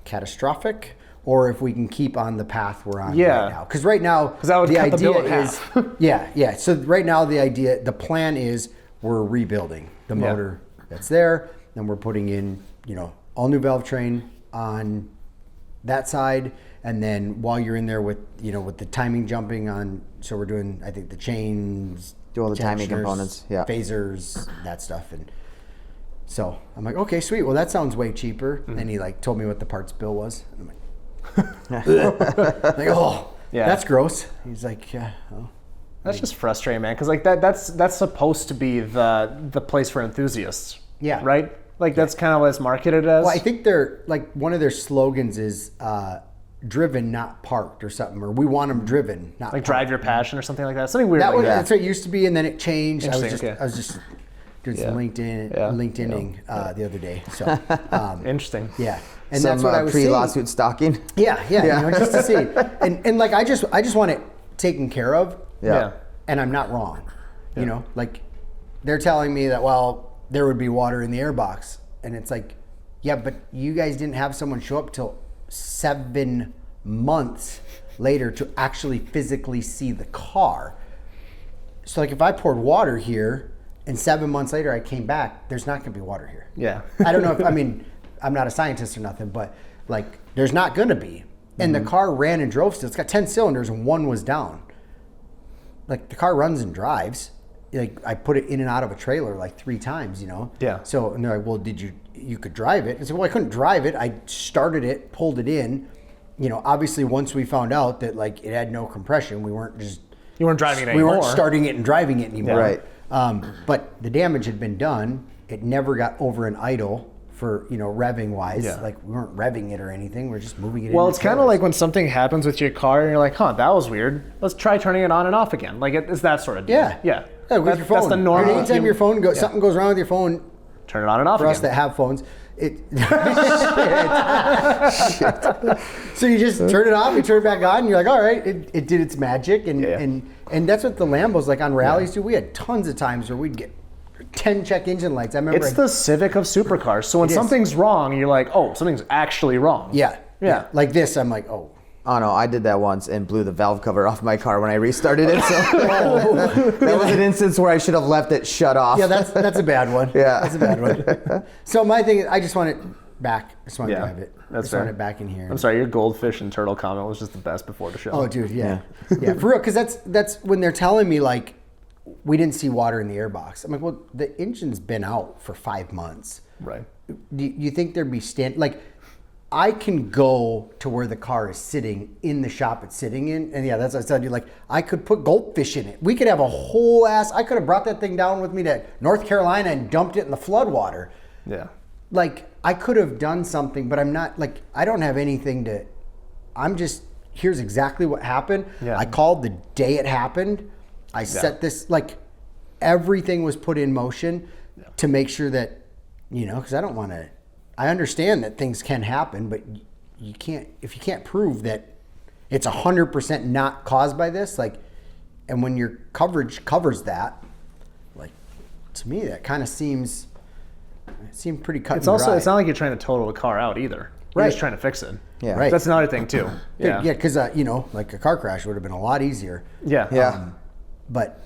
catastrophic or if we can keep on the path we're on right now. Because right now, the idea is So right now the plan is we're rebuilding the motor that's there, and we're putting in all new valve train on that side. And then while you're in there with the timing jumping on, so we're doing, I think, the chains, do all the timing components, phasers, that stuff. And so I'm like, okay, sweet. Well, that sounds way cheaper. And he like told me what the parts bill was. And I'm like, that's gross. He's like, yeah. Oh. That's just frustrating, man. Because like that's supposed to be the place for enthusiasts. Yeah. Right. Like that's kind of what it's marketed as. Well, I think they're like one of their slogans is driven, not parked, or something. Or we want them driven, not like parked. Drive your passion or something like that. Something weird. That's what it used to be, and then it changed. I was just doing some LinkedIning the other day. So interesting. Yeah. And some that's what I was pre-lawsuit stalking. Yeah. Just to see, and like I just want it taken care of. Yeah. And I'm not wrong. Like they're telling me that there would be water in the airbox, and it's like, yeah, but you guys didn't have someone show up till 7 months later to actually physically see the car. So like if I poured water here and 7 months later I came back, there's not gonna be water here. Yeah. I don't know if, I'm not a scientist or nothing, but like there's not gonna be. And the car ran and drove still. It's got 10 cylinders and one was down. Like the car runs and drives. Like I put it in and out of a trailer like 3 times, Yeah. So and they're like, well, you could drive it? I said, well, I couldn't drive it. I started it, pulled it in. Obviously once we found out that like it had no compression, we weren't driving it anymore. We weren't starting it and driving it anymore. Yeah. Right. But the damage had been done. It never got over an idle for, revving wise. Yeah. Like we weren't revving it or anything. We're just moving it Well, in. it's kind of like when something happens with your car and you're like, that was weird. Let's try turning it on and off again. Like it's that sort of deal. Yeah. Yeah. With your phone. That's the normal. Anytime your phone goes, something goes wrong with your phone. Turn it on and off For again. us that have phones, so you just turn it off, you turn it back on, and you're like, all right, it did its magic, and that's what the Lambos like on rallies do. We had tons of times where we'd get 10 check engine lights. I remember it's the Civic of supercars. So when something's wrong, you're like, something's actually wrong. Yeah. Like this, I'm like, Oh no, I did that once and blew the valve cover off my car when I restarted it. So that was an instance where I should have left it shut off. Yeah, that's a bad one. Yeah. That's a bad one. So my thing is, I just want it back. I just want to drive it. That's fair. I just want it back in here. I'm sorry, your goldfish and turtle comment was just the best before the show. Oh, dude, yeah. Yeah, for real, because that's when they're telling me, like, we didn't see water in the airbox. I'm like, well, the engine's been out for 5 months. Right. Do you think there'd be I can go to where the car is sitting in the shop it's sitting in. And that's what I said. Like, I could put goldfish in it. We could have a whole I could have brought that thing down with me to North Carolina and dumped it in the floodwater. Yeah. Like, I could have done something, but I'm not, like, I don't have anything here's exactly what happened. Yeah. I called the day it happened. I set this, like, everything was put in motion to make sure that, because I don't want to, I understand that things can happen, but if you can't prove that it's 100% not caused by this, like, and when your coverage covers that, like, to me, that kind of seemed pretty cut and dry. It's not like you're trying to total the car out either. You're just trying to fix it. Yeah. Right. That's another thing too. Yeah. Yeah, because, like a car crash would have been a lot easier. Yeah. Yeah. But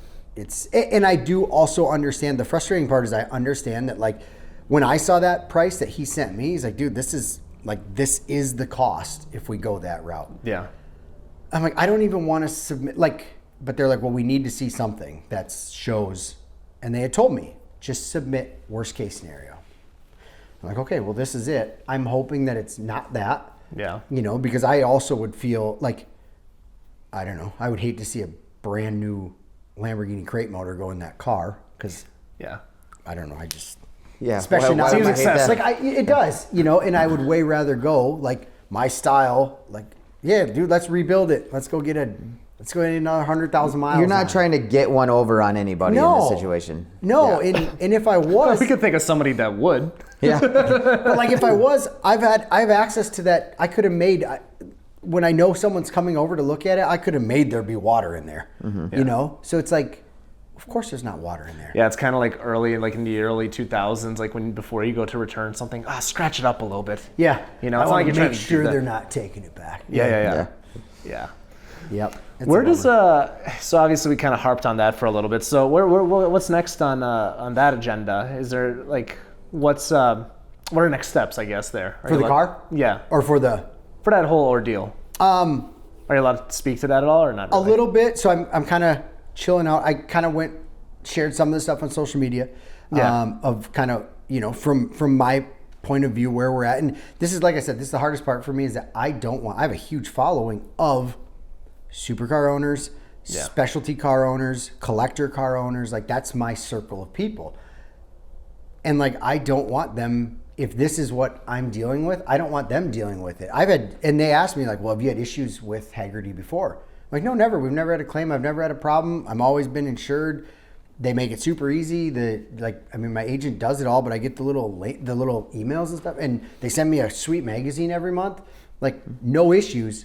and I do also understand, the frustrating part is I understand that, like, when I saw that price that he sent me, he's like, dude, this is the cost if we go that route. Yeah. I'm like, I don't even want to submit, but they're like, well, we need to see something that shows. And they had told me, just submit worst case scenario. I'm like, okay, well, this is it. I'm hoping that it's not that. Yeah. Because I also would feel like, I don't know, I would hate to see a brand new Lamborghini crate motor go in that car because, Yeah. I don't know, Yeah. Especially not would I hate that? like it does, you know, and I would way rather go like my style, like, yeah, dude, let's rebuild it. Let's go get another 100,000 miles. You're not trying to get one over on anybody in this situation. No, Yeah. and if I was, We could think of somebody that would. Yeah. but like if I was, I have access to that. I could have made, when I know someone's coming over to look at it, I could have made there be water in there, you know? So it's like, of course there's not water in there. Yeah, it's kind of like in the early 2000s, like before you go to return something, scratch it up a little bit. Yeah. You know, I it's not like want you're to trying make to do sure that. they're not taking it back. Yeah. Yep. It's Where a does bummer. so obviously we kind of harped on that for a little bit. So what's next on that agenda? Is there like what are next steps? I guess there For the car? Yeah, Or for the... for that whole ordeal. Are you allowed to speak to that at all, or not? A Really? little bit. So I'm kind of chilling out. I kind of shared some of the stuff on social media, of kind of, you know, from my point of view where we're at. And this is, like I said, this is the hardest part for me, is that I have a huge following of supercar owners, specialty car owners, collector car owners. Like, that's my circle of people. And like, I don't want them, if this is what I'm dealing with, I don't want them dealing with it. And they asked me like, well, have you had issues with Hagerty before? I'm like, no, never. We've never had a claim. I've never had a problem. I've always been insured. They make it super easy. My agent does it all, but I get the little emails and stuff, and they send me a sweet magazine every month. Like, no issues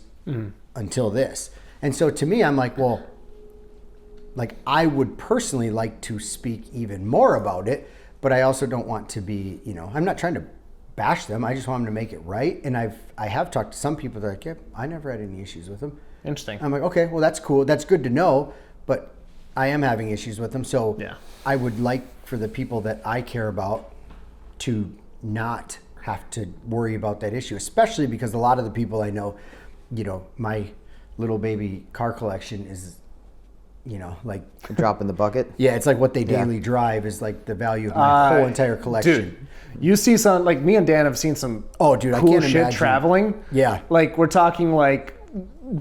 until this. And so to me, I'm like, well, like, I would personally like to speak even more about it, but I also don't want to be, you know, I'm not trying to bash them. I just want them to make it right. And I have talked to some people that are like, yeah, I never had any issues with them. Interesting. I'm like, okay, well, that's cool. That's good to know, but I am having issues with them. So I would like for the people that I care about to not have to worry about that issue, especially because a lot of the people I know, you know, my little baby car collection is, you know, like A drop in the bucket. yeah, it's like what they daily drive is like the value of my whole entire collection. Dude, you see some, like me and Dan have seen some Oh, dude, I cool can't shit imagine. traveling. Yeah. Like, we're talking like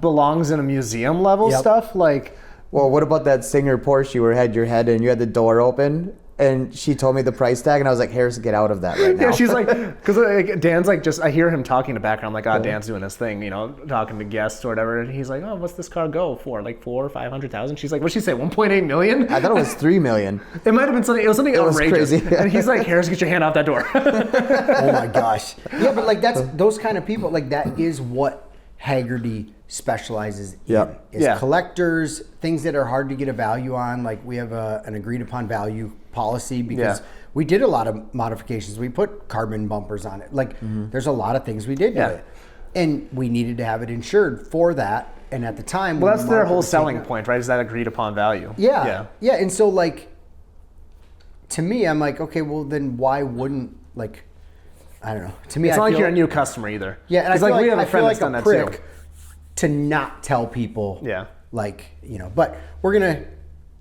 belongs in a museum level Yep. stuff. Like, Well, what about that Singer Porsche where you had your head and you had the door open? And she told me the price tag, and I was like, Harris, get out of that right now. yeah, she's like, because Dan's like, I hear him talking in the background, like, Dan's doing his thing, you know, talking to guests or whatever, and he's like, oh, what's this car go for? Like 400,000 or 500,000? She's like, what'd she say, 1.8 million? I thought it was $3 million. It might have been something. It was something was outrageous. crazy. And he's like, Harris, get your hand off that door. Oh my gosh. Yeah, but like that's those kind of people, like that is what Hagerty specializes in. Yeah. Is Yeah. collectors, things that are hard to get a value on. Like we have an agreed upon value policy because we did a lot of modifications. We put carbon bumpers on it. Like there's a lot of things we did to it. And we needed to have it insured for that. And at the time, Well, when that's the their market whole was selling taking- point, right? Is that agreed upon value? Yeah. And so like, to me, I'm like, okay, well then why wouldn't, like, I don't know. To me, It's I not like feel you're a new customer either. Yeah, and I 'Cause, feel like, we have I a friend feel that's done like that a too. prick to not tell people. Yeah. Like, you know, but we're gonna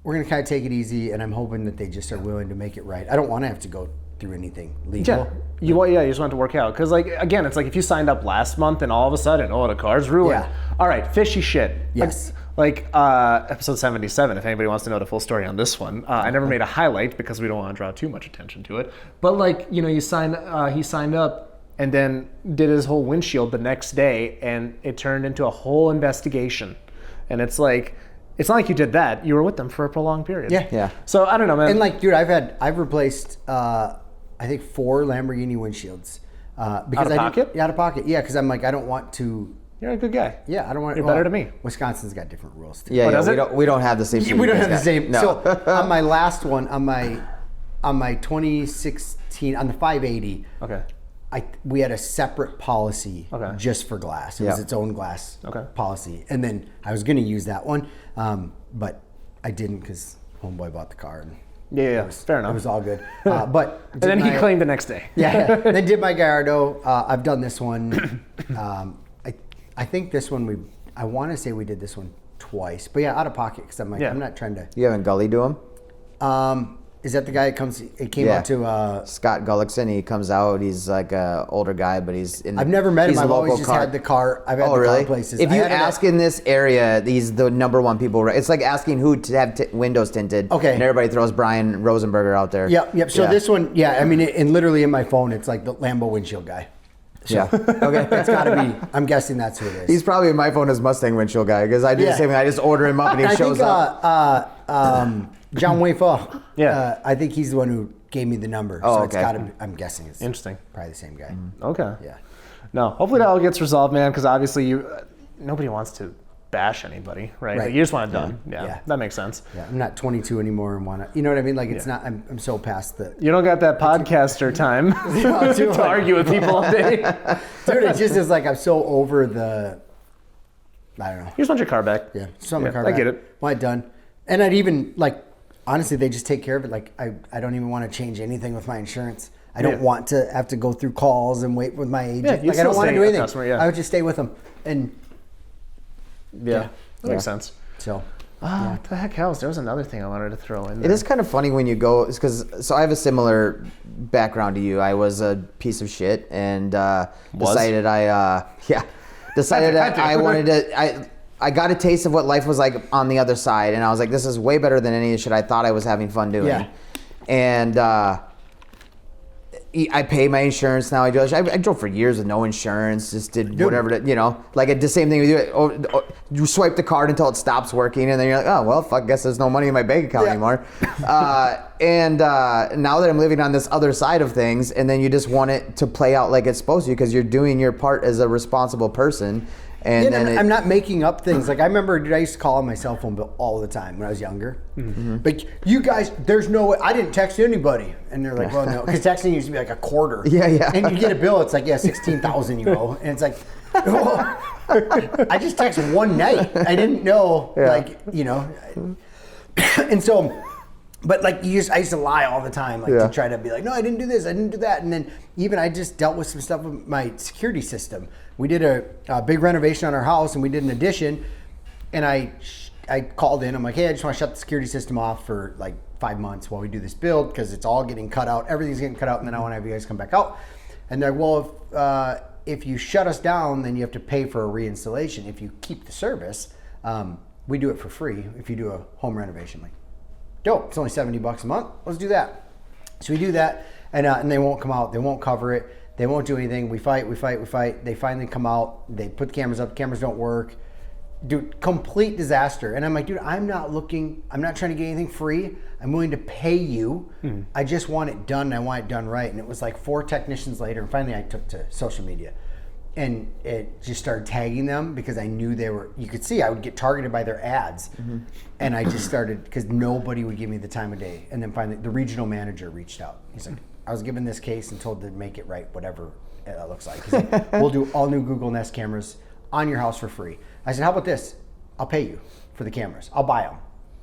kind of take it easy, and I'm hoping that they just are willing to make it right. I don't want to have to go through anything legal. Yeah. You just want it to work out. Because, like, again, it's like if you signed up last month and all of a sudden, the car's ruined. Yeah. All right, fishy shit. Yes. Like episode 77, if anybody wants to know the full story on this one. I never made a highlight because we don't want to draw too much attention to it. But, like, you know, he signed up and then did his whole windshield the next day, and it turned into a whole investigation. And it's like, it's not like you did that. You were with them for a prolonged period. Yeah. So, I don't know, man. And like, dude, I've replaced I think 4 Lamborghini windshields. Because Out of pocket? Yeah, out of pocket. Yeah, because I'm like, I don't want to. You're a good guy. Yeah, I don't want. You're better than me. Wisconsin's got different rules too. Yeah, does it? we don't have the same. We don't have the same. No. So on my last one, on my 2016, on the 580, Okay. we had a separate policy Okay. just for glass. It was its own glass policy. And then I was going to use that one, but I didn't because homeboy bought the car. And Yeah, fair enough. it was all good. But And then he claimed the next day. yeah. Then did my Gallardo. I've done this one. I think this one I want to say we did this one twice. But yeah, out of pocket because I'm like, I'm not trying to. You haven't gully to him? Is that the guy that comes? It came out to Scott Gullickson. He comes out. He's like a older guy, but he's in. I've never met him. I've always just had the car. I've had the car places. If you ask in this area, he's the number one people. It's like asking who to have windows tinted. Okay. And everybody throws Brian Rosenberger out there. Yep. So this one, I mean, and literally in my phone, it's like the Lambo windshield guy. So, okay. That's got to be. I'm guessing that's who it is. He's probably in my phone as Mustang windshield guy because I do the same thing. I just order him up and he shows up. John Wayfa. I think he's the one who gave me the number. So it's got to be, I'm guessing it's interesting. Probably the same guy. Okay. Yeah. No, hopefully that all gets resolved, man, because obviously nobody wants to bash anybody, right? Like, you just want it done. Yeah. That makes sense. Yeah, I'm not 22 anymore and want to, you know what I mean? Like it's not, I'm so past the. You don't got that podcaster time to argue with people all day. Dude, it just is like I'm so over the, I don't know. You just want your car back. Yeah, just want my car back. I get it. Want it done. And I'd even, like, honestly, they just take care of it. Like, I don't even want to change anything with my insurance. I don't want to have to go through calls and wait with my agent. Like, I don't want to do anything. I would just stay with them. And that makes sense. So, what the heck else? There was another thing I wanted to throw in there. It is kind of funny when you go, so I have a similar background to you. I was a piece of shit and decided I wanted to, I got a taste of what life was like on the other side, and I was like, this is way better than any of the shit I thought I was having fun doing. Yeah. And I pay my insurance now. I drove for years with no insurance, just did whatever, like the same thing we do. You swipe the card until it stops working, and then you're like, oh, well, fuck, guess there's no money in my bank account anymore. And now that I'm living on this other side of things, and then you just want it to play out like it's supposed to because you're doing your part as a responsible person. And then I'm not making up things. Like I remember, dude, I used to call on my cell phone bill all the time when I was younger. Mm-hmm. But you guys, there's no way. I didn't text anybody, and they're like, "Well, no," because texting used to be like a quarter. Yeah. And you get a bill, it's like, 16,000. You go, and it's like, well, I just texted one night. I didn't know, and so. But like I used to lie all the time, to try to be like, no, I didn't do this, I didn't do that, and then even I just dealt with some stuff with my security system. We did a big renovation on our house, and we did an addition, and I called in. I'm like, hey, I just want to shut the security system off for like 5 months while we do this build because it's all getting cut out, everything's getting cut out, and then I want to have you guys come back out. And they're like, well, if you shut us down, then you have to pay for a reinstallation. If you keep the service, we do it for free. If you do a home renovation, like. Dope, it's only $70 a month. Let's do that. So we do that, and they won't come out. They won't cover it. They won't do anything. We fight. They finally come out. They put the cameras up. Cameras don't work. Dude, complete disaster. And I'm like, dude, I'm not trying to get anything free. I'm willing to pay you. I just want it done, and I want it done right. And it was like 4 technicians later, and finally I took to social media. And it just started tagging them because I knew you could see I would get targeted by their ads. Mm-hmm. And I just started, because nobody would give me the time of day. And then finally the regional manager reached out. He's like, I was given this case and told to make it right, whatever it looks like. He's like, we'll do all new Google Nest cameras on your house for free. I said, how about this? I'll pay you for the cameras. I'll buy them.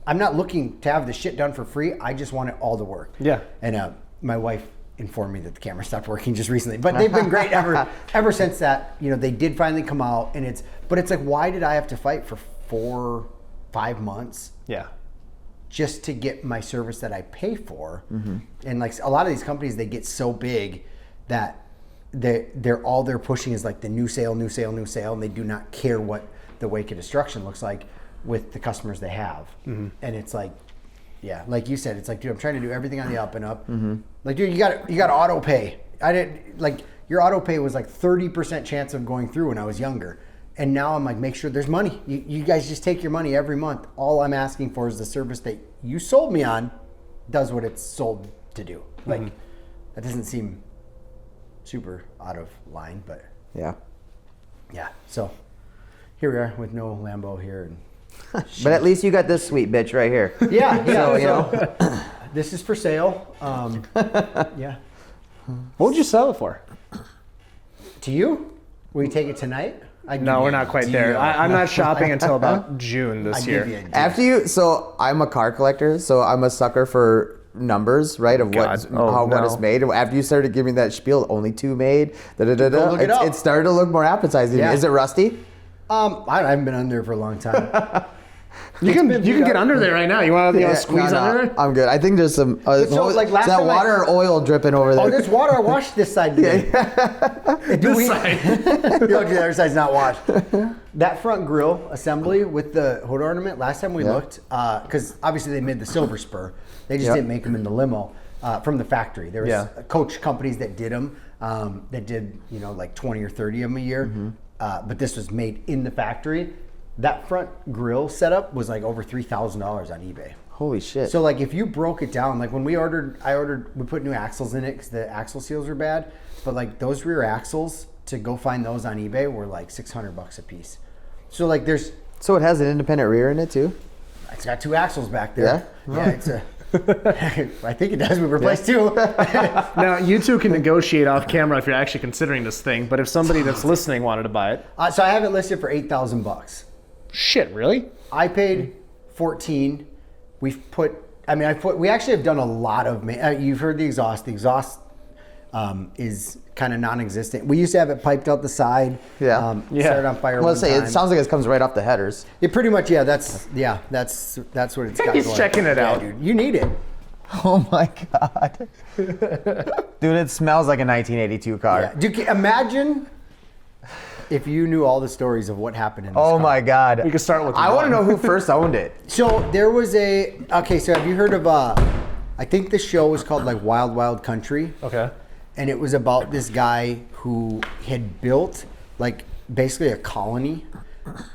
I'm not looking to have this shit done for free. I just want it all to work. Yeah. And my wife informed me that the camera stopped working just recently, but they've been great ever since that. They did finally come out, and it's like, why did I have to fight for 4-5 months? Yeah, just to get my service that I pay for. Mm-hmm. And like a lot of these companies, they get so big that they're all they're pushing is like the new sale, and they do not care what the wake of destruction looks like with the customers they have. Mm-hmm. And it's like. Yeah, like you said, it's like, dude, I'm trying to do everything on the up and up. Mm-hmm. Like, dude, you got auto pay. Your auto pay was like 30% chance of going through when I was younger. And now I'm like, make sure there's money. You guys just take your money every month. All I'm asking for is the service that you sold me on does what it's sold to do. Like, that doesn't seem super out of line, but. Yeah. Yeah, so here we are with no Lambo here. And but at least you got this sweet bitch right here. Yeah. So, this is for sale. Yeah. What would you sell it for? To you? Will you take it tonight? No, we're not quite there. I'm not shopping until about June this year. So I'm a car collector, so I'm a sucker for numbers, right? Of what is made. After you started giving that spiel, only 2 made. It started to look more appetizing. Yeah. Is it rusty? I haven't been on there for a long time. You can get under there right now. You want to squeeze under there? I'm good. I think there's some like last that time water or oil dripping over there. Oh, there's water. I washed this side today. This side. The other side's not washed. That front grille assembly with the hood ornament, last time we looked, because obviously they made the silver spur. They just didn't make them in the limo from the factory. There was coach companies that did them, that did, like 20 or 30 of them a year. But this was made in the factory. That front grille setup was like over $3,000 on eBay. Holy shit. So like if you broke it down, like when we put new axles in it because the axle seals were bad. But like those rear axles, to go find those on eBay were like $600 a piece. So like So it has an independent rear in it too? It's got 2 axles back there. Yeah? Yeah, it's I think it does. We replaced 2. Now, you two can negotiate off camera if you're actually considering this thing, but if somebody that's listening wanted to buy it. So I have it listed for $8,000. Shit, really? I paid 14. We actually have done a lot of, you've heard the exhaust. The exhaust is kind of non-existent. We used to have it piped out the side. Started on fire. Let's say it sounds like it comes right off the headers. It pretty much, that's what it's got. He's checking it out. Dude, you need it. Oh my God. Dude, it smells like a 1982 car. Yeah. Dude, imagine if you knew all the stories of what happened in this car. Oh my God. We could start with I want to know who first owned it. So there was so have you heard of, I think the show was called like Wild Wild Country. Okay. And it was about this guy who had built like basically a colony,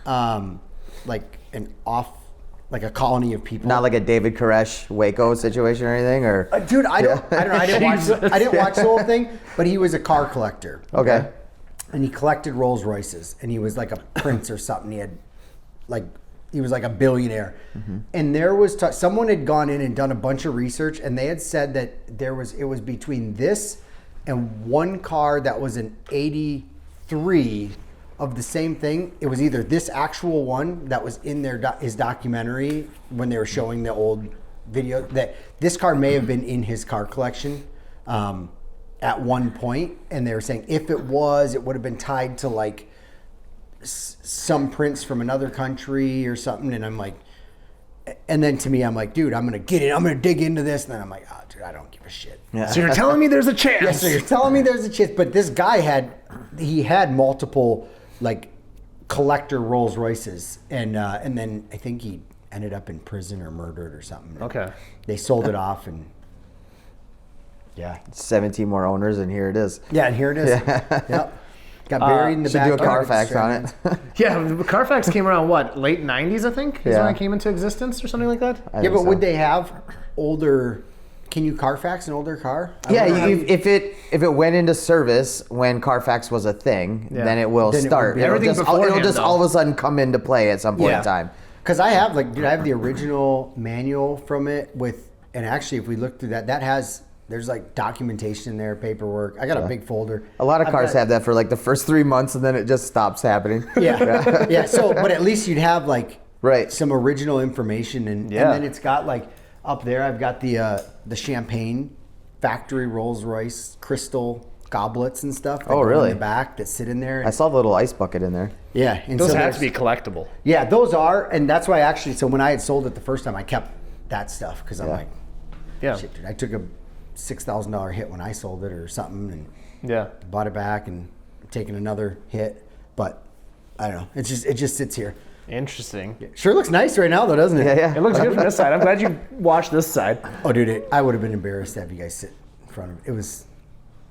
like a colony of people. Not like a David Koresh Waco situation or anything, or dude, I don't know. I didn't watch the whole thing, but he was a car collector. Okay. And he collected Rolls Royces, and he was like a prince or something. He was like a billionaire. And there was someone had gone in and done a bunch of research, and they had said that it was between this and one car that was an 83 of the same thing. It was either this actual one that was in his documentary when they were showing the old video, that this car may have been in his car collection at one point, and they were saying if it would have been tied to like some prince from another country or something. And I'm like, and then to me, I'm like, dude, I'm gonna dig into this, and then I'm like, oh, dude, I don't give a shit. Yeah. So you're telling me there's a chance? Yeah, so you're telling me there's a chance. But this guy had multiple like collector Rolls Royces, and then I think he ended up in prison or murdered or something. Okay. They sold it off, and 17 more owners, and here it is. Yeah, and here it is. Yep. Got buried in the back. Should do a Carfax on it. Yeah, Carfax came around late 90s, I think, is when it came into existence or something like that. But would they have older? Can you Carfax an older car? If it went into service when Carfax was a thing, then it will start. It'll just all of a sudden come into play at some point in time. Because I have the original manual from it and actually if we look through there's like documentation in there, paperwork. I got a big folder. A lot of cars have that for like the first 3 months, and then it just stops happening. Yeah. So, but at least you'd have like some original information, and then it's got like up there. I've got the champagne factory Rolls Royce crystal goblets and stuff. Oh, really? In the back that sit in there. I saw the little ice bucket in there. Yeah, and those have to be collectible. Yeah, those are, and that's why actually. So when I had sold it the first time, I kept that stuff because I'm like, shit, dude, I took a $6,000 hit when I sold it or something, and bought it back and taken another hit. But I don't know. It just sits here. Interesting. Sure looks nice right now though, doesn't it? Yeah. It looks good from this side. I'm glad you watched this side. Oh, dude, I would have been embarrassed to have you guys sit in front of it. It was.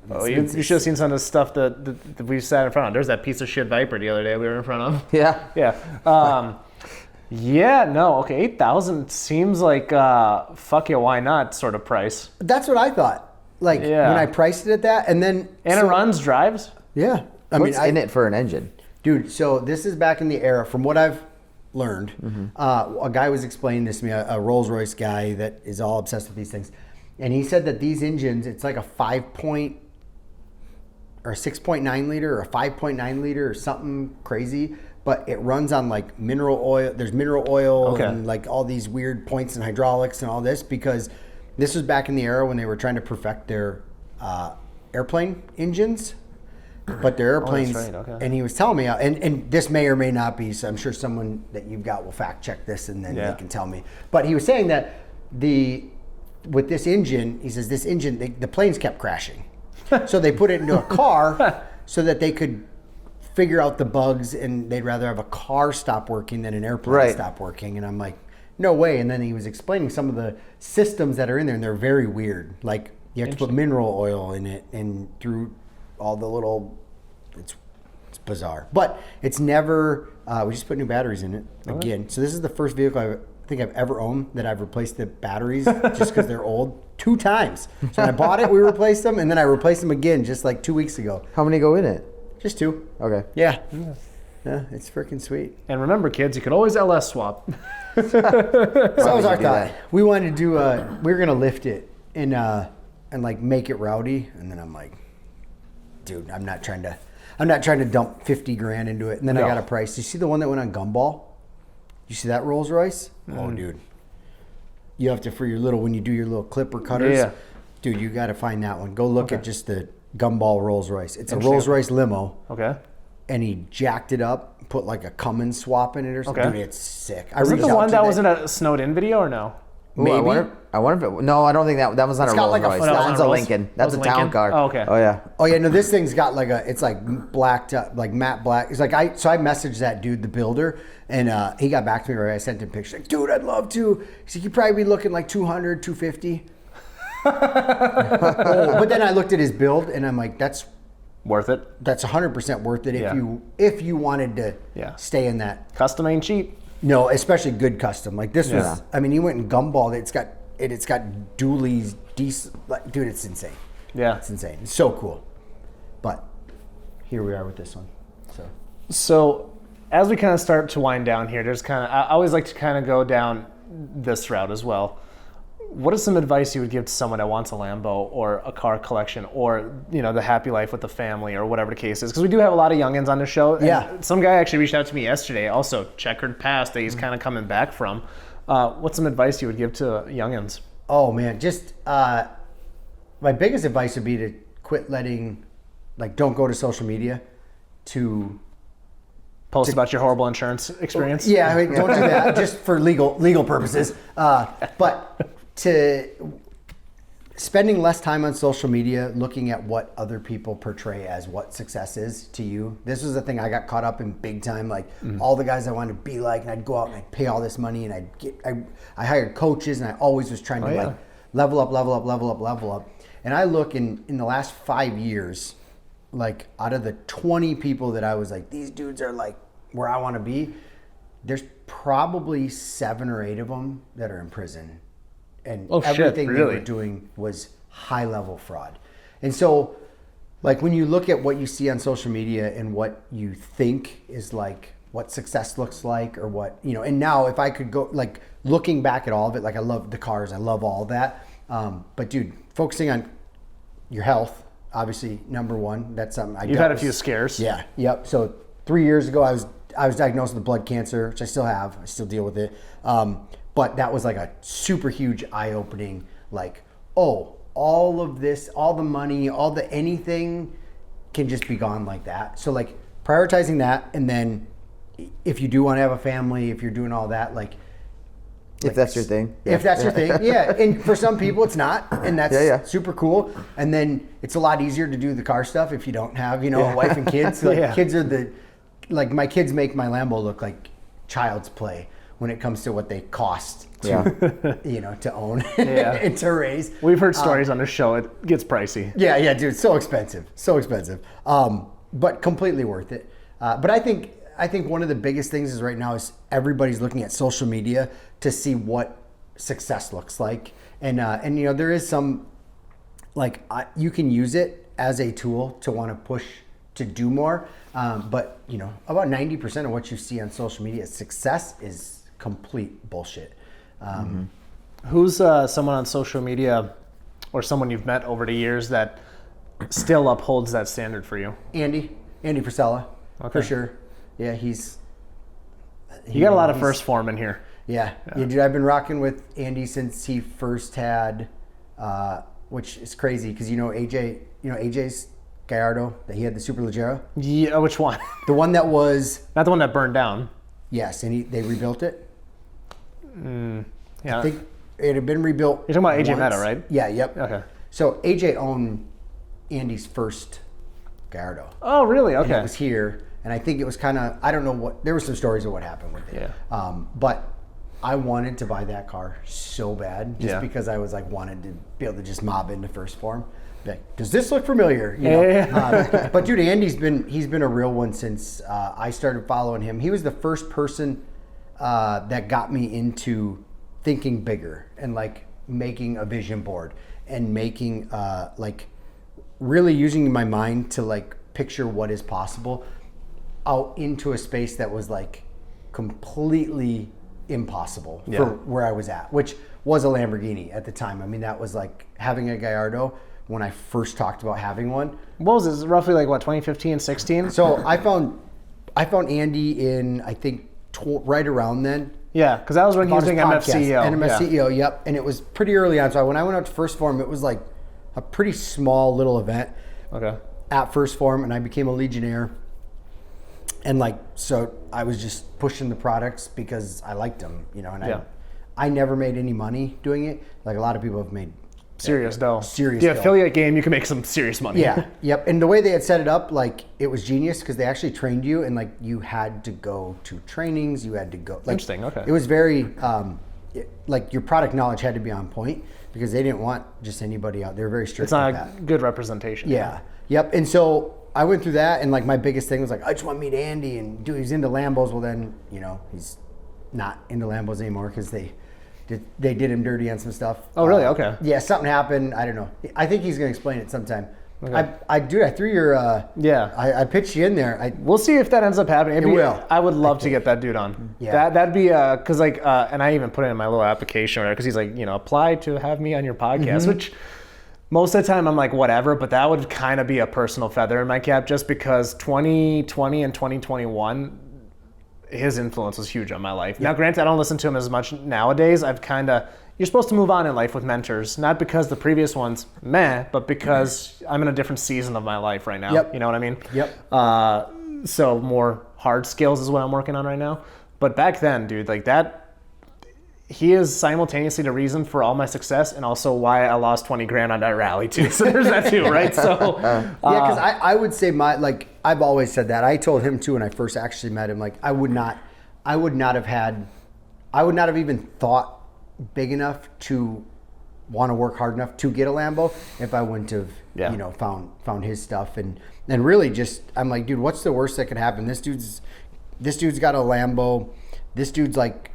Oh, you should have seen some of the stuff that we sat in front of. There's that piece of shit Viper the other day we were in front of. Yeah. Yeah. Okay, 8,000 seems like fuck yeah, why not sort of price. That's what I thought. Like when I priced it at that, and then it runs, drives. Yeah, What's in it for an engine, dude? So this is back in the era, from what I've learned. A guy was explaining this to me, a Rolls Royce guy that is all obsessed with these things, and he said that these engines, it's like a 5.0 or 6.9 liter or a 5.9 liter or something crazy. But it runs on like mineral oil. There's mineral oil and like all these weird points in hydraulics and all this, because this was back in the era when they were trying to perfect their airplane engines. but they're airplanes. right, okay. And he was telling me, and this may or may not be, so I'm sure someone that you've got will fact check this and then they can tell me. But he was saying that with this engine, he says this engine, the planes kept crashing. So they put it into a car so that they could figure out the bugs, and they'd rather have a car stop working than an airplane stop working. And I'm like, no way. And then he was explaining some of the systems that are in there, and they're very weird. Like you have to put mineral oil in it, and through all the little, it's bizarre. But it's never, we just put new batteries in it again. So this is the first vehicle I think I've ever owned that I've replaced the batteries just because they're old 2 times. So when I bought it, we replaced them, and then I replaced them again just like 2 weeks ago. How many go in it? Just 2. Okay. Yeah. Yeah, it's freaking sweet. And remember, kids, you could always LS swap. So that was our thought. We wanted to do we were gonna lift it and like make it rowdy, and then I'm like, dude, I'm not trying to dump 50 grand into it. And then I got a price. You see the one that went on Gumball? You see that Rolls Royce? Oh, dude. You have to, for your little, when you do your little clipper cutters, dude, you got to find that one. Go look at just the Gumball Rolls Royce. It's a Rolls Royce Limo. Okay. And he jacked it up, put like a Cummins swap in it or something. Dude, it's sick. Is it the one that was in a snowed in video or no? Ooh, Maybe. I wonder if no, I don't think that was not a got Rolls like a Royce. flat- That one's a Rolls? Lincoln. That That's was a a town Lincoln? car. Oh, okay. Oh yeah. Oh yeah, no, this thing's got like it's like blacked up, like matte black. It's like I messaged that dude, the builder, and he got back to me right. I sent him pictures. Like, dude, I'd love to. He's like, you'd probably be looking like 200, 250. But then I looked at his build, and I'm like, that's Worth it. That's 100% worth it if you wanted to stay in that. Custom ain't cheap. No, especially good custom. Like this was. I mean, he went and gumballed it. It's got dualies, decent. Like, dude, it's insane. Yeah, it's insane. It's so cool. But here we are with this one. So as we kind of start to wind down here, there's kind of I always like to kind of go down this route as well. What is some advice you would give to someone that wants a Lambo or a car collection or, the happy life with the family or whatever the case is? Because we do have a lot of youngins on the show. And some guy actually reached out to me yesterday, also checkered past that he's kind of coming back from. What's some advice you would give to youngins? Oh, man. Just my biggest advice would be to quit letting, don't go to social media to post about your horrible insurance experience. Yeah, I mean, don't do that just for legal purposes. But to spending less time on social media, looking at what other people portray as what success is to you. This was the thing I got caught up in big time. All the guys I wanted to be like, and I'd go out and I'd pay all this money, and I hired coaches, and I always was trying to level up. And I look in the last 5 years, out of the 20 people that I was like, these dudes are where I want to be, there's probably 7 or 8 of them that are in prison. And everything they were doing was high level fraud. And so when you look at what you see on social media and what you think is what success looks like, or what, and now if I could go looking back at all of it, I love the cars, I love all of that. But dude, focusing on your health, obviously number one. That's something You've had a few scares. Yeah. Yep. So 3 years ago, I was diagnosed with blood cancer, which I still have. I still deal with it. But that was a super huge eye-opening, all of this, all the money, all the anything can just be gone like that. So prioritizing that, and then if you do want to have a family, if you're doing all that, if that's your thing. If that's your thing, yeah. And for some people it's not, and that's super cool. And then it's a lot easier to do the car stuff if you don't have, a wife and kids. Kids are my kids make my Lambo look like child's play when it comes to what they cost to, to own and to raise. We've heard stories on the show. It gets pricey. Yeah, dude, so expensive. But completely worth it. But I think one of the biggest things is right now is everybody's looking at social media to see what success looks like. And there is some, you can use it as a tool to want to push to do more. But about 90% of what you see on social media, success is complete bullshit. Who's someone on social media or someone you've met over the years that still upholds that standard for you? Andy Frisella, for sure. Yeah, you got a lot of first form in here. Yeah, dude, I've been rocking with Andy since he first had, which is crazy because AJ's Gallardo that he had, the Superleggera? Yeah, which one? The one that was... Not the one that burned down. Yes, and they rebuilt it. Yeah. I think it had been rebuilt. You're talking about AJ once. Meta, right? Yeah, yep. Okay. So AJ owned Andy's first Gallardo. Oh, really? And Okay. it was here, and I think it was kind of, I don't know what, there were some stories of what happened with it. Yeah. But I wanted to buy that car so bad, just Yeah. because I was like, wanted to be able to just mob into first form. Like, does this look familiar? You know? Yeah. But dude, he's been a real one since I started following him. He was the first person that got me into thinking bigger and like making a vision board and making like really using my mind to like picture what is possible out into a space that was like completely impossible for where I was at, which was a Lamborghini at the time. I mean, that was like having a Gallardo when I first talked about having one. What was this? Roughly like what, 2015, 16? So I found Andy in, I think, right around then. Yeah, because that was when he was doing MFCEO. MFCEO, yep. And it was pretty early on. So when I went out to First Form, it was like a pretty small little event at First Form, and I became a Legionnaire. And like, so I was just pushing the products because I liked them, you know, and I never made any money doing it. Like a lot of people have made serious dough. Serious the dough. affiliate game, you can make some serious money. Yeah, yep. And the way they had set it up, like, it was genius because they actually trained you, and like you had to go to trainings. You had to go. Like, interesting. Okay. It was very like your product knowledge had to be on point because they didn't want just anybody out. They were very strict. It's not like that. good representation. Yeah. Yep. And so I went through that, and like my biggest thing was like, I just want to meet Andy, and dude, he's into Lambos. Well, then you know he's not into Lambos anymore because they did him dirty on some stuff. Oh, really? Okay. Yeah, something happened. I don't know. I think he's gonna explain it sometime. Okay. I threw your I pitched you in there. We'll see if that ends up happening. It will. I would love to get that dude on. Yeah. That'd be because like and I even put it in my little application because he's like, you know, apply to have me on your podcast, which most of the time I'm like whatever, but that would kind of be a personal feather in my cap just because 2020 and 2021 his influence was huge on my life. Now, granted, I don't listen to him as much nowadays. You're supposed to move on in life with mentors, not because the previous ones, but because I'm in a different season of my life right now. Yep. You know what I mean? Yep. So more hard skills is what I'm working on right now. But back then, dude, like that, he is simultaneously the reason for all my success and also why I lost 20 grand on that rally too. So there's that too, right? So because I would say I've always said that. I told him too when I first actually met him, like I would not have even thought big enough to want to work hard enough to get a Lambo if I wouldn't have you know found his stuff and really just I'm like, dude, what's the worst that could happen? This dude's got a Lambo. This dude's like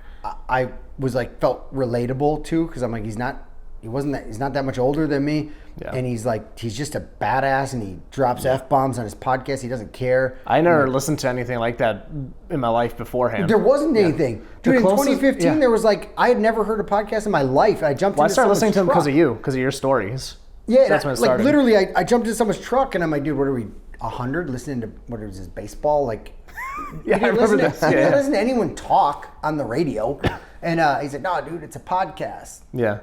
I was like felt relatable to because I'm like he's not that much older than me, and he's just a badass, and he drops F-bombs on his podcast. He doesn't care. I never listened to anything like that in my life beforehand. There wasn't anything, dude. In 2015, there was like I had never heard a podcast in my life. I jumped. I started listening to them because of you, because of your stories. Yeah, so that's when it started. Like literally, I jumped into someone's truck, and I'm like, dude, what are we 100 listening to what was his baseball like? Yeah, I remember this. I didn't listen to anyone talk on the radio, and he's like, no, dude, it's a podcast. Yeah.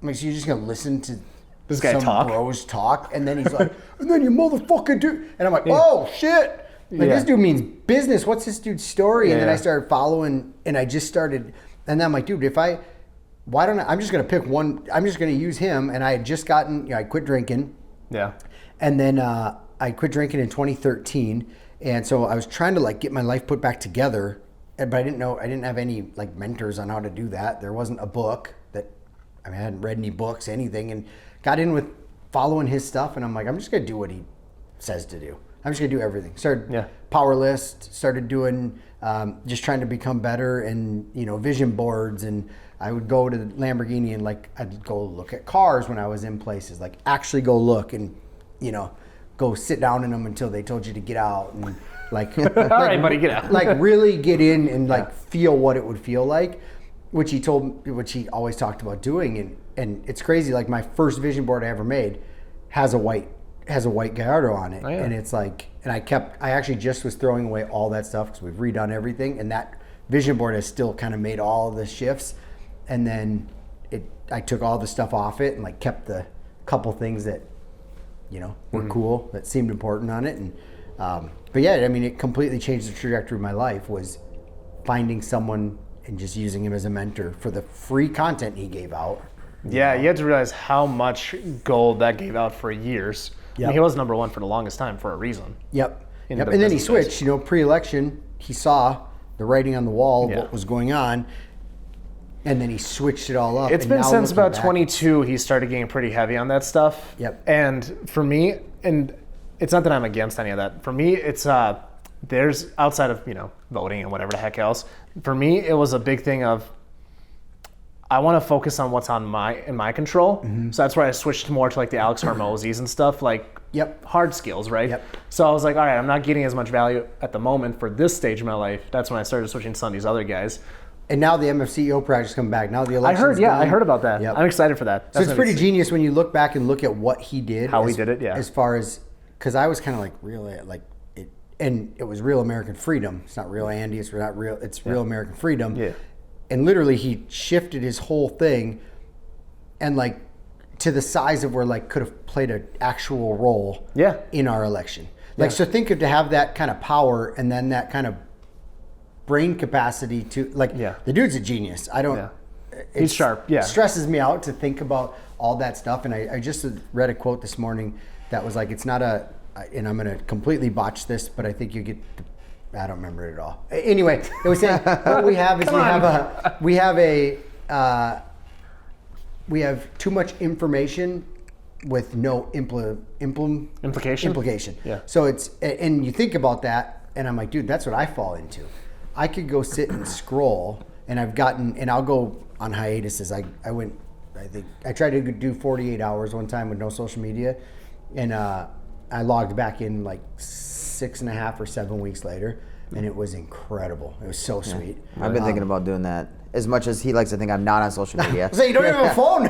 I'm like, so you're just gonna listen to this guy some bros talk, and then he's like, and then you motherfucker do, and I'm like, oh shit, like this dude means business. What's this dude's story? And then I started following, and I just started, and then I'm like, dude, I'm just gonna pick one. I'm just gonna use him, and I had just gotten, I quit drinking. Yeah. And then I quit drinking in 2013, and so I was trying to like get my life put back together, but I didn't have any like mentors on how to do that. There wasn't a book that. I hadn't read any books, anything, and got in with following his stuff. And I'm like, I'm just gonna do what he says to do. I'm just gonna do everything. Started power list, started doing, just trying to become better, and vision boards. And I would go to the Lamborghini and like I'd go look at cars when I was in places, like actually go look and go sit down in them until they told you to get out and like, all right, buddy, get out. Like really get in and like feel what it would feel like. Which he always talked about doing, and it's crazy. Like my first vision board I ever made has a white Gallardo on it, and it's like, and I actually just was throwing away all that stuff because we've redone everything, and that vision board has still kind of made all the shifts, and then I took all the stuff off it and like kept the couple things that were cool, that seemed important on it. And but yeah, I mean, it completely changed the trajectory of my life, was finding someone and just using him as a mentor for the free content he gave out. Yeah, you had to realize how much gold that gave out for years. Yep. I mean, he was number one for the longest time for a reason. Yep. And then he switched, pre-election, he saw the writing on the wall, what was going on, and then he switched it all up. It's been since about 22 he started getting pretty heavy on that stuff. Yep. And for me, and it's not that I'm against any of that. For me, it's there's outside of voting and whatever the heck else. For me, it was a big thing of I want to focus on what's in my control. Mm-hmm. So that's why I switched more to like the Alex Hormozzi's and stuff, like hard skills, right? Yep. So I was like, all right, I'm not getting as much value at the moment for this stage of my life. That's when I started switching to some of these other guys. And now the MFCEO project's coming back. Now the election's I heard about that. Yep. I'm excited for that. So it's pretty genius when you look back and look at what he did. How he did it, As far as, because I was kind of like, really, like, and it was real American freedom. It's not real Andy, it's not real, it's real American freedom. Yeah. And literally he shifted his whole thing and like to the size of where like could have played an actual role in our election. Like, so think of to have that kind of power and then that kind of brain capacity to like, the dude's a genius. I don't, he's sharp. It stresses me out to think about all that stuff. And I just read a quote this morning that was like, it's not a, and I'm going to completely botch this, but I think you get, I don't remember it at all. Anyway, it was saying what we have is we have too much information with no implication. Yeah. So it's, and you think about that, and I'm like, dude, that's what I fall into. I could go sit and scroll, and I'll go on hiatuses. I tried to do 48 hours one time with no social media, and I logged back in like 6.5 or 7 weeks later, and it was incredible. It was so sweet. I've been thinking about doing that. As much as he likes to think I'm not on social media. So you don't even have a phone.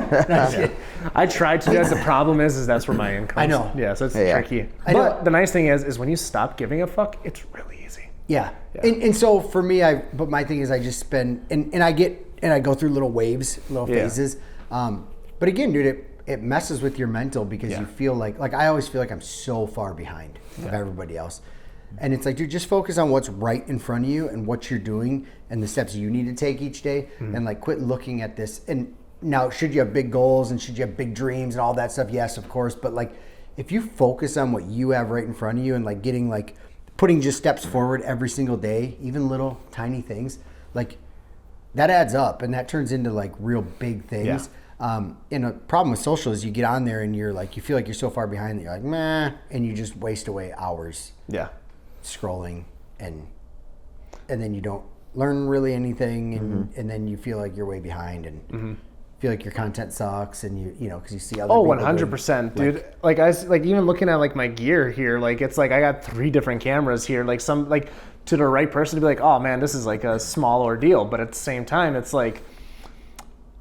I tried to do that. The problem is that's where my income. I know. Yeah, so it's tricky. But the nice thing is when you stop giving a fuck, it's really easy. Yeah. And so for me, but my thing is I just spend, and I go through little waves, little phases. But again, dude, it messes with your mental because you feel like I always feel like I'm so far behind of everybody else. And it's like, dude, just focus on what's right in front of you and what you're doing and the steps you need to take each day, and like quit looking at this. And now, should you have big goals and should you have big dreams and all that stuff? Yes, of course. But like, if you focus on what you have right in front of you and like putting just steps forward every single day, even little tiny things, like that adds up and that turns into like real big things. And a problem with social is you get on there and you're like, you feel like you're so far behind that you're like, meh, and you just waste away hours scrolling and then you don't learn really anything and then you feel like you're way behind and feel like your content sucks and you know because you see other people 100%, dude. Like I even looking at like my gear here, like it's like I got 3 different cameras here, like some like to the right person to be like, oh man, this is like a small ordeal, but at the same time it's like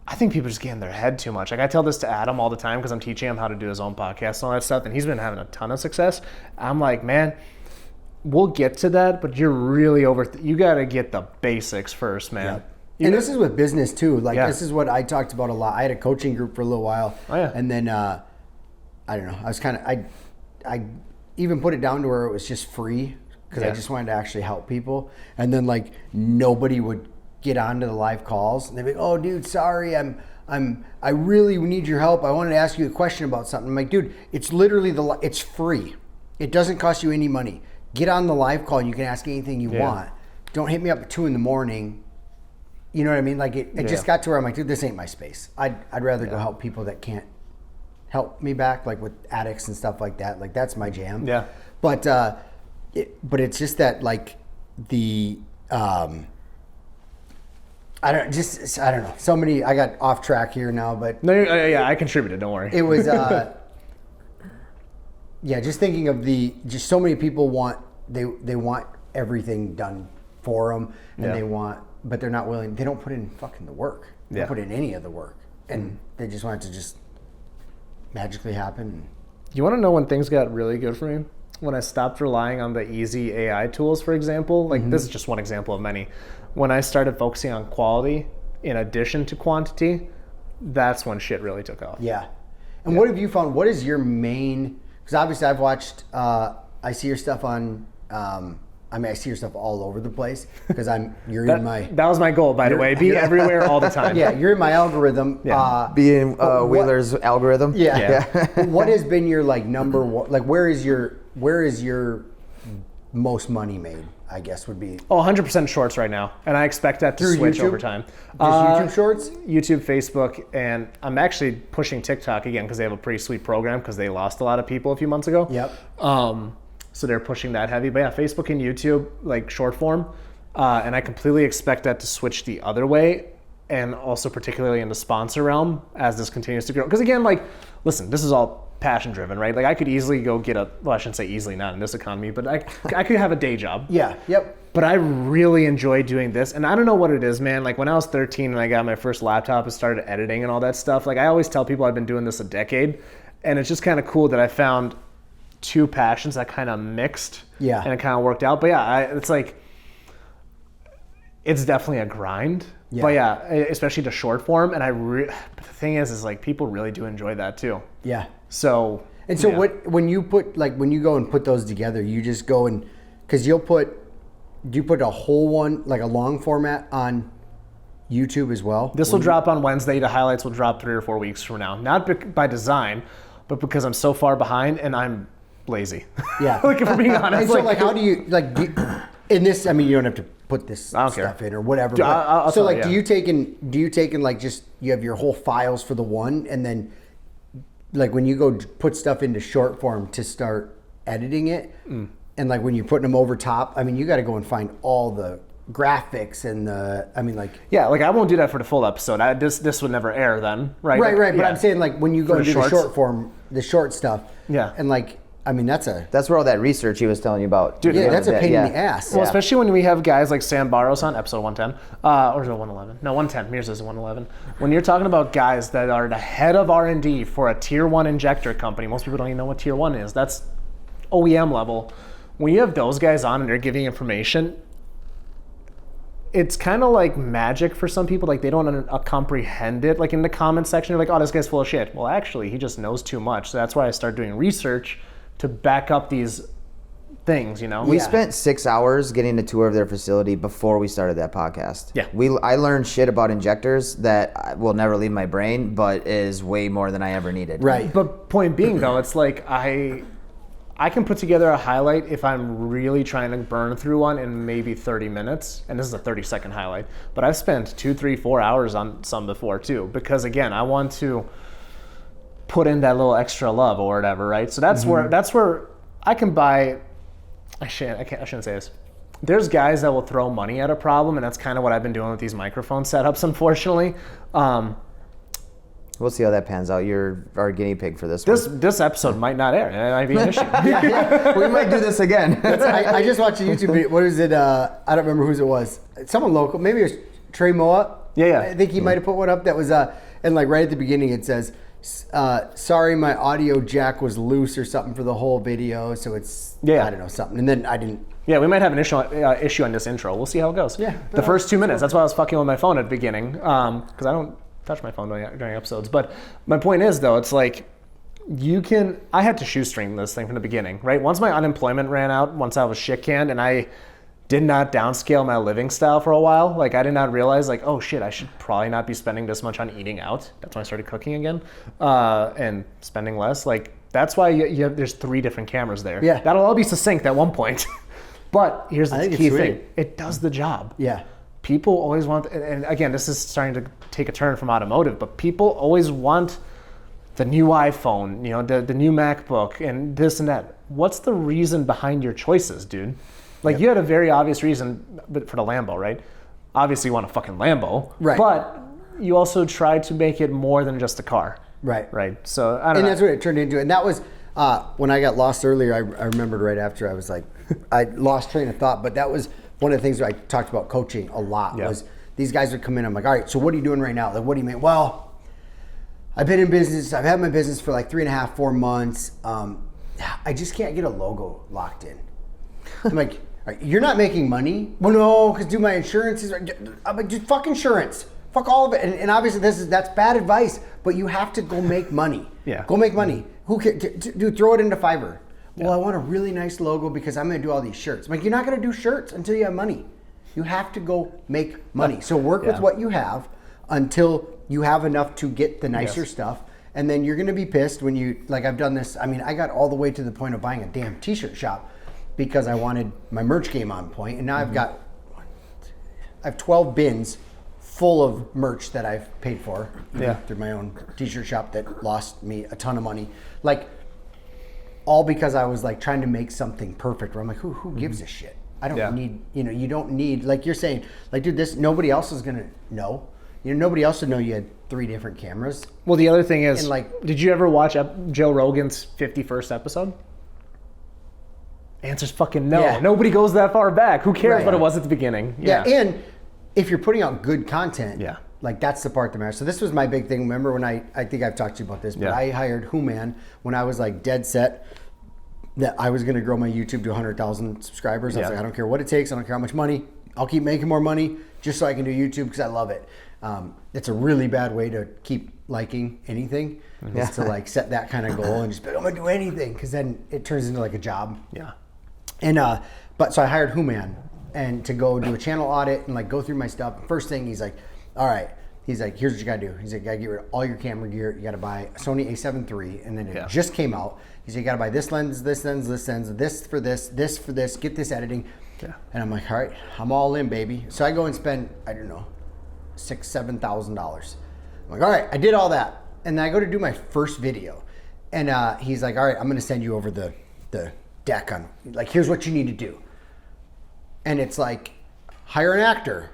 I think people just get in their head too much. Like I tell this to Adam all the time because I'm teaching him how to do his own podcast and all that stuff, and he's been having a ton of success. I'm like, man, we'll get to that, but you're really you got to get the basics first, man. And this is with business too. Like this is what I talked about a lot. I had a coaching group for a little while, and then I don't know. I was kind of I even put it down to where it was just free because I just wanted to actually help people. And then like nobody would get onto the live calls, and they'd be like, "Oh, dude, sorry, I really need your help. I wanted to ask you a question about something." I'm like, dude, it's literally it's free. It doesn't cost you any money. Get on the live call and you can ask anything you want. Don't hit me up at 2 a.m. You know what I mean? Like it just got to where I'm like, dude, this ain't my space. I'd rather go help people that can't help me back, like with addicts and stuff like that. Like that's my jam. Yeah. But it's just that like the I don't know. So many. I got off track here now, but no, I contributed. Don't worry. It was just thinking of just so many people want everything done for them, and but they're not willing. They don't put in fucking the work. They don't put in any of the work, and they just want it to just magically happen. You want to know when things got really good for me? When I stopped relying on the easy AI tools, for example. Like this is just one example of many. When I started focusing on quality in addition to quantity, that's when shit really took off. Yeah. And what have you found? What is your main? because obviously I've watched, I see your stuff on, I see your stuff all over the place because you're in my. That was my goal, by the way. Be everywhere all the time. Yeah, you're in my algorithm. Yeah. Be in Wheeler's algorithm. Yeah. What has been your like number one? Like, where is your most money made? I guess would be. 100% shorts right now, and I expect that to switch over time. Just YouTube Shorts, YouTube, Facebook, and I'm actually pushing TikTok again because they have a pretty sweet program because they lost a lot of people a few months ago. Yep. So they're pushing that heavy. But yeah, Facebook and YouTube, like short form. And I completely expect that to switch the other way, and also particularly in the sponsor realm as this continues to grow. Because again, like, listen, this is all passion driven, right? Like I could easily go get I shouldn't say easily, not in this economy, but I could have a day job. Yeah, yep. But I really enjoy doing this. And I don't know what it is, man. Like when I was 13 and I got my first laptop and started editing and all that stuff, like I always tell people I've been doing this a decade. And it's just kind of cool that I found two passions that kind of mixed. Yeah. And it kind of worked out. But yeah, it's like, it's definitely a grind. Yeah. But yeah, especially the short form. And but the thing is like people really do enjoy that too. Yeah. So. And so when you go and put those together, you just go and, because do you put a whole one, like a long format on YouTube as well? This will drop on Wednesday. The highlights will drop 3 or 4 weeks from now. Not by design, but because I'm so far behind and I'm lazy. Yeah. Like if we're being honest. And so like how do you, like, in this, I mean, you don't have to put this stuff in or whatever. But, so like, do you take in like just, you have your whole files for the one, and then like when you go put stuff into short form to start editing it, and like when you're putting them over top, I mean, you got to go and find all the graphics and yeah, like I won't do that for the full episode. This would never air then, right? Right. Like, but I'm saying like when you go and do the short form, the short stuff. Yeah. And like, I mean, that's where all that research he was telling you about. Dude, yeah, that's a pain in the ass. Well, especially when we have guys like Sam Barros on episode 110, or is it 111? No, 110. Mears is 111. When you're talking about guys that are the head of R&D for a tier 1 injector company, most people don't even know what tier 1 is. That's OEM level. When you have those guys on and they're giving information, it's kind of like magic for some people. Like they don't comprehend it. Like in the comment section, you're like, oh, this guy's full of shit. Well, actually, he just knows too much. So that's why I started doing research to back up these things, you know? We spent 6 hours getting a tour of their facility before we started that podcast. Yeah. I learned shit about injectors that will never leave my brain, but is way more than I ever needed. Right. But point being, though, it's like I can put together a highlight if I'm really trying to burn through one in maybe 30 minutes. And this is a 30-second highlight. But I've spent 2, 3, 4 hours on some before, too. Because, again, I want to put in that little extra love or whatever, right? So that's where I can buy. I shouldn't say this. There's guys that will throw money at a problem, and that's kind of what I've been doing with these microphone setups, unfortunately. We'll see how that pans out. You're our guinea pig for this one. This episode might not air. It might be an issue. We might do this again. I just watched a YouTube video. What is it? I don't remember whose it was. Someone local. Maybe it was Trey Moa. Yeah. I think he might have put one up that was, and like right at the beginning it says, sorry, my audio jack was loose or something for the whole video, so it's, I don't know, something. And then I didn't. Yeah, we might have an issue on this intro. We'll see how it goes. Yeah. The first 2 minutes, that's why I was fucking with my phone at the beginning, because I don't touch my phone during episodes. But my point is, though, it's like I had to shoestring this thing from the beginning, right? Once my unemployment ran out, once I was shit canned, and I did not downscale my living style for a while. Like I did not realize like, oh shit, I should probably not be spending this much on eating out. That's when I started cooking again, and spending less. Like that's why there's 3 different cameras there. Yeah. That'll all be succinct at one point. But here's the key thing. It does the job. Yeah. People always want, and again, this is starting to take a turn from automotive, but people always want the new iPhone, you know, the new MacBook and this and that. What's the reason behind your choices, dude? Like you had a very obvious reason for the Lambo, right? Obviously you want a fucking Lambo, right? But you also tried to make it more than just a car, right? Right. So I don't know. And that's what it turned into. And that was when I got lost earlier. I remembered right after I was like, I lost train of thought. But that was one of the things that I talked about coaching a lot. Was these guys would come in. I'm like, all right, so what are you doing right now? Like, what do you mean? Well, I've been in business. I've had my business for like 3.5, 4 months. I just can't get a logo locked in. I'm like, you're not making money? Well, no, because do my insurances. I'm like, dude, fuck insurance. Fuck all of it. And obviously that's bad advice, but you have to go make money. Yeah. Go make money. Who can, dude, throw it into Fiverr. Well, I want a really nice logo because I'm going to do all these shirts. I'm like, you're not going to do shirts until you have money. You have to go make money. So work with what you have until you have enough to get the nicer stuff. And then you're going to be pissed when you, like I've done this. I mean, I got all the way to the point of buying a damn t-shirt shop because I wanted my merch game on point. And now I have 12 bins full of merch that I've paid for through my own t-shirt shop that lost me a ton of money. Like, all because I was like trying to make something perfect where I'm like, who gives a shit? I don't need, you don't need, like you're saying, like, dude, nobody else is going to know. Nobody else would know you had 3 different cameras. Well, the other thing is, and like, did you ever watch Joe Rogan's 51st episode? Answer's fucking no. Yeah. Nobody goes that far back. Who cares what it was at the beginning? Yeah, and if you're putting out good content, yeah, like that's the part that matters. So this was my big thing. Remember when I think I've talked to you about this, but I hired Human when I was like dead set that I was going to grow my YouTube to 100,000 subscribers. I was like, I don't care what it takes. I don't care how much money. I'll keep making more money just so I can do YouTube because I love it. It's a really bad way to keep liking anything is to like set that kind of goal and just be like, I'm going to do anything because then it turns into like a job. Yeah. And but so I hired Human and to go do a channel audit and like go through my stuff. First thing he's like, all right. He's like, here's what you gotta do. He's like, you gotta get rid of all your camera gear. You gotta buy a Sony a7 III, and then it just came out. He's like, you gotta buy this lens, this lens, this lens, this for this, get this editing. Yeah. And I'm like, all right, I'm all in, baby. So I go and spend, I don't know, $6,000-$7,000. I'm like, all right, I did all that. And then I go to do my first video. And he's like, all right, I'm gonna send you over the deck on, like, here's what you need to do. And it's like, hire an actor.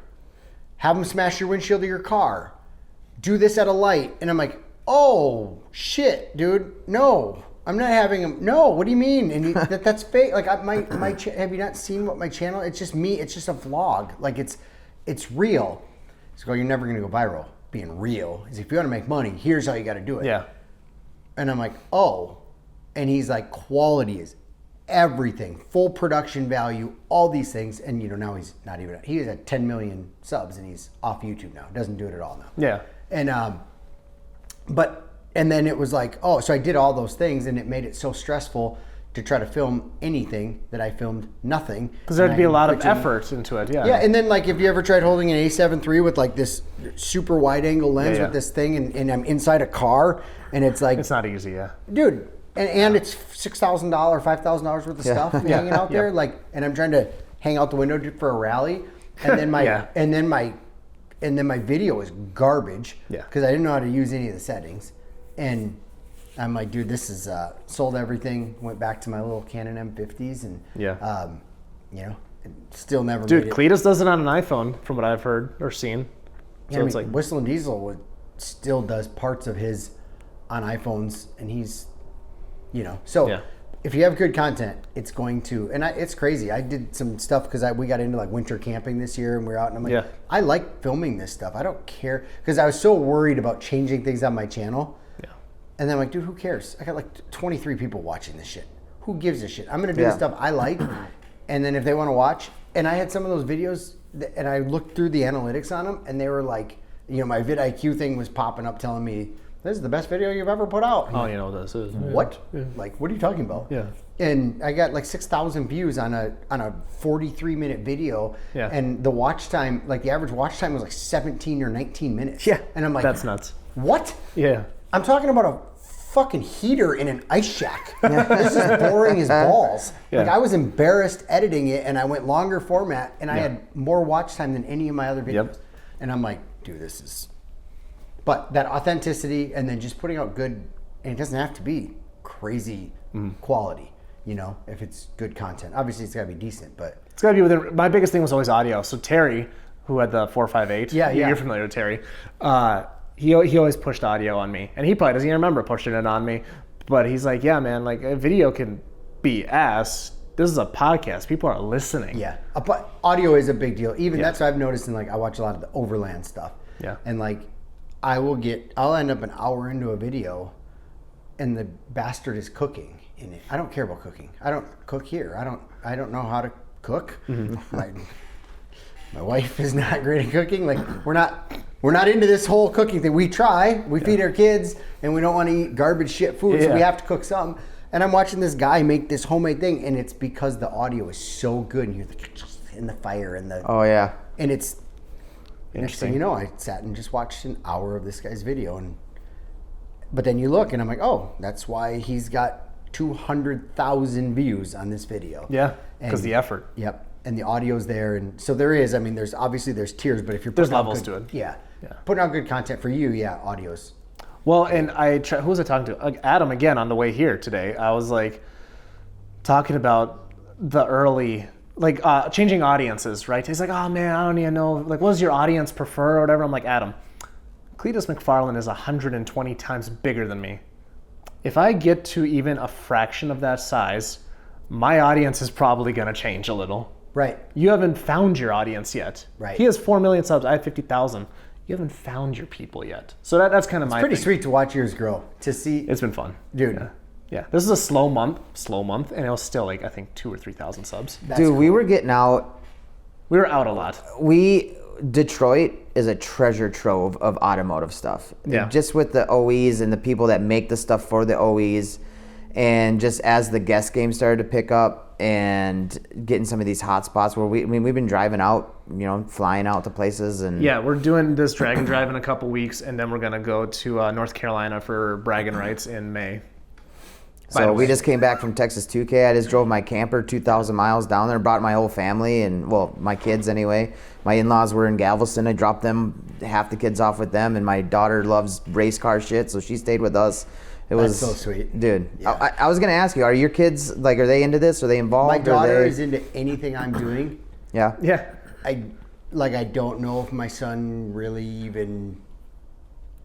Have them smash your windshield of your car. Do this at a light. And I'm like, oh, shit, dude. No, I'm not having him. No, what do you mean? And that's fake. Like, have you not seen what my channel? It's just me. It's just a vlog. Like, it's real. He's like, oh, you're never going to go viral being real. He's like, if you want to make money, here's how you got to do it. Yeah. And I'm like, oh. And he's like, quality is everything, full production value, all these things. And now he's not even, he is at 10 million subs and he's off YouTube now. Doesn't do it at all now. Yeah. And and then it was like, oh, so I did all those things and it made it so stressful to try to film anything that I filmed nothing. Because there'd be a lot of effort into it. Yeah. Yeah. And then like, if you ever tried holding an a7 III with like this super wide angle lens with this thing and I'm inside a car and it's like, it's not easy. Yeah. Dude. And it's $6,000, $5,000 worth of stuff hanging out there. Like, and I'm trying to hang out the window for a rally, and then my and then my video is garbage. Yeah. Because I didn't know how to use any of the settings, and I'm like, dude, this is sold everything. Went back to my little Canon M50s, and still never. Dude, made it. Cletus does it on an iPhone, from what I've heard or seen. So it's like Whistle and Diesel still does parts of his on iPhones, and he's. If you have good content, it's going to, and it's crazy. I did some stuff because we got into like winter camping this year and we're out and I'm like, I like filming this stuff. I don't care because I was so worried about changing things on my channel. Yeah. And then I'm like, dude, who cares? I got like 23 people watching this shit. Who gives a shit? I'm going to do the stuff I like. And then if they want to watch, and I had some of those videos and I looked through the analytics on them and they were like, my vidIQ thing was popping up telling me, this is the best video you've ever put out. Oh, you know what this is. What? Yeah. Like, what are you talking about? Yeah. And I got like 6,000 views on a 43-minute video. Yeah. And the watch time, like the average watch time was like 17 or 19 minutes. Yeah. And I'm like, that's nuts. What? Yeah. I'm talking about a fucking heater in an ice shack. This is boring as balls. Yeah. Like I was embarrassed editing it and I went longer format and I had more watch time than any of my other videos. Yep. And I'm like, dude, this is... But that authenticity and then just putting out good, and it doesn't have to be crazy quality, if it's good content. Obviously, it's got to be decent, but... It's got to be within... My biggest thing was always audio. So Terry, who had the 458, you're familiar with Terry, he always pushed audio on me. And he probably doesn't even remember pushing it on me. But he's like, yeah, man, like a video can be ass. This is a podcast. People are listening. Yeah, but audio is a big deal. Even that's what I've noticed in like, I watch a lot of the overland stuff. Yeah. And like... I'll end up an hour into a video and the bastard is cooking in it. I don't care about cooking. I don't cook here. I don't know how to cook. Mm-hmm. My wife is not great at cooking. Like we're not we're not into this whole cooking thing. We try, we feed our kids, and we don't want to eat garbage shit food, so we have to cook something. And I'm watching this guy make this homemade thing, and it's because the audio is so good, and you're like, in the fire and the... Oh, yeah. And it's... Interesting. Next thing you know, I sat and just watched an hour of this guy's video, but then you look, and I'm like, oh, that's why he's got 200,000 views on this video. Yeah, because the effort. Yep. And the audio's there, and so there is. I mean, there's tiers, but if you're there's levels to it. Yeah. Putting out good content for you, audio's. Well, and who was I talking to? Adam again on the way here today. I was like talking about the early changing audiences, right? He's like, oh man, I don't even know. Like, what does your audience prefer or whatever? I'm like, Adam, Cletus McFarland is 120 times bigger than me. If I get to even a fraction of that size, my audience is probably going to change a little. Right. You haven't found your audience yet. Right. He has 4 million subs. I have 50,000. You haven't found your people yet. So that's kind of my pretty thing. sweet to watch yours grow. To see. It's been fun. Dude. Yeah. This is a slow month, and it was still I think 2,000 or 3,000 subs. Dude, cool. We were getting out. We were out a lot. Detroit is a treasure trove of automotive stuff. Yeah. Just with the OEs and the people that make the stuff for the OEs. And just as the guest game started to pick up and getting some of these hot spots where we've been driving out, flying out to places. And yeah, we're doing this Dragon Drive in a couple weeks, and then we're going to go to North Carolina for bragging rights in May. So we just came back from Texas 2K. I just drove my camper 2,000 miles down there, brought my whole family, and my kids anyway. My in-laws were in Galveston. I dropped half the kids off with them, and my daughter loves race car shit, so she stayed with us. That's so sweet. Dude, yeah. I was going to ask you, are your kids, are they into this? Are they involved? My daughter is into anything I'm doing. Yeah? Yeah. I don't know if my son really even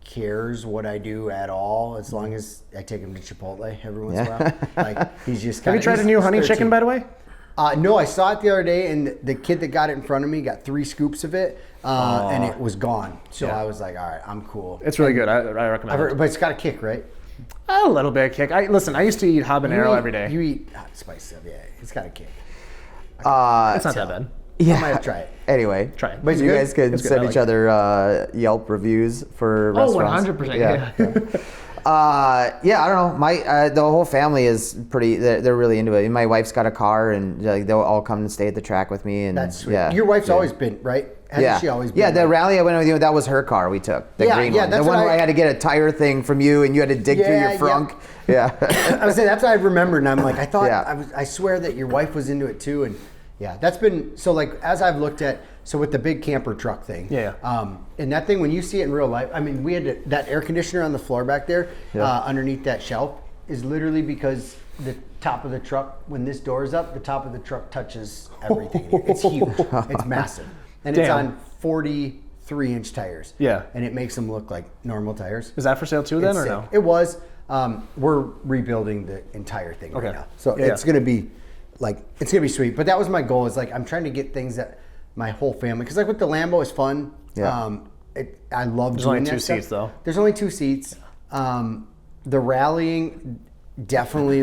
cares what I do at all, as long as I take him to Chipotle every once in a while. He's just Have you tried a new honey chicken, by the way? No, I saw it the other day, and the kid that got it in front of me got 3 scoops of it, and it was gone. So I was like, all right, I'm cool. It's really good. I recommend it. But it's got a kick, right? A little bit of kick. I used to eat habanero every day. You eat hot spice stuff, yeah. It's got a kick. It's not that bad. Yeah. I might have to try it. Anyway, try it. But you guys can send each other Yelp reviews for restaurants. 100%. Yeah. I don't know. The whole family is pretty. They're really into it. My wife's got a car, and they'll all come and stay at the track with me. And that's sweet. Yeah. Your wife's always been right. Hasn't she always been? Yeah. The rally I went with, that was her car. We took the green one. The one where I had to get a tire thing from you, and you had to dig through your frunk. Yeah. I was saying that's what I remember, and I'm like, I thought I swear that your wife was into it too, and. Yeah, that's been so as I've looked at with the big camper truck thing. Yeah. And that thing when you see it in real life, I mean, we had that air conditioner on the floor back there underneath that shelf is literally because the top of the truck, when this door is up, the top of the truck touches everything. It's huge. It's massive, and it's on 43-inch tires. Yeah. And it makes them look like normal tires. Is that for sale too then, or no? It was. We're rebuilding the entire thing right now, so it's gonna be. It's gonna be sweet, but that was my goal. Is I'm trying to get things that my whole family, because with the Lambo is fun. Yeah. I love There's doing only that 2 stuff. seats though. There's only 2 seats. The rallying, definitely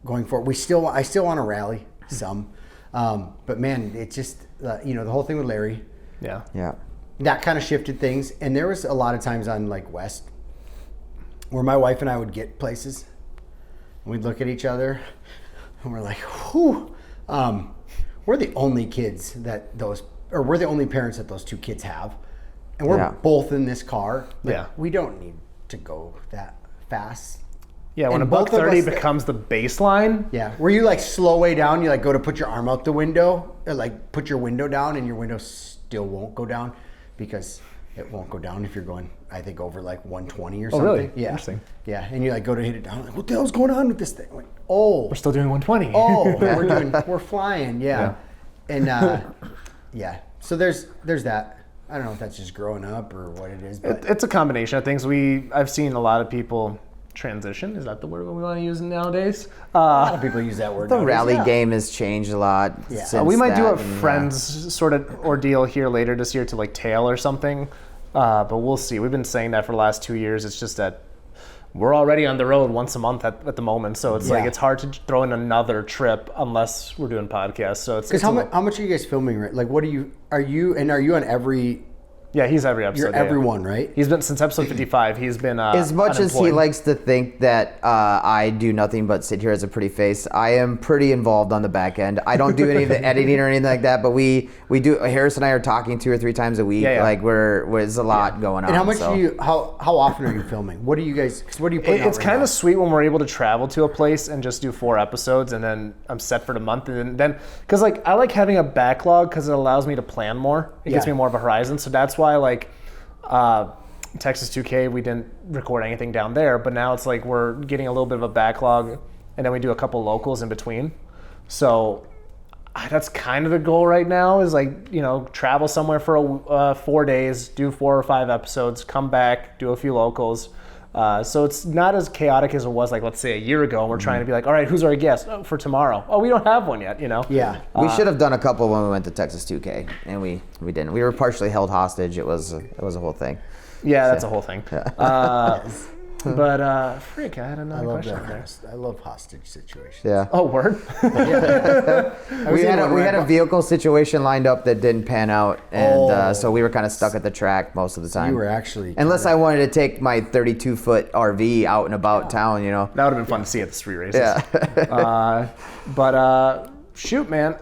going for it. I still want to rally some, but man, it just the whole thing with Larry. Yeah. Yeah. That kind of shifted things, and there was a lot of times on West where my wife and I would get places, and we'd look at each other. And we're like, whew. We're the only kids we're the only parents that those 2 kids have. And we're both in this car. We don't need to go that fast. Yeah, when a $130 becomes the baseline. Yeah, where you slow way down, you go to put your arm out the window, or put your window down, and your window still won't go down because it won't go down if you're going, I think, over 120 or something. Oh, really? Yeah. Interesting. Yeah, and you go to hit it down, what the hell's going on with this thing? We're still doing 120. We're flying, yeah. And so there's that. I don't know if that's just growing up or what it is, but it's a combination of things. I've seen a lot of people transition. Is that the word we want to use nowadays? A lot of people use that word. The nowadays. rally game has changed a lot. Yeah. Since we might do a friends sort of ordeal here later this year to tail or something, but we'll see. We've been saying that for the last 2 years. It's just that we're already on the road once a month at the moment, so it's it's hard to throw in another trip unless we're doing podcasts. So it's because how much are you guys filming? Right? What are you on every Yeah, he's every episode. You're everyone, right? He's been since episode 55. He's been as much as he likes to think that I do nothing but sit here as a pretty face. I am pretty involved on the back end. I don't do any of the editing or anything like that, but we do. Harris and I are talking 2 or 3 times a week. Like there's a lot going on. And how much do you? How often are you filming? What do you guys? What do you put? It's kind of sweet when we're able to travel to a place and just do 4 episodes, and then I'm set for the month, and then because like I like having a backlog because it allows me to plan more. It gives me more of a horizon. So that's why like Texas 2K, we didn't record anything down there, but now it's like we're getting a little bit of a backlog, and then we do a couple locals in between. So that's kind of the goal right now is like, travel somewhere for 4 days, do 4 or 5 episodes, come back, do a few locals. So it's not as chaotic as it was, like, let's say a year ago, and we're trying to be like, all right, who's our guest? Oh, for tomorrow. Oh, we don't have one yet, Yeah. We should have done a couple when we went to Texas 2K, and we didn't. We were partially held hostage. It was a whole thing. Yeah, that's a whole thing. But freak, I had another question there. I love hostage situations. Yeah. Oh, word? We had a vehicle situation lined up that didn't pan out, and so we were kind of stuck at the track most of the time. You were actually... Unless I wanted to take my 32-foot RV out and about town, That would have been fun to see at the street races. Yeah. But shoot, man.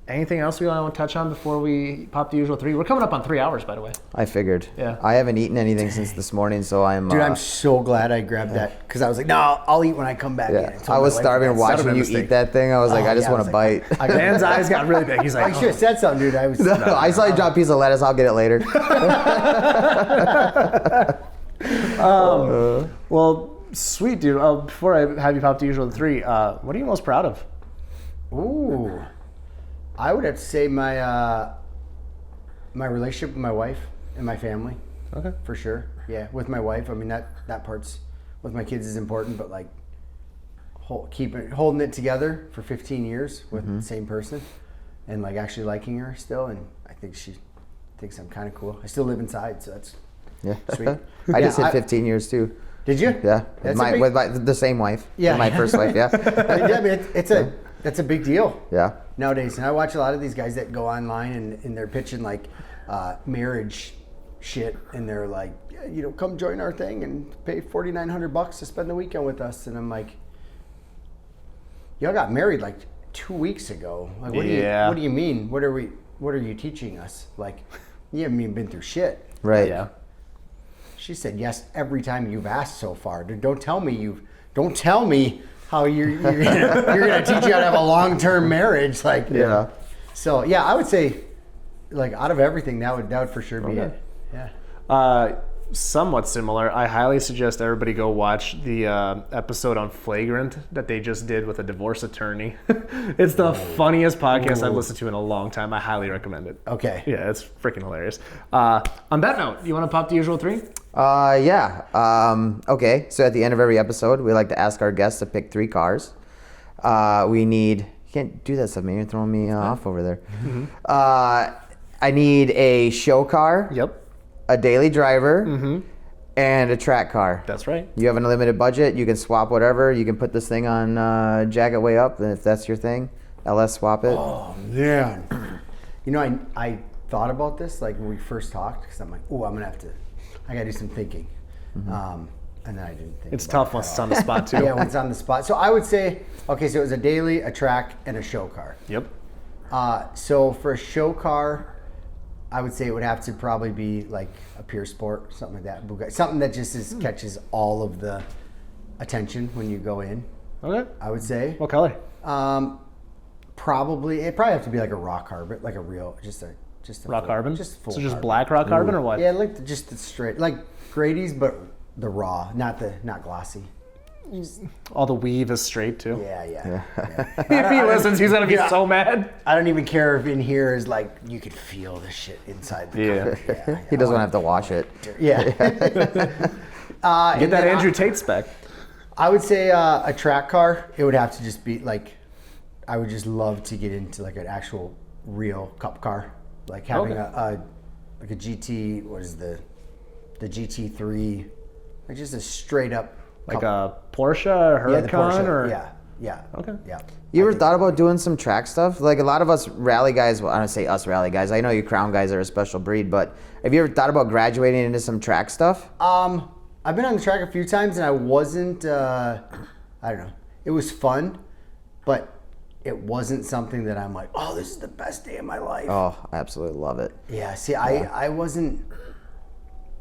Anything else we want to touch on before we pop the usual 3? We're coming up on 3 hours, by the way. I figured. Yeah. I haven't eaten anything since this morning, so I'm... Dude, I'm so glad I grabbed that, because I was like, no, I'll eat when I come back in. I was starving watching you eat that thing. I was like, I just want to bite. Dan's eyes got really big. He's like, I should have said something, dude. I was... No, I saw you drop a piece of lettuce. I'll get it later. Well, sweet, dude. Before I have you pop the usual 3, what are you most proud of? Ooh. I would have to say my my relationship with my wife and my family. Okay. For sure. Yeah, with my wife. I mean, that part's with my kids is important, but like holding it together for 15 years with the same person, and like actually liking her still, and I think she thinks I'm kind of cool. I still live inside, so that's sweet. I just hit 15 years too. Did you? Yeah, with the same wife. Yeah, my first wife. Yeah. I mean, that's a big deal. Yeah. Nowadays, and I watch a lot of these guys that go online and they're pitching like marriage shit, and they're like, come join our thing and pay $4,900 to spend the weekend with us, and I'm like, y'all got married like 2 weeks ago. Like, what do you mean? What are you teaching us? Like, you haven't even been through shit. Right. Yeah. She said yes every time you've asked so far. Don't tell me how you're gonna teach you how to have a long-term marriage, like. Yeah. So yeah, I would say, like, out of everything, that would for sure be it. Yeah. Somewhat similar. I highly suggest everybody go watch the episode on Flagrant that they just did with a divorce attorney. It's the funniest podcast I've listened to in a long time. I highly recommend it. Okay. Yeah, it's freaking hilarious. On that note, you want to pop the usual 3? Yeah. Okay. So at the end of every episode, we like to ask our guests to pick 3 cars. You can't do that stuff, man. You're throwing me off over there. Mm-hmm. I need a show car. Yep. A daily driver. And a track car. That's right. You have an unlimited budget. You can swap whatever. You can put this thing on Jack It Way Up, and if that's your thing, LS swap it. Oh man. I thought about this like when we first talked, because I'm like, I gotta do some thinking. And then I didn't think. It's tough once it's on the spot too. Yeah, when it's on the spot. So I would say, okay, so it was a daily, a track, and a show car. Yep. So for a show car, I would say it would have to probably be like a Pure Sport, something like that. Bugatti, something that just catches all of the attention when you go in. Okay. I would say. What color? It'd probably have to be like a rock carbon, like a real, just a rock carbon. Just full. So just carbon. black rock carbon or what? Yeah, like just the straight, like Grady's, but the raw, not glossy. All the weave is straight too. Yeah. If he listens, he's gonna be so mad. I don't even care if in here is like you could feel the shit inside the car. He doesn't want to have to wash it. Yeah. Get that Andrew Tate spec. I would say a track car. It would have to just be like, I would just love to get into like an actual real cup car, like having a GT. What is the GT3? Like just a straight up. Like a Porsche or Huracan or Yeah. Okay. Yeah. You ever thought about doing some track stuff? Like a lot of us rally guys, well, I don't say us rally guys. I know you crown guys are a special breed, but have you ever thought about graduating into some track stuff? I've been on the track a few times and I wasn't, I don't know. It was fun, but it wasn't something that I'm like, oh, this is the best day of my life. Oh, I absolutely love it. Yeah, see, I wasn't,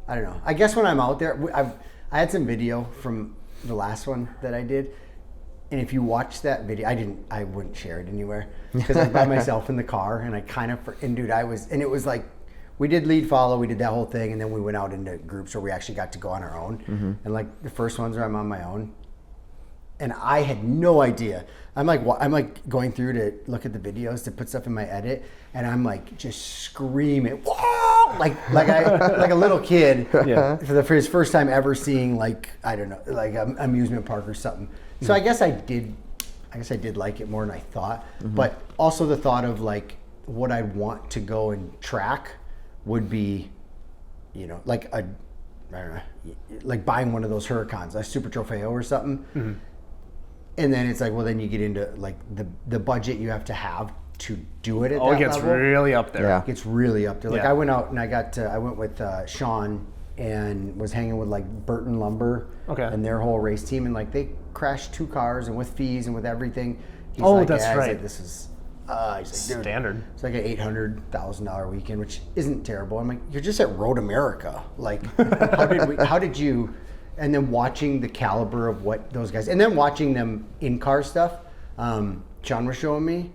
I don't know. I guess when I'm out there, I had some video from the last one that I did. And if you watch that video, I wouldn't share it anywhere because I was by myself in the car and it was like, we did lead follow, we did that whole thing. And then we went out into groups where we actually got to go on our own. Mm-hmm. And like the first ones where I'm on my own. And I had no idea. I'm like going through to look at the videos to put stuff in my edit, and I'm like just screaming, whoa! like a little kid for his first time ever seeing like, I don't know, like an amusement park or something. So I guess I did like it more than I thought. Mm-hmm. But also the thought of like what I'd want to go and track would be, like I don't know, like buying one of those Huracans, a Super Trofeo or something. Mm-hmm. And then it's like, well, then you get into like the budget you have to do it at that level. It gets really up there. Yeah. It gets really up there. Like I went out and I went with Sean and was hanging with like Burton Lumber and their whole race team. And like they crashed 2 cars and with fees and with everything. He's like, that's right. He's like, this is he's like, standard. It's like an $800,000 weekend, which isn't terrible. I'm like, you're just at Road America. Like, how did you? And then watching the caliber of what those guys, and then watching them in car stuff. Sean was showing me,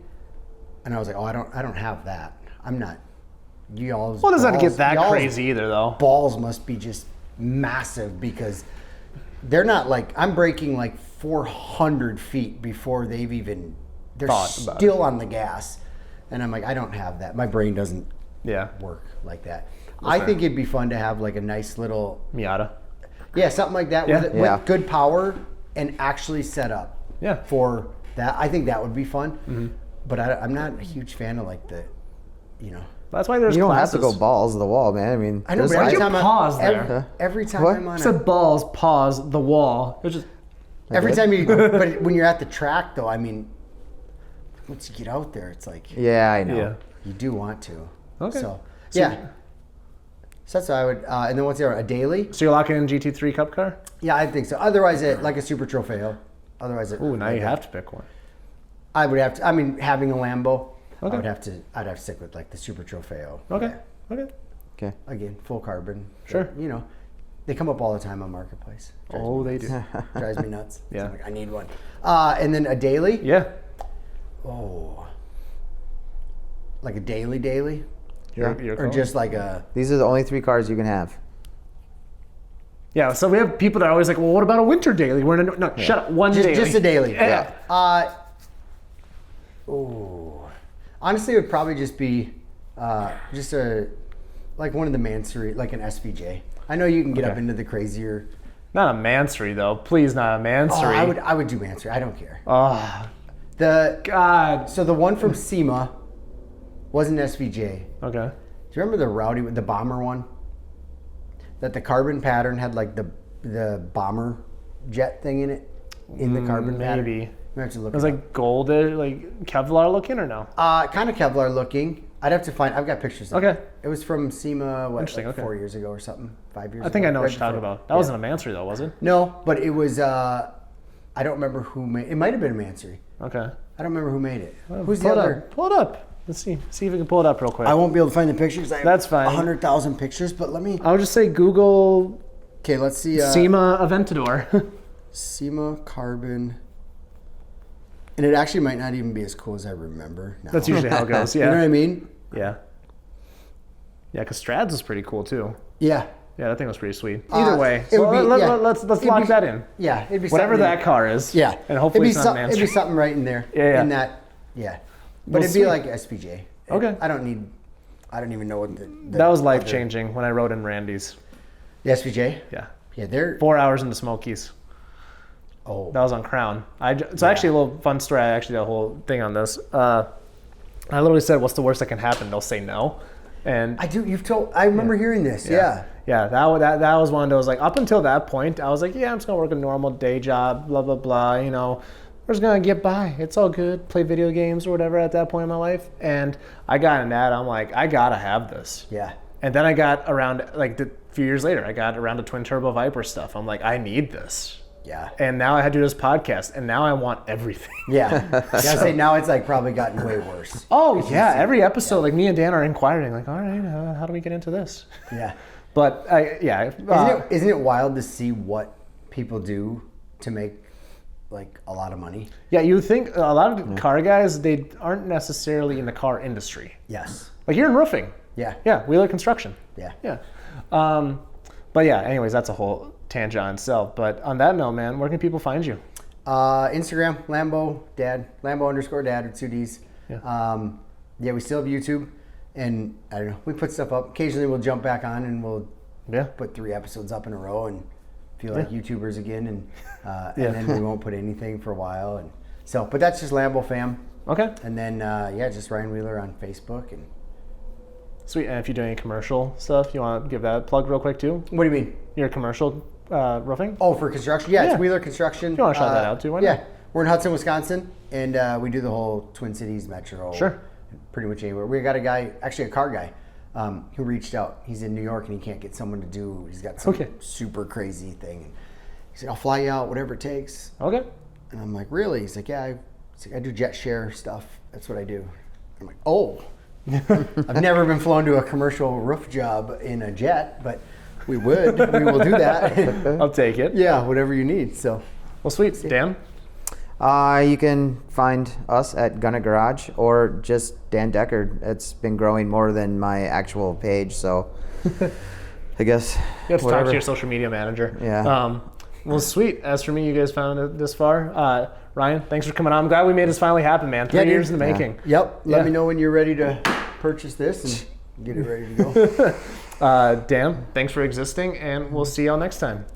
and I was like, oh, I don't have that. I'm not. Y'all's. Well, it doesn't get that crazy either, though. Balls must be just massive because they're not like, I'm braking like 400 feet before they've even. They're still on the gas, and I'm like, I don't have that. My brain doesn't work like that. I think it'd be fun to have like a nice little Miata. Yeah, something like that with good power and actually set up for that. I think that would be fun. Mm-hmm. But I'm not a huge fan of like the. That's why there's You don't classes. have to go balls to the wall, man. I mean, I know, but every time pause there. Every time What? I'm on Said balls, pause, the wall. It was just every time you but when you're at the track though, I mean, once you get out there, it's like Yeah, I know. Yeah. you do want to. Okay. So that's what I would. And then what's the other? A daily? So you're locking in GT3 Cup car? Yeah, I think so. Otherwise, like a Super Trofeo. Otherwise, Ooh, now you have to pick one. I would have to. I mean, having a Lambo, Okay. I'd have to stick with like the Super Trofeo. Okay. Yeah. Okay. Okay. Again, full carbon. Sure. But, they come up all the time on Marketplace. They do. Drives me nuts. Yeah. So I'm like, I need one. And then a daily. Yeah. Oh. Like a daily. You're Or just like a. These are the only 3 cars you can have. Yeah, so we have people that are always like, well, what about a winter daily? Shut up. One daily. Just a daily. Yeah. Honestly, it would probably just be just like one of the Mansory, like an SVJ. I know you can get up into the crazier. Not a Mansory, though. Please, not a Mansory. I would do Mansory. I don't care. Oh, God. So the one from SEMA was an SVJ. Okay. Do you remember the bomber one? That the carbon pattern had like the bomber jet thing in it, in the carbon pattern. Maybe. We have to look. It was like gold, like Kevlar looking, or no? Kind of Kevlar looking. I'd have to find. I've got pictures. Of it. It was from SEMA. Interesting, like 4 years ago or something? 5 years. I think ago, I know what right you're talking before. about. That wasn't a Mansory, though, was it? No, but it was. I don't remember who made. It might have been a Mansory. Okay. I don't remember who made it. Well, Who's the other? Pull it up. Let's see if we can pull it up real quick. I won't be able to find the pictures. I have That's fine. 100,000 pictures, but let me. I'll just say Google. Okay, let's see. SEMA Aventador. SEMA carbon. And it actually might not even be as cool as I remember. No. That's usually how it goes. Yeah. You know what I mean? Yeah. Yeah, because Strads was pretty cool too. Yeah. Yeah, that thing was pretty sweet. Either way, it would be, let's lock that in. Yeah, it'd be whatever something that car is. Yeah, and hopefully it's not it'd be something right in there. Yeah. In that, yeah. But Well, it'd be like SPJ. Okay. I don't even know what the that was life changing when I rode in Randy's. The SPJ. Yeah. Yeah, they're 4 hours into Smokies. Oh. That was on Crown. It's actually a little fun story. I actually did a whole thing on this. I literally said, "What's the worst that can happen?" They'll say no. And I do. I remember hearing this. Yeah. Yeah, that was one of those, like, up until that point, I was like, yeah, I'm just going to work a normal day job, blah, blah, blah, we're just gonna get by. It's all good. Play video games or whatever at that point in my life. And I got in that. I'm like, I gotta have this. Yeah. And then I got around, like a few years later, I got around to twin turbo Viper stuff. I'm like, I need this. Yeah. And now I had to do this podcast, and now I want everything. Yeah. I say now it's like probably gotten way worse. Oh yeah, every episode, like me and Dan are inquiring, like, all right, how do we get into this? Yeah. But Isn't it wild to see what people do to make like a lot of money? Yeah, you would think a lot of car guys, they aren't necessarily in the car industry. Yes. Like you're in roofing. Yeah. Yeah, Wheeler Construction. Yeah. Yeah. But yeah, anyways, that's a whole tangent on itself. But on that note, man, where can people find you? Instagram, Lambo Dad, Lambo_Dad with 2 Ds. Yeah. We still have YouTube, and I don't know, we put stuff up. Occasionally we'll jump back on and we'll put 3 episodes up in a row and feel like YouTubers again, and then we won't put anything for a while. And so, but that's just Lambo fam. Okay. And then, just Ryan Wheeler on Facebook. And sweet. And if you do any commercial stuff, you want to give that a plug real quick too? What do you mean? Your commercial roofing? Oh, for construction? Yeah, it's Wheeler Construction. If you want to shout that out too, why not? Yeah. We're in Hudson, Wisconsin, and we do the whole Twin Cities metro. Sure. Pretty much anywhere. We got a guy, actually a car guy, who reached out. He's in New York and he can't get someone to do, he's got some super crazy thing. He said, I'll fly you out, whatever it takes. Okay. And I'm like, really? He's like, yeah, I do jet share stuff. That's what I do. I'm like, oh. I've never been flown to a commercial roof job in a jet, but we will do that. I'll take it. Yeah, whatever you need. So, well, sweet. Dan? You can find us at Gunna Garage or just Dan Decker. It's been growing more than my actual page, so I guess you have to talk to your social media manager. Yeah. Well, sweet. As for me, you guys found it this far. Ryan, thanks for coming on. I'm glad we made this finally happen, man. 3 years in the making. Yep. Let me know when you're ready to purchase this and get it ready to go. Dan, thanks for existing, and we'll see y'all next time.